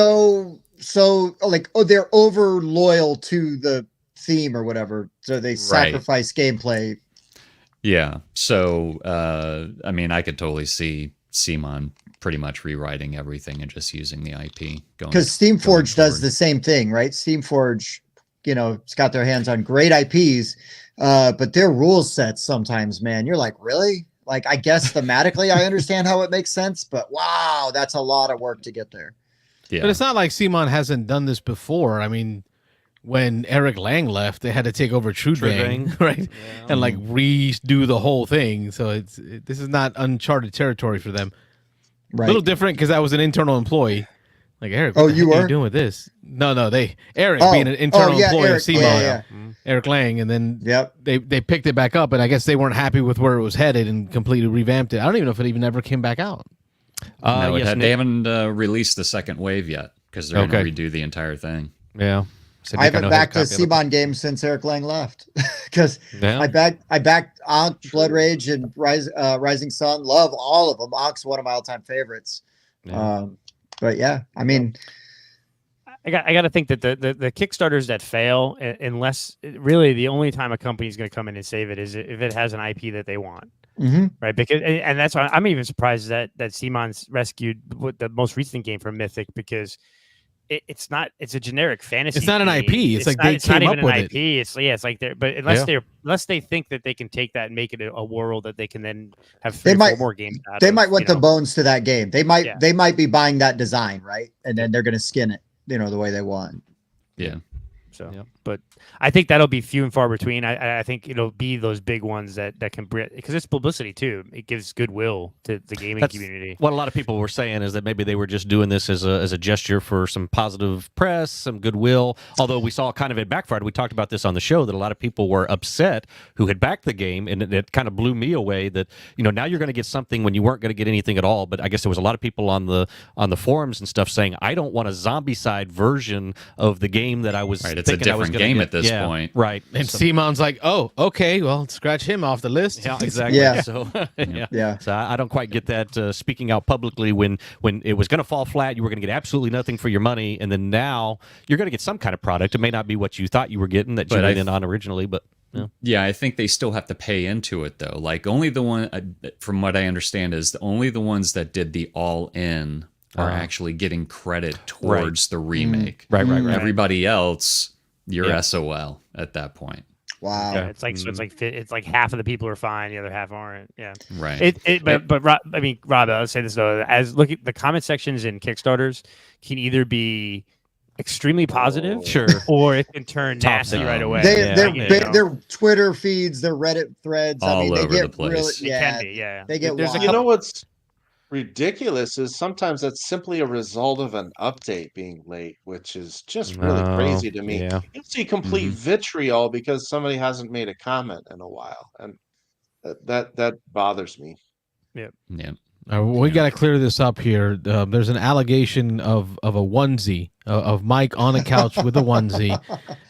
So like, they're over loyal to the theme or whatever, so they sacrifice gameplay. Yeah. So I could totally see Simon pretty much rewriting everything and just using the IP. Because Steamforge does the same thing, right? Steamforge, it's got their hands on great IPs, but their rule sets sometimes, man, you're like, really? Like, I guess thematically I understand how it makes sense, but wow, that's a lot of work to get there. Yeah. But it's not like Simon hasn't done this before. I mean, when Eric Lang left, they had to take over True Bang, right? Yeah. And like redo the whole thing. So this is not uncharted territory for them. Right. A little different because I was an internal employee. Like, Eric, what you are were you doing with this? No, Eric being an internal employee Eric, of Simon, Eric Lang, and then they picked it back up, and I guess they weren't happy with where it was headed and completely revamped it. I don't even know if it even ever came back out. They haven't released the second wave yet because they're going to redo the entire thing. Yeah. I haven't backed a Simon game since Eric Lang left because I backed Ankh, Blood Rage, and Rising Sun. Love all of them. Ankh's one of my all-time favorites. Yeah. But yeah, I mean, I got to think that the Kickstarters that fail, unless really the only time a company is going to come in and save it is if it has an IP that they want. Right, because and that's why I'm even surprised that Simon's rescued the most recent game from Mythic, because it's a generic fantasy. It's not an IP. It's like they came up with it. It's like they're, but unless they think that they can take that and make it a world that they can then have 3 or 4 more games. They might want the bones to that game. They might be buying that design, right, and then they're going to skin it, the way they want. Yeah. So, but I think that'll be few and far between. I think it'll be those big ones that can because it's publicity too. It gives goodwill to the gaming community. What a lot of people were saying is that maybe they were just doing this as a gesture for some positive press, some goodwill. Although we saw kind of it backfired. We talked about this on the show that a lot of people were upset who had backed the game, and it kind of blew me away that now you're going to get something when you weren't going to get anything at all. But I guess there was a lot of people on the forums and stuff saying, I don't want a zombie-side version of the game that I was. Right, it's a different game at this point. Right. And Simon's like, oh, okay, well, scratch him off the list. Yeah, exactly. Yeah. So, So I don't quite get that speaking out publicly when it was going to fall flat, you were going to get absolutely nothing for your money, and then now you're going to get some kind of product. It may not be what you thought you were getting that you went in on originally, but... Yeah, I think they still have to pay into it, though. Like, only the one, from what I understand, is only the ones that did the all-in are actually getting credit towards the remake. Right. Everybody else... You're SOL at that point. Wow. Yeah, it's like half of the people are fine, the other half aren't. Yeah. Right. But Rob, I'll say this though, look at the comment sections in Kickstarters can either be extremely positive, or it can turn nasty right away. Their Twitter feeds, their Reddit threads, all they over get the place. Really, it can be, they get wild. You know what's ridiculous is sometimes that's simply a result of an update being late, which is just really crazy to me. You'll see complete vitriol because somebody hasn't made a comment in a while, and that bothers me. Yeah. We got to clear this up here. There's an allegation of a onesie, of Mike on a couch with a onesie.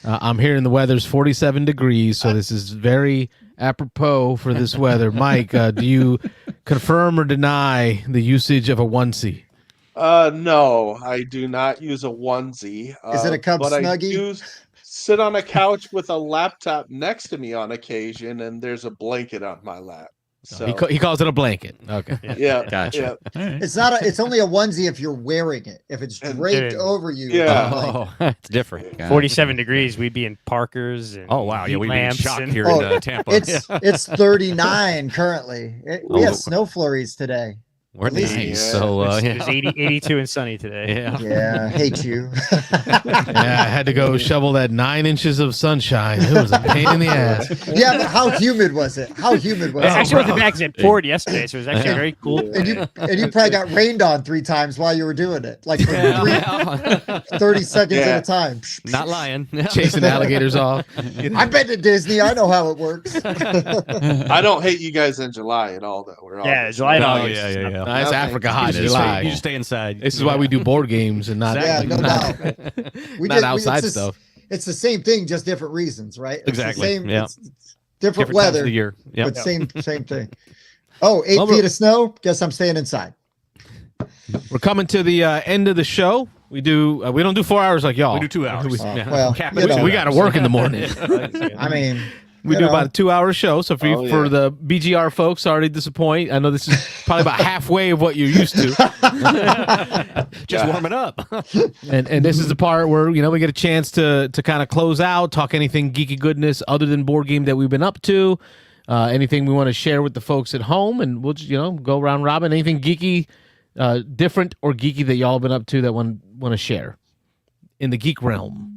I'm hearing the weather's 47 degrees, so this is very apropos for this weather. Mike, do you confirm or deny the usage of a onesie? No, I do not use a onesie. Is it a Cub but Snuggie? I do sit on a couch with a laptop next to me on occasion, and there's a blanket on my lap. So He calls it a blanket. Okay. yeah, Gotcha. Yeah. It's not. It's only a onesie if you're wearing it. If it's draped over you, It's different. 47 degrees, we'd be in Parkers. And oh wow, yeah, we'd be in shock here in Tampa. It's 39 currently. We had snow flurries today. We're nice. So it's 82 and sunny today. Yeah, I hate you. I had to go shovel that 9 inches of sunshine. It was a pain in the ass. Yeah, but how humid was it? Actually, went to Max and poured yesterday, so it was actually very cool. And you probably got rained on 3 times while you were doing it, like for 30 seconds at a time. Not lying. Chasing alligators off. I've been to Disney. I know how it works. I don't hate you guys in July at all, though. We're all July and August. Yeah. It's Africa hot in July. You just stay inside. This is why we do board games and not, no doubt. not outside stuff. It's the same thing, just different reasons, right? It's exactly. It's different weather, times of the year. but same thing. Oh, 8 feet of snow. Guess I'm staying inside. We're coming to the end of the show. We don't do 4 hours like y'all. We do 2 hours. Well, we got to work in the morning. I mean, we do about a 2-hour show. So for the BGR folks, sorry to disappoint. I know this is probably about halfway of what you're used to. Just warming up. and this is the part where we get a chance to kind of close out, talk anything geeky goodness other than board game that we've been up to, anything we want to share with the folks at home, and we'll just go round robin. Anything geeky, different or geeky that y'all have been up to that want to share in the geek realm.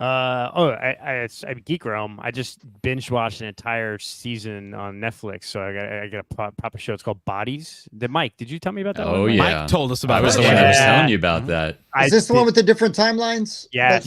It's Geek Realm. I just binge watched an entire season on Netflix, so I got a proper show. It's called Bodies. Mike, did you tell me about that? Oh one? yeah, Mike told us about. I was the one that was telling you about that. Is this the one with the different timelines? Yes.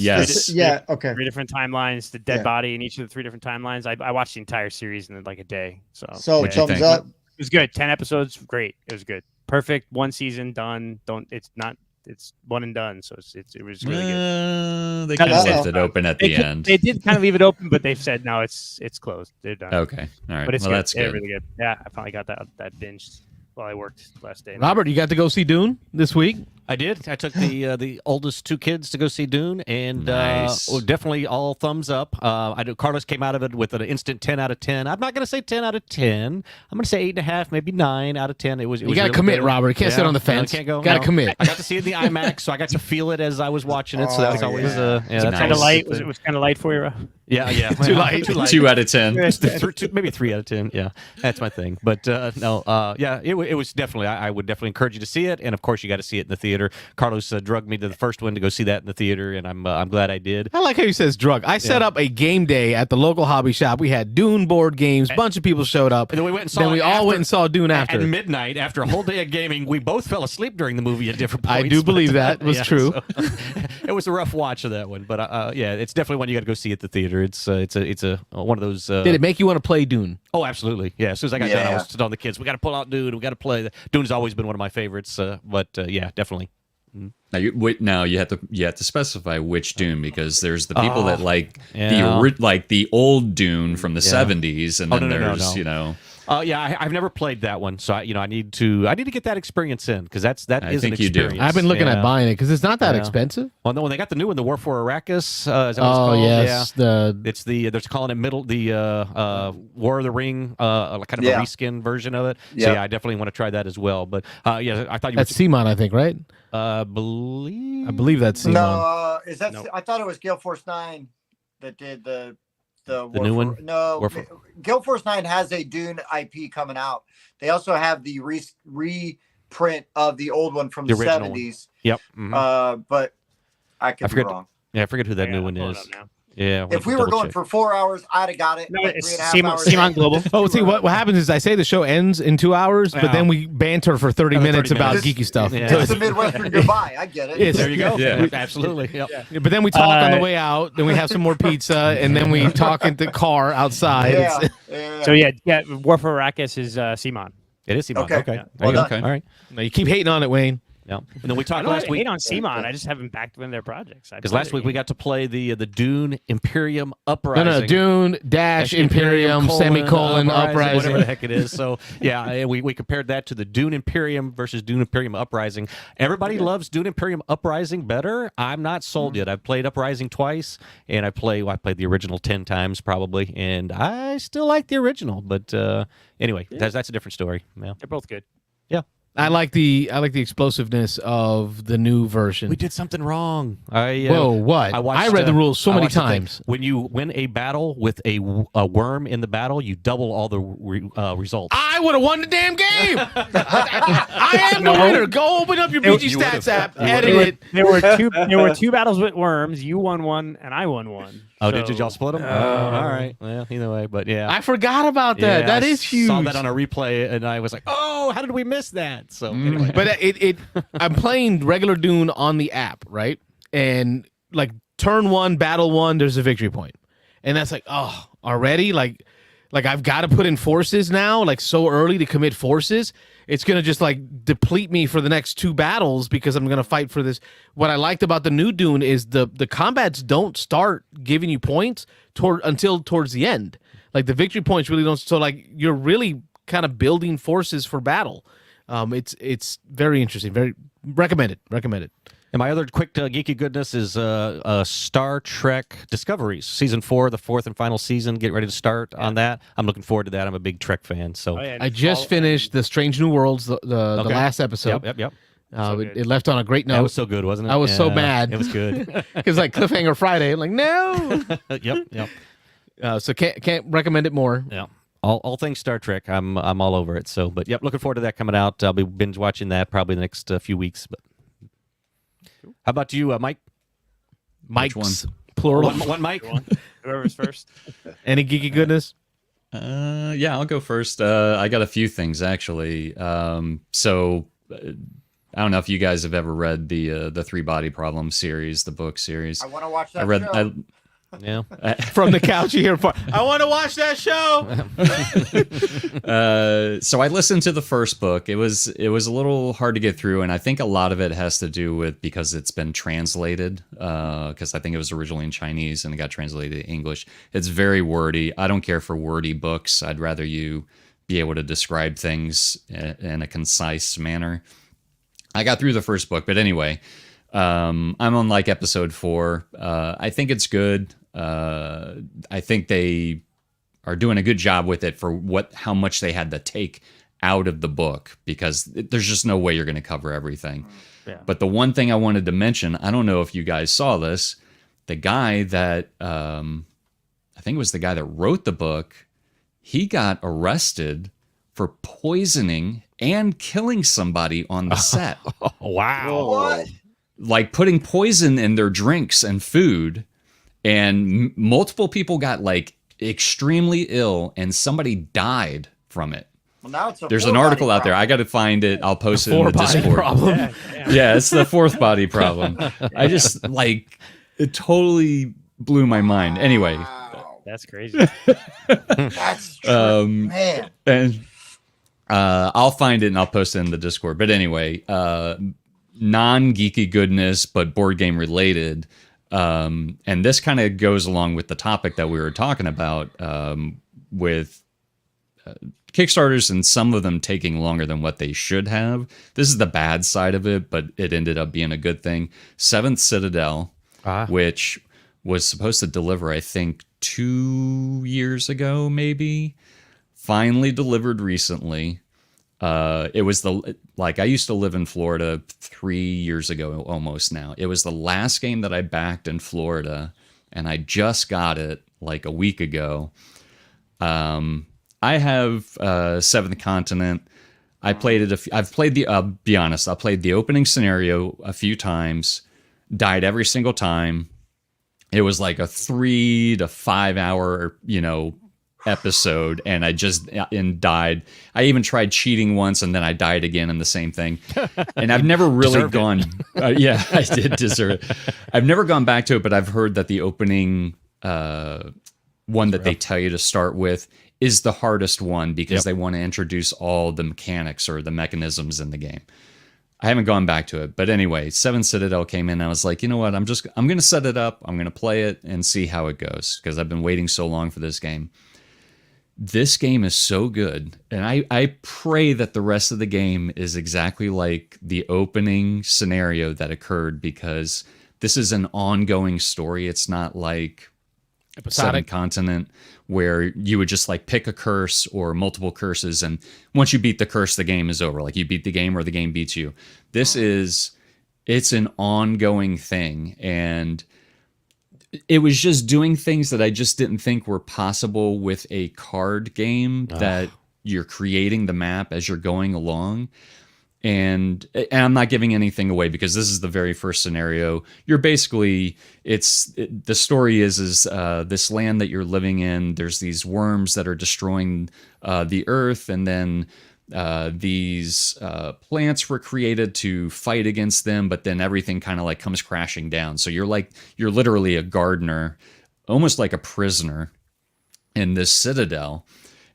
Yeah. Okay. 3 different timelines. The dead body in each of the 3 different timelines. I watched the entire series in like a day. So thumbs up. It was good. 10 episodes. Great. It was good. Perfect. 1 season done. It's not it's one and done. So it was really good. They kind of left it open at the end. They did kind of leave it open, but they've said no, it's closed. They're done. Okay, all right. But it's well, good. that's good. It's really good. Yeah, I finally got that binged while I worked last day. Robert, you got to go see Dune this week? I did. I took the oldest two kids to go see Dune, and Nice. definitely all thumbs up. Carlos came out of it with an instant 10 out of 10. I'm not going to say 10 out of 10. I'm going to say 8.5, maybe 9 out of 10. It was. You got to really commit, good. Robert. You can't sit on the fence. Can't go. Got to commit. I got to see it in the IMAX, so I got to feel it as I was watching it. So that's always that's that's kind of always light. the It was kind of light for you. Yeah. Too light. 2 out of 10. Maybe 3 out of 10. Yeah, that's my thing. But no, it was definitely. I would definitely encourage you to see it, and of course you got to see it in the theater. Carlos drugged me to the first one to go see that in the theater, and I'm glad I did. I like how he says drug. I set up a game day at the local hobby shop. We had Dune board games. A bunch of people showed up. And then we went and saw. Then we all went and saw Dune after. At midnight, after a whole day of gaming, we both fell asleep during the movie at different points. I do believe that was true. So, it was a rough watch of that one, but yeah, it's definitely one you got to go see at the theater. It's a one of those. Did it make you want to play Dune? Oh, absolutely. Yeah. As soon as I got done, I was telling the kids, "We got to pull out Dune. We got to play." Dune's always been one of my favorites, but yeah, definitely. Now you have to specify which Dune, because there's the people that like yeah. the old Dune from the 70s, and then there's no. Yeah, I've never played that one, so I need to get that experience in, because that is an think you do. experience. I've been looking at buying it because it's not that expensive. Well, no, when they got the new one, the War for Arrakis, is that what it's Oh called? yes, Yeah. It's they're calling it the War of the Ring, kind of a reskin version of it. So yeah, I definitely want to try that as well. But yeah, I thought that's Simon, I think, right? I believe that's Simon. No, is that? No. I thought it was Gale Force 9 that did the new one. No, Gale Force 9 has a Dune IP coming out. They also have the reprint of the old one from the 70s. Yep. Mm-hmm. But I could be wrong. Yeah, I forget who that new one is. Yeah. If we were going for 4 hours, I'd have got it. No, like it's 3.5 hours. Simon Global. Oh, see, what happens is I say the show ends in 2 hours, but then we banter for 30 minutes about geeky stuff. Yeah. It's the Midwestern goodbye. I get it. Yes. There you go. Yeah. Absolutely. Yep. Yeah, but then we talk on the way out, then we have some more pizza, and then we talk in the car outside. Yeah. So yeah, War for Arrakis is Simon. It is Simon. Okay. Okay. Well done. All right. Now, you keep hating on it, Wayne. Yeah. And then we I talked don't last week. hate on Simon. I just haven't backed one of their projects. Because last week we got to play the Dune Imperium Uprising. No, Dune dash Imperium semicolon Uprising, whatever the heck it is. So yeah, we compared that to the Dune Imperium versus Dune Imperium Uprising. Everybody loves Dune Imperium Uprising better. I'm not sold yet. I've played Uprising twice, and I played the original 10 times probably, and I still like the original. But anyway, that's a different story. Yeah. They're both good. Yeah. I like the explosiveness of the new version. We did something wrong. Whoa, what? I read the rules so many times. When you win a battle with a worm in the battle, you double all the results. I would have won the damn game. I am the winner. Go open up your BG Stats app. Edit it. There were two battles with worms. You won one, and I won one. Oh, did y'all split them? All right. Well, either way, but yeah. I forgot about that. Yeah, that is huge. I saw that on a replay, and I was like, "Oh, how did we miss that?" So, anyway. But I'm playing regular Dune on the app, right? And like turn 1, battle 1, there's a victory point, and that's like, oh, already like I've got to put in forces now, like so early to commit forces. It's going to just like deplete me for the next 2 battles because I'm going to fight for this. What I liked about the new Dune is the combats don't start giving you points until towards the end. Like the victory points really don't. So like you're really kind of building forces for battle. It's very interesting. Very recommended. And my other quick geeky goodness is Star Trek Discoveries. Season 4, the 4th and final season. Get ready to start on that. I'm looking forward to that. I'm a big Trek fan. So I just finished the Strange New Worlds, the last episode. Yep. It left on a great note. That was so good, wasn't it? I was so mad. It was good. Because like cliffhanger Friday. I'm like, no. Yep. So can't recommend it more. Yeah. All things Star Trek, I'm all over it. So, but yep, looking forward to that coming out. I'll be binge watching that probably the next few weeks. But how about you, Mike? Mike's plural. One Mike. Whoever's first. Any geeky goodness? Yeah, I'll go first. I got a few things actually. So I don't know if you guys have ever read the 3 Body Problem series, the book series. I want to watch that I read. show. Yeah. From the couch, you hear, I want to watch that show. So I listened to the first book. It was a little hard to get through, and I think a lot of it has to do with because it's been translated. Because I think it was originally in Chinese and it got translated to English. It's very wordy. I don't care for wordy books. I'd rather you be able to describe things in a concise manner. I got through the first book, but anyway, I'm on like episode 4. I think it's good. I think they are doing a good job with it for how much they had to take out of the book, because there's just no way you're going to cover everything. Yeah. But the one thing I wanted to mention, I don't know if you guys saw this, the guy that I think it was the guy that wrote the book, he got arrested for poisoning and killing somebody on the set. Wow. What? Like putting poison in their drinks and food, and multiple people got like extremely ill, and somebody died from it. Well, now it's There's an article out there. I got to find it. I'll post it in the Discord. Problem. Yeah, it's the 4th body problem. I just like it totally blew my mind. Anyway, That's crazy. That's true. Man. and I'll find it and I'll post it in the Discord. But anyway, non-geeky goodness, but board game related. And this kind of goes along with the topic that we were talking about with Kickstarters, and some of them taking longer than what they should have. This is the bad side of it, but it ended up being a good thing. Seventh Citadel, which was supposed to deliver, I think, 2 years ago, maybe, finally delivered recently. It was I used to live in Florida 3 years ago, almost now. It was the last game that I backed in Florida, and I just got it like a week ago. I have Seventh Continent. I played it. I've played be honest, I played the opening scenario a few times, died every single time. It was like a 3 to 5 hour, episode, and I just died. I even tried cheating once, and then I died again in the same thing. And I've never really gone. Yeah, I did deserve it. I've never gone back to it, but I've heard that the opening one that they tell you to start with is the hardest one, because they want to introduce all the mechanics or the mechanisms in the game. I haven't gone back to it, but anyway, Seven Citadel came in, and I was like, you know what? I'm going to set it up. I'm going to play it and see how it goes, because I've been waiting so long for this game. This game is so good, and I pray that the rest of the game is exactly like the opening scenario that occurred, because this is an ongoing story. It's not like Seventh Continent, where you would just like pick a curse or multiple curses, and once you beat the curse, the game is over. Like you beat the game or the game beats you. It's an ongoing thing, and it was just doing things that I just didn't think were possible with a card game, that you're creating the map as you're going along. And I'm not giving anything away, because this is the very first scenario. You're basically, the story is this land that you're living in, there's these worms that are destroying the earth, and then these plants were created to fight against them, but then everything kind of like comes crashing down. So you're literally a gardener, almost like a prisoner in this citadel.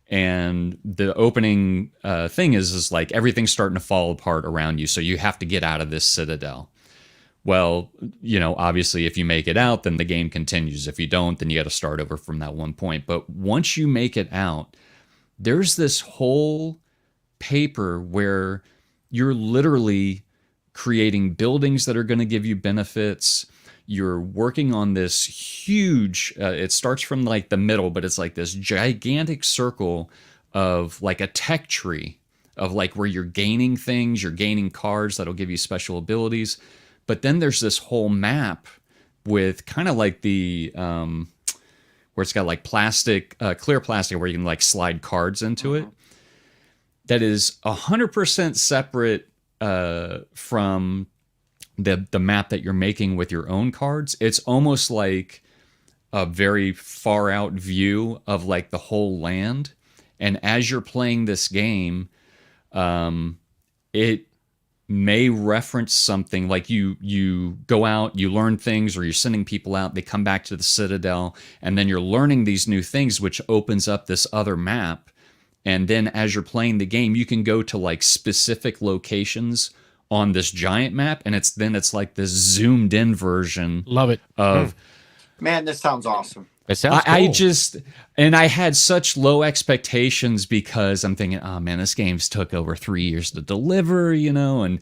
And the opening thing is like everything's starting to fall apart around you, so you have to get out of this citadel. Well, obviously if you make it out, then the game continues. If you don't, then you got to start over from that one point. But once you make it out, there's this whole paper where you're literally creating buildings that are going to give you benefits. You're working on this huge, it starts from like the middle, but it's like this gigantic circle of like a tech tree of like where you're gaining things, you're gaining cards that'll give you special abilities. But then there's this whole map with kind of like the, where it's got like plastic, clear plastic where you can like slide cards into it. That is 100% separate from the map that you're making with your own cards. It's almost like a very far out view of like the whole land. And as you're playing this game, it may reference something like you go out, you learn things, or you're sending people out, they come back to the Citadel, and then you're learning these new things, which opens up this other map. And then as you're playing the game, you can go to like specific locations on this giant map, and it's like this zoomed in version. Love it. Of Man, this sounds awesome. It sounds cool. I had such low expectations because I'm thinking, oh man, this game's took over 3 years to deliver, and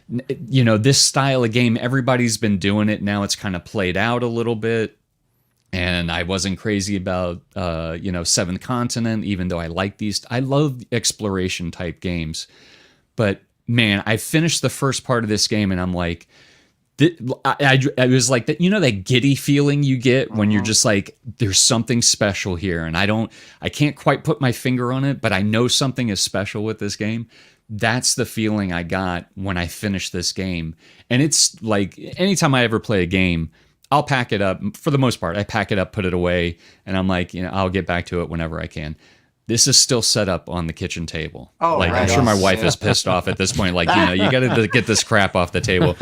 this style of game, everybody's been doing it. Now it's kind of played out a little bit. And I wasn't crazy about, Seventh Continent, even though I love exploration type games. But man, I finished the first part of this game and I'm like, I was like that, that giddy feeling you get when you're just like, there's something special here. And I can't quite put my finger on it, but I know something is special with this game. That's the feeling I got when I finished this game. And it's like, anytime I ever play a game, I'll pack it up. For the most part, I pack it up, put it away, and I'm like, I'll get back to it whenever I can. This is still set up on the kitchen table. Oh, like, right. I'm sure my wife is pissed off at this point. Like, you got to get this crap off the table.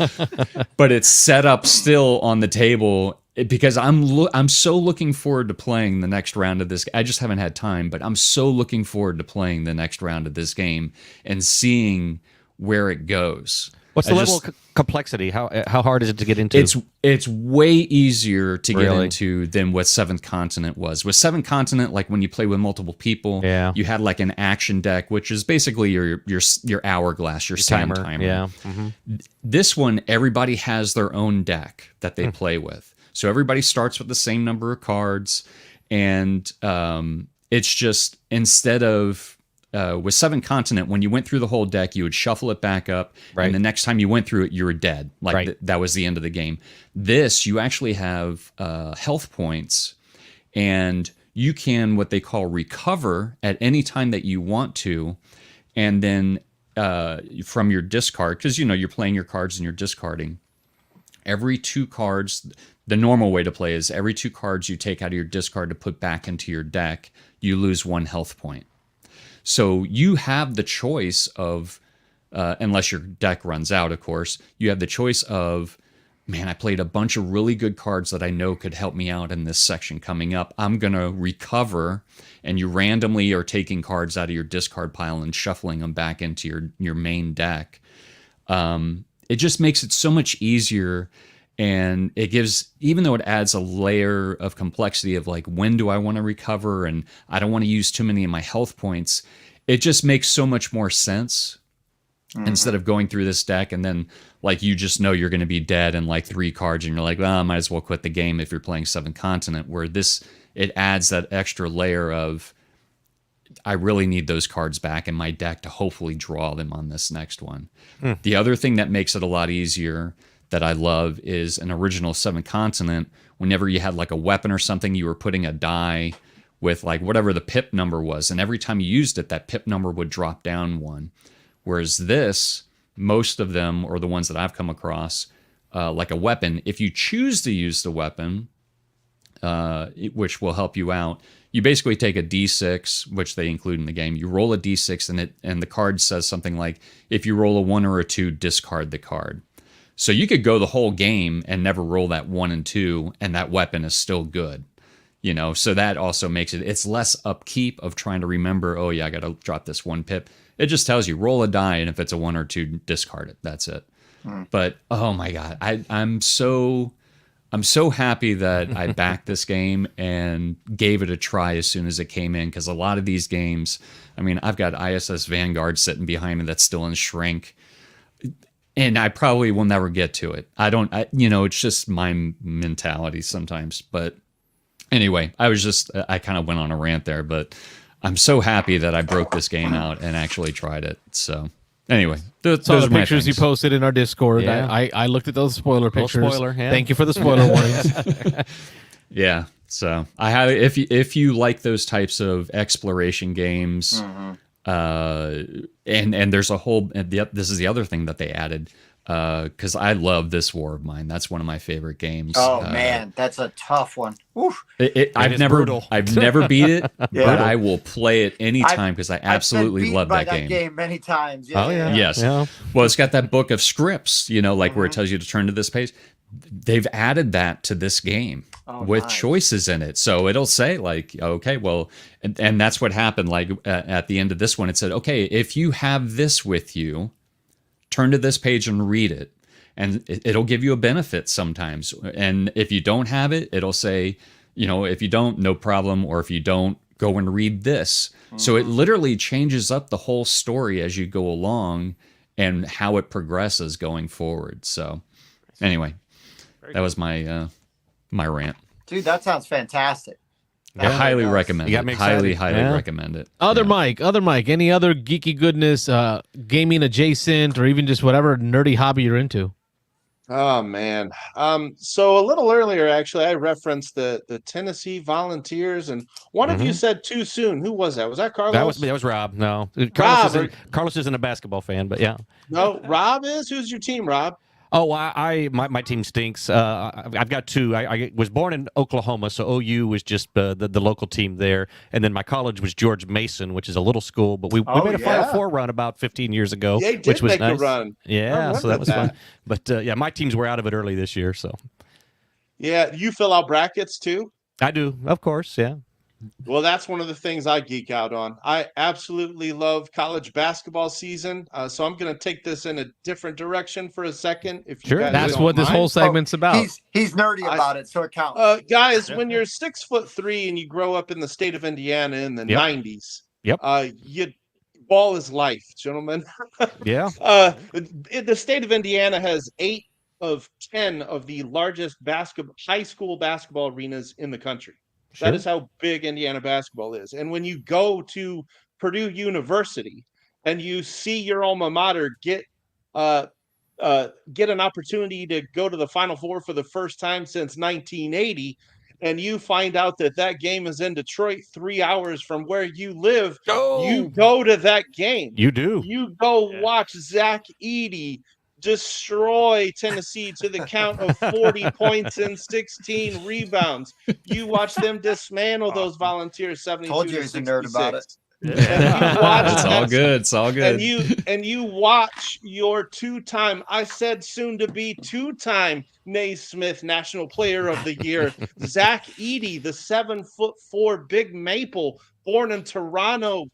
But it's set up still on the table because I'm so looking forward to playing the next round of this. I just haven't had time, but I'm so looking forward to playing the next round of this game and seeing where it goes. What's the level of complexity? How hard is it to get into? It's way easier to get into than what Seventh Continent was. With Seventh Continent, like when you play with multiple people, you had like an action deck, which is basically your hourglass, your sand timer. Yeah. This one, everybody has their own deck that they play with. So everybody starts with the same number of cards, and it's just instead of with Seventh Continent, when you went through the whole deck, you would shuffle it back up, and the next time you went through it, you were dead. Like that was the end of the game. This, you actually have health points, and you can what they call recover at any time that you want to, and then from your discard, because you're playing your cards and you're discarding. Every 2 cards, the normal way to play is every 2 cards you take out of your discard to put back into your deck, you lose 1 health point. So you have the choice of, unless your deck runs out, of course, you have the choice of, man, I played a bunch of really good cards that I know could help me out in this section coming up. I'm going to recover, and you randomly are taking cards out of your discard pile and shuffling them back into your main deck. It just makes it so much easier. And it gives, even though it adds a layer of complexity of like, when do I want to recover? And I don't want to use too many of my health points. It just makes so much more sense instead of going through this deck. And then like, you just know you're going to be dead in like 3 cards. And you're like, well, I might as well quit the game if you're playing Seventh Continent, where it adds that extra layer of, I really need those cards back in my deck to hopefully draw them on this next one. The other thing that makes it a lot easier that I love is an original Seventh Continent. Whenever you had like a weapon or something, you were putting a die with like whatever the pip number was. And every time you used it, that pip number would drop down 1. Whereas this, most of them, or the ones that I've come across, like a weapon, if you choose to use the weapon, which will help you out, you basically take a D6, which they include in the game. You roll a D6 and the card says something like, if you roll a 1 or a 2, discard the card. So you could go the whole game and never roll that 1 and 2, and that weapon is still good. So that also makes it's less upkeep of trying to remember, oh yeah, I got to drop this 1 pip. It just tells you roll a die, and if it's a 1 or 2, discard it. That's it. But oh my God, I'm so happy that I backed this game and gave it a try as soon as it came in, because a lot of these games, I mean, I've got ISS Vanguard sitting behind me that's still in shrink. And I probably will never get to it. It's just my mentality sometimes. But anyway, I kind of went on a rant there, but I'm so happy that I broke this game out and actually tried it. So anyway, those are are the my pictures you things. posted in our Discord. Yeah. I looked at those spoiler pictures. Spoiler, yeah. Thank you for the spoiler warnings. Yeah. So I have, if you like those types of exploration games, and there's a whole, this is the other thing that they added, because I love This War of Mine. That's one of my favorite games. Oh man, that's a tough one. Oof. I've never beat it, but I will play it anytime because I absolutely love that game. Many times. Yes. Yeah. Well, it's got that book of scripts, like where it tells you to turn to this page. They've added that to this game with choices in it. So it'll say like, okay, well, and that's what happened. Like at the end of this one, it said, okay, if you have this with you, turn to this page and read it. And it'll give you a benefit sometimes. And if you don't have it, it'll say, if you don't, no problem. Or if you don't, go and read this. So it literally changes up the whole story as you go along and how it progresses going forward. So anyway, that was my my rant. Dude, that sounds fantastic. I highly recommend it. Highly Yeah. recommend it. Other Mike, any other geeky goodness, gaming adjacent, or even just whatever nerdy hobby you're into? Oh man. So a little earlier, actually, I referenced the Tennessee Volunteers, and one of you said too soon. Who was that? Was that Carlos? That was Rob. No, Rob, Carlos isn't a basketball fan, but yeah. No, Rob is. Who's your team, Rob? Oh, my team stinks. I've got two. I was born in Oklahoma, so OU was just the local team there, and then my college was George Mason, which is a little school, but we made a Final Four run about 15 years ago, Yeah, did which was make nice. a run. Yeah, so that was fun. But yeah, my teams were out of it early this year, so Yeah, you fill out brackets too? I do, of course. Yeah. Well, that's one of the things I geek out on. I absolutely love college basketball season. So I'm going to take this in a different direction for a second. If you Sure, guys that's don't what this mind. whole segment's about. He's nerdy about it, so it counts. Guys, when you're 6'3" and you grow up in the state of Indiana in the 90s, ball is life, gentlemen. Yeah. The state of Indiana has 8 of 10 of the largest high school basketball arenas in the country. Sure. That is how big Indiana basketball is. And when you go to Purdue University and you see your alma mater get an opportunity to go to the Final Four for the first time since 1980, and you find out that game is in Detroit, 3 hours from where you live, you go to that game. You do. You go watch Zach Edey destroy Tennessee to the count of 40 points and 16 rebounds. You watch them dismantle those Volunteers 72 Told you to he's a nerd about it. It's all good. It's all good. And you watch your I said soon to be two-time Naismith National Player of the Year, Zach Edey, the 7'4" big maple born in Toronto,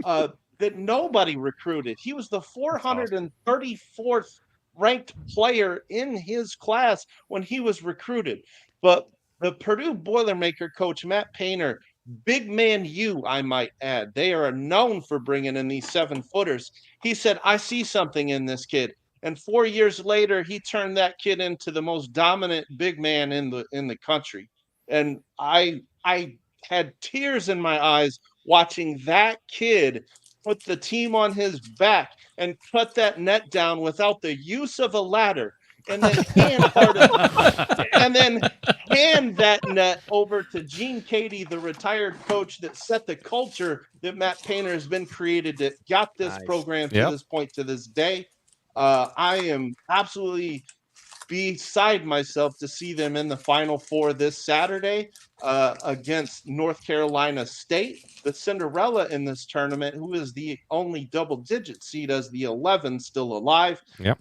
that nobody recruited. He was the 434th ranked player in his class when he was recruited. But the Purdue Boilermaker coach, Matt Painter, big man I might add, they are known for bringing in these 7-footers. He said, I see something in this kid. And 4 years later, he turned that kid into the most dominant big man in the country. And I had tears in my eyes watching that kid put the team on his back and cut that net down without the use of a ladder, and then hand that net over to Gene Cady, the retired coach that set the culture that Matt Painter has been created, that got this program to this point, to this day. I am absolutely beside myself to see them in the Final Four this Saturday against North Carolina State, the Cinderella in this tournament, who is the only double-digit seed as the 11 still alive. Yep.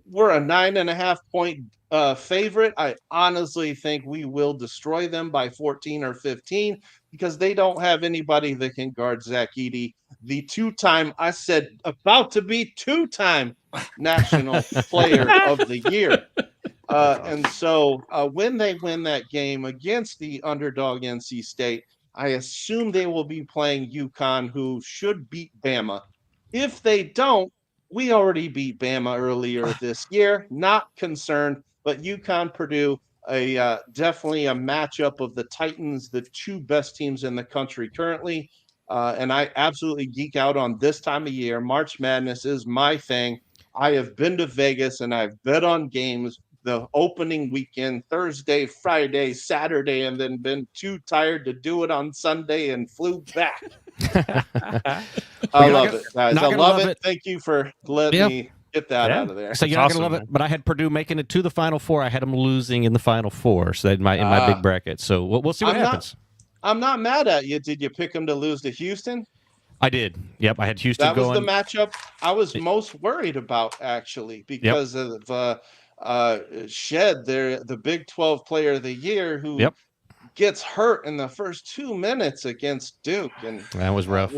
We're a 9.5 point favorite. I honestly think we will destroy them by 14 or 15 because they don't have anybody that can guard Zach Edey, the about to be two-time National Player of the Year. And so when they win that game against the underdog NC State, I assume they will be playing UConn, who should beat Bama. If they don't, we already beat Bama earlier this year. Not concerned, but UConn, Purdue, definitely a matchup of the Titans, the two best teams in the country currently. And I absolutely geek out on this time of year. March Madness is my thing. I have been to Vegas and I've bet on games the opening weekend, Thursday, Friday, Saturday, and then been too tired to do it on Sunday and flew back. I love it, guys. I love it. Thank you for letting me Get that out of there. So you're not going to love it, but I had Purdue making it to the Final Four. I had them losing in the Final Four, so in my big bracket. So we'll see what happens. I'm not mad at you. Did you pick them to lose to Houston? I did. Yep, I had Houston That was going. the matchup I was most worried about, actually, because of Shed, the Big 12 Player of the Year, who gets hurt in the first 2 minutes against Duke, and that was rough.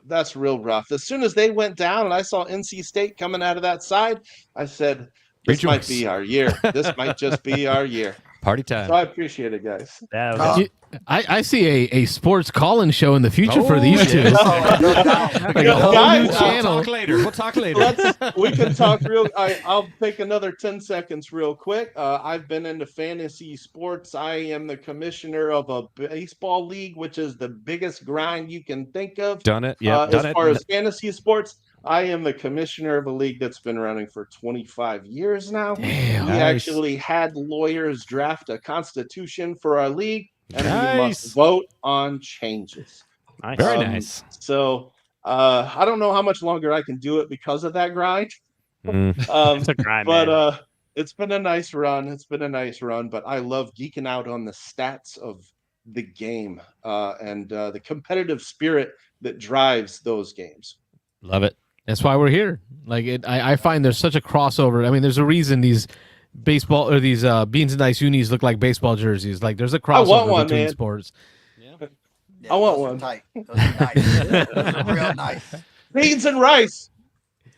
That's real rough. As soon as they went down, and I saw NC State coming out of that side, I said, "This might be our year. This might just be our year." Party time. So I appreciate it, guys. I see a sports call-in show in the future for these two. Like a whole guys, new channel. We'll talk later. We can talk I'll take another 10 seconds real quick. I've been into fantasy sports. I am the commissioner of a baseball league, which is the biggest grind you can think of. Done it. Yeah. As far as fantasy sports, I am the commissioner of a league that's been running for 25 years now. Damn, we nice. actually had lawyers draft a constitution for our league, and we must vote on changes. Nice. Very nice. So I don't know how much longer I can do it because of that grind. It's a grind, but man. it's been a nice run. But I love geeking out on the stats of the game and the competitive spirit that drives those games. Love it. That's why we're here. I find there's such a crossover. I mean, there's a reason these baseball or these beans and dice unis look like baseball jerseys. Like there's a crossover between sports. Yeah, I want one. Tight. Those are nice. Those are real nice. Beans and rice.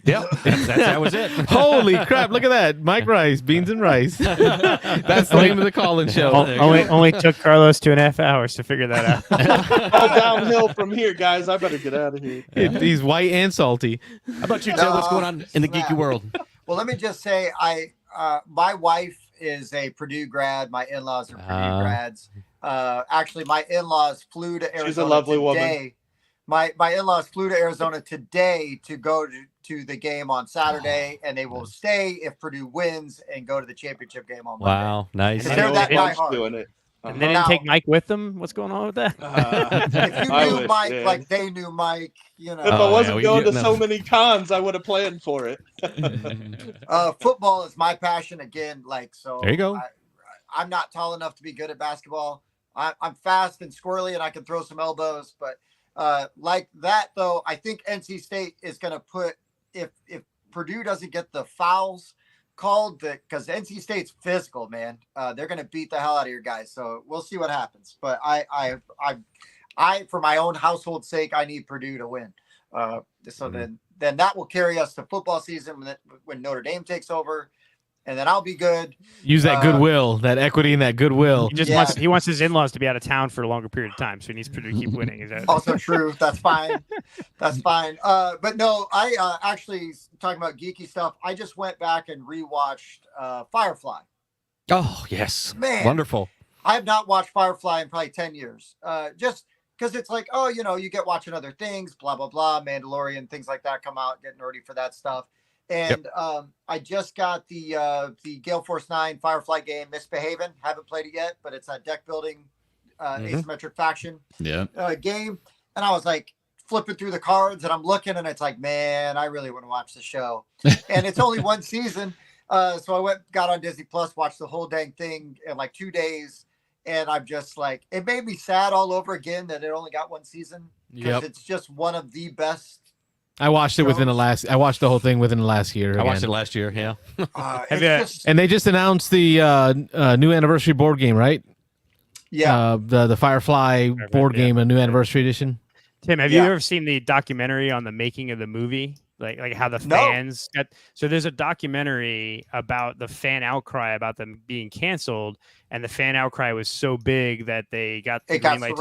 Yep, that was it. Holy crap! Look at that, Mike Rice, beans and rice. That's the name of the call-in show. Only took Carlos 2.5 hours to figure that out. All downhill from here, guys. I better get out of here. He's white and salty. How about you, Tim? What's going on in the geeky world? Well, let me just say, my wife is a Purdue grad. My in-laws are Purdue grads. Actually, my in-laws flew to Arizona. She's a lovely today. woman. My in-laws flew to Arizona today to go to the game on Saturday, and they will stay if Purdue wins and go to the championship game on Monday. Wow, nice. They're that diehard. Doing it. And they didn't take Mike with them? What's going on with that? If you knew Mike like they knew Mike, you know. If I wasn't going to so many cons, I would have planned for it. Football is my passion again. There you go. I'm not tall enough to be good at basketball. I'm fast and squirrely, and I can throw some elbows. But like that, though, I think NC State is going to put if Purdue doesn't get the fouls called, because NC State's physical, man. They're going to beat the hell out of your guys. So we'll see what happens. But I for my own household's sake, I need Purdue to win. So then that will carry us to football season when Notre Dame takes over, and then I'll be good. Use that goodwill, that equity, and that goodwill. He wants his in-laws to be out of town for a longer period of time, so he needs Purdue to keep winning. Is that also true? That's fine. That's fine. But no, I actually talking about geeky stuff. I just went back and rewatched Firefly. Oh yes, man, wonderful. I have not watched Firefly in probably 10 years. Just because it's like, oh, you get watching other things, blah blah blah, Mandalorian, things like that come out, getting ready for that stuff. And I just got the Gale Force 9 Firefly game, Misbehaving. Haven't played it yet, but it's a deck building asymmetric faction game. And I was like flipping through the cards, and I'm looking, and it's like, man, I really want to watch the show. And it's only one season. So I got on Disney Plus, watched the whole dang thing in like 2 days. And I'm just like, it made me sad all over again that it only got one season. Because it's just one of the best. I watched it I watched the whole thing within the last year. I watched it last year. Yeah. And they just announced the new anniversary board game, right? Yeah. The Firefly board game, a new anniversary edition. Tim, have you ever seen the documentary on the making of the movie? Like how the fans got, so there's a documentary about the fan outcry about them being canceled, and the fan outcry was so big that they got the green light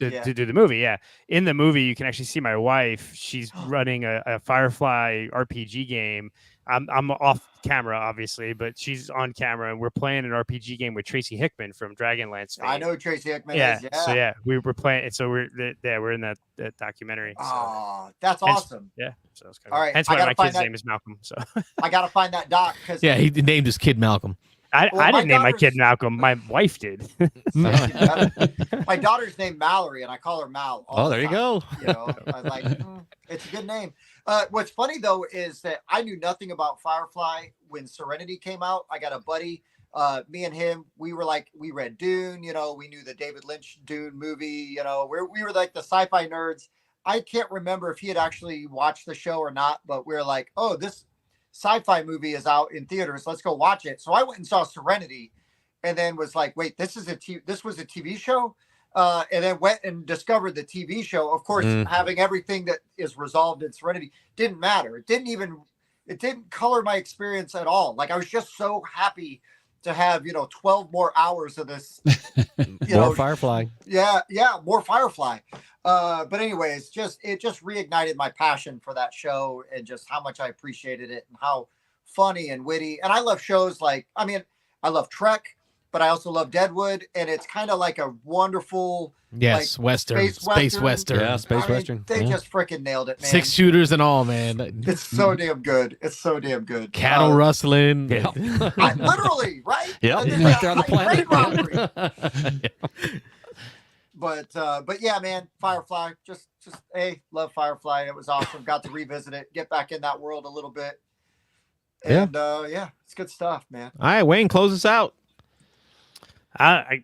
to do the movie. Yeah. In the movie, you can actually see my wife. She's running a Firefly RPG game. I'm off camera, obviously, but she's on camera, and we're playing an RPG game with Tracy Hickman from Dragonlance fame. I know who Tracy Hickman is. Yeah. So we were playing, so we're in that documentary. Oh, that's awesome. Yeah. So it's kind of all right. Hence why my kid's name is Malcolm. So I gotta find that doc he named his kid Malcolm. I my didn't name my daughter's- kid Malcolm. My wife did. My daughter's named Mallory, and I call her Mal. all Oh, the there you time. go. You know, I'm like, it's a good name. What's funny though is that I knew nothing about Firefly when Serenity came out. I got a buddy, me and him, we read Dune, you know, we knew the David Lynch Dune movie, you know, we were like the sci-fi nerds. I can't remember if he had actually watched the show or not, but we were like, oh, this sci-fi movie is out in theaters. Let's go watch it. So I went and saw Serenity, and then was like, wait, this was a TV show. And then went and discovered the TV show. Of course, having everything that is resolved in Serenity didn't matter. It didn't color my experience at all. Like I was just so happy to have, 12 more hours of this. More Firefly. Yeah, more Firefly. But anyways, it just reignited my passion for that show and just how much I appreciated it and how funny and witty. And I love shows I love Trek, but I also love Deadwood, and it's kind of like a wonderful Western, space Western. Yeah, space Western. They just freaking nailed it, man. 6 shooters and all, man. It's so damn good. It's so damn good. Cattle rustling. Yeah. Literally, right? Yep. And then Right there on the highway planet. robbery. But yeah, man, Firefly. Just love Firefly. It was awesome. Got to revisit it, get back in that world a little bit. And it's good stuff, man. All right, Wayne, close us out. I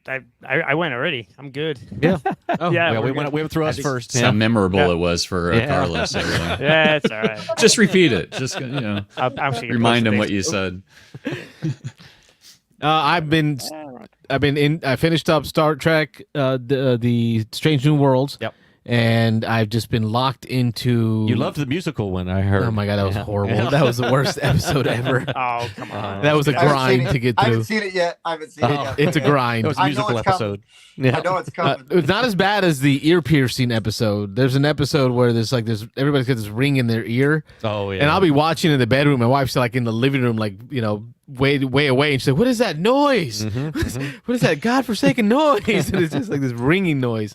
went already. I'm good. Yeah. Oh, Yeah, well, we're we went through us first. How memorable it was for Yeah. Carlos. Yeah, it's all right. Just repeat it. Just I'm actually gonna remind post him it what you next- said. I finished up Star Trek, the Strange New Worlds. Yep. And I've just been locked into. You loved the musical one, I heard. Oh my god, that was horrible. Yeah. That was the worst episode ever. Oh, come on. That was a I haven't grind seen it. to get I through. haven't seen it yet. It's a grind. It was a I know musical it's coming. episode. Yeah. I know it's coming. It's not as bad as the ear piercing episode. There's an episode where everybody's got this ring in their ear. Oh, yeah. And I'll be watching in the bedroom. My wife's like in the living room, like, way away. And she's like, what is that noise? What is that godforsaken noise? And it's just like this ringing noise.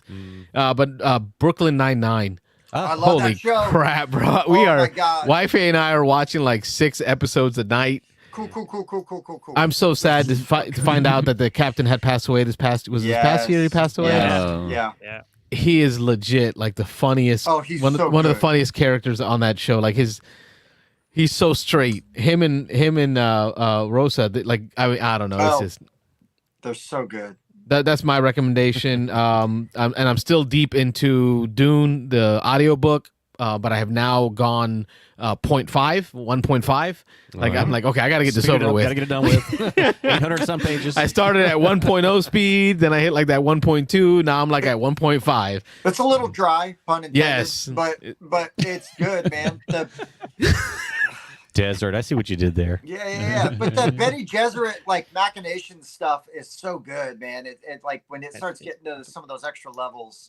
But Brooklyn Nine-Nine. I love Holy that show. crap, bro. My God. Wife and I are watching like 6 episodes a night. Cool. I'm so sad to find out that the captain had passed away this past year he passed away? Yeah. He is legit like the funniest. Oh, he's one so of the good. funniest characters on that show. Like he's so straight. Him and Rosa. I don't know. Oh. It's just They're so good. that's my recommendation. And I'm still deep into Dune, the audiobook. But I have now gone 1.5. Like I'm like, okay, I got to get this over with. Got to get it done with. 800 some pages. I started at 1.0 speed, then I hit like that 1.2. Now I'm like at 1.5. It's a little dry, pun intended. Yes. But it's good, man. Desert. I see what you did there. Yeah. But the Betty Gesserit machination stuff is so good, man. It like when it starts getting to some of those extra levels,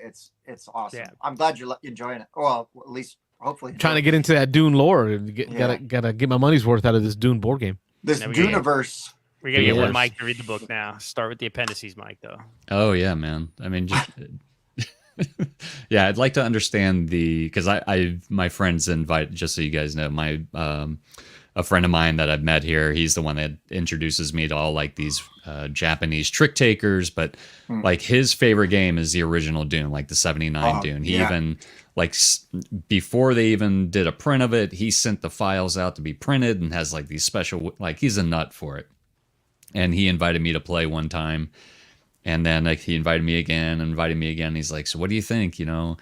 it's awesome. Yeah. I'm glad you're enjoying it. Well, at least hopefully Trying to get into that Dune lore. Gotta get my money's worth out of this Dune board game. this Now we gotta- Duneverse. We gotta get Yes. one Mike to read the book now. Start with the appendices, Mike, though. Oh yeah, man. I mean, just yeah, I'd like to understand because my friends invite, just so you guys know, a friend of mine that I've met here, he's the one that introduces me to all like these Japanese trick takers, but like his favorite game is the original Dune, like the 79 Dune. He even before they even did a print of it, he sent the files out to be printed and has like these special, like he's a nut for it. And he invited me to play one time. And then he invited me again. He's like, so what do you think? And I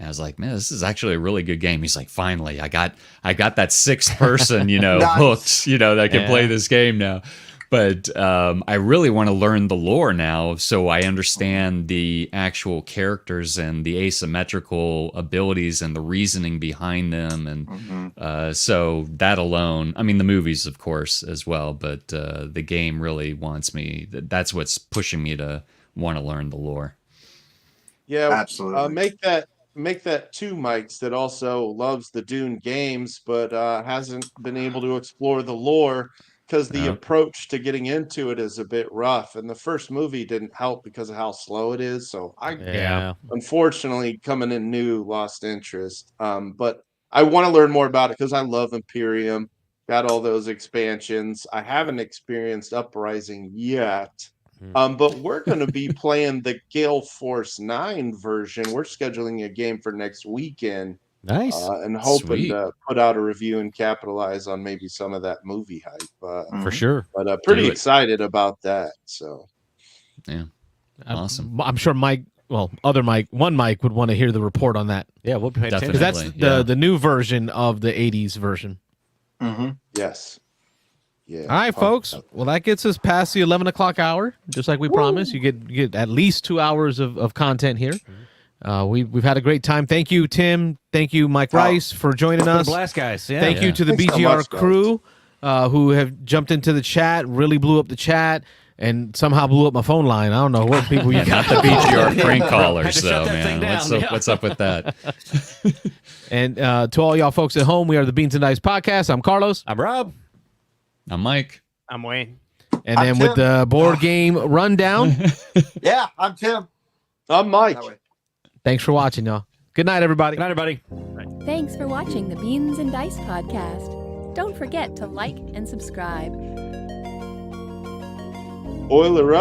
was like, man, this is actually a really good game. He's like, finally, I got that 6th person, Nice. hooked, that can play this game now. But I really want to learn the lore now, so I understand the actual characters and the asymmetrical abilities and the reasoning behind them. And so that alone, I mean, the movies, of course, as well, but the game really wants me. That's what's pushing me to want to learn the lore. Yeah, Absolutely. Make that 2 Mikes that also loves the Dune games, but hasn't been able to explore the lore because the approach to getting into it is a bit rough. And the first movie didn't help because of how slow it is. So I unfortunately coming in new, lost interest. But I want to learn more about it because I love Imperium. got all those expansions. I haven't experienced Uprising yet. But we're going to be playing the Gale Force 9 version. We're scheduling a game for next weekend. Nice. And hoping Sweet. to put out a review and capitalize on maybe some of that movie hype. For sure. But pretty Do it. excited about that. So, Yeah. Awesome. I'm sure Mike, other Mike, one Mike would want to hear the report on that. Yeah, we'll be paying attention. Because that's Definitely, the new version of the 80s version. yes. Yeah. All right, folks. Well, that gets us past the 11 o'clock hour, just like we promised. You get at least 2 hours of content here. We've had a great time. Thank you, Tim. Thank you, Mike Rice, for joining It's been a us. blast, guys. Yeah. Thank you to the Thanks so BGR much, guys. crew who have jumped into the chat, really blew up the chat, and somehow blew up my phone line. I don't know what people you got. The BGR prank Had callers, to though, shut that thing man. down. What's up with that? And to all y'all folks at home, we are the Beans and Dice Podcast. I'm Carlos. I'm Rob. I'm Mike. I'm Wayne. And I'm then with Tim. the board game rundown, Yeah, I'm Tim. I'm Mike. That way. thanks for watching, y'all. Good night, everybody. Good night, everybody. Thanks for watching the Beans and Dice podcast. Don't forget to like and subscribe. Oiler up.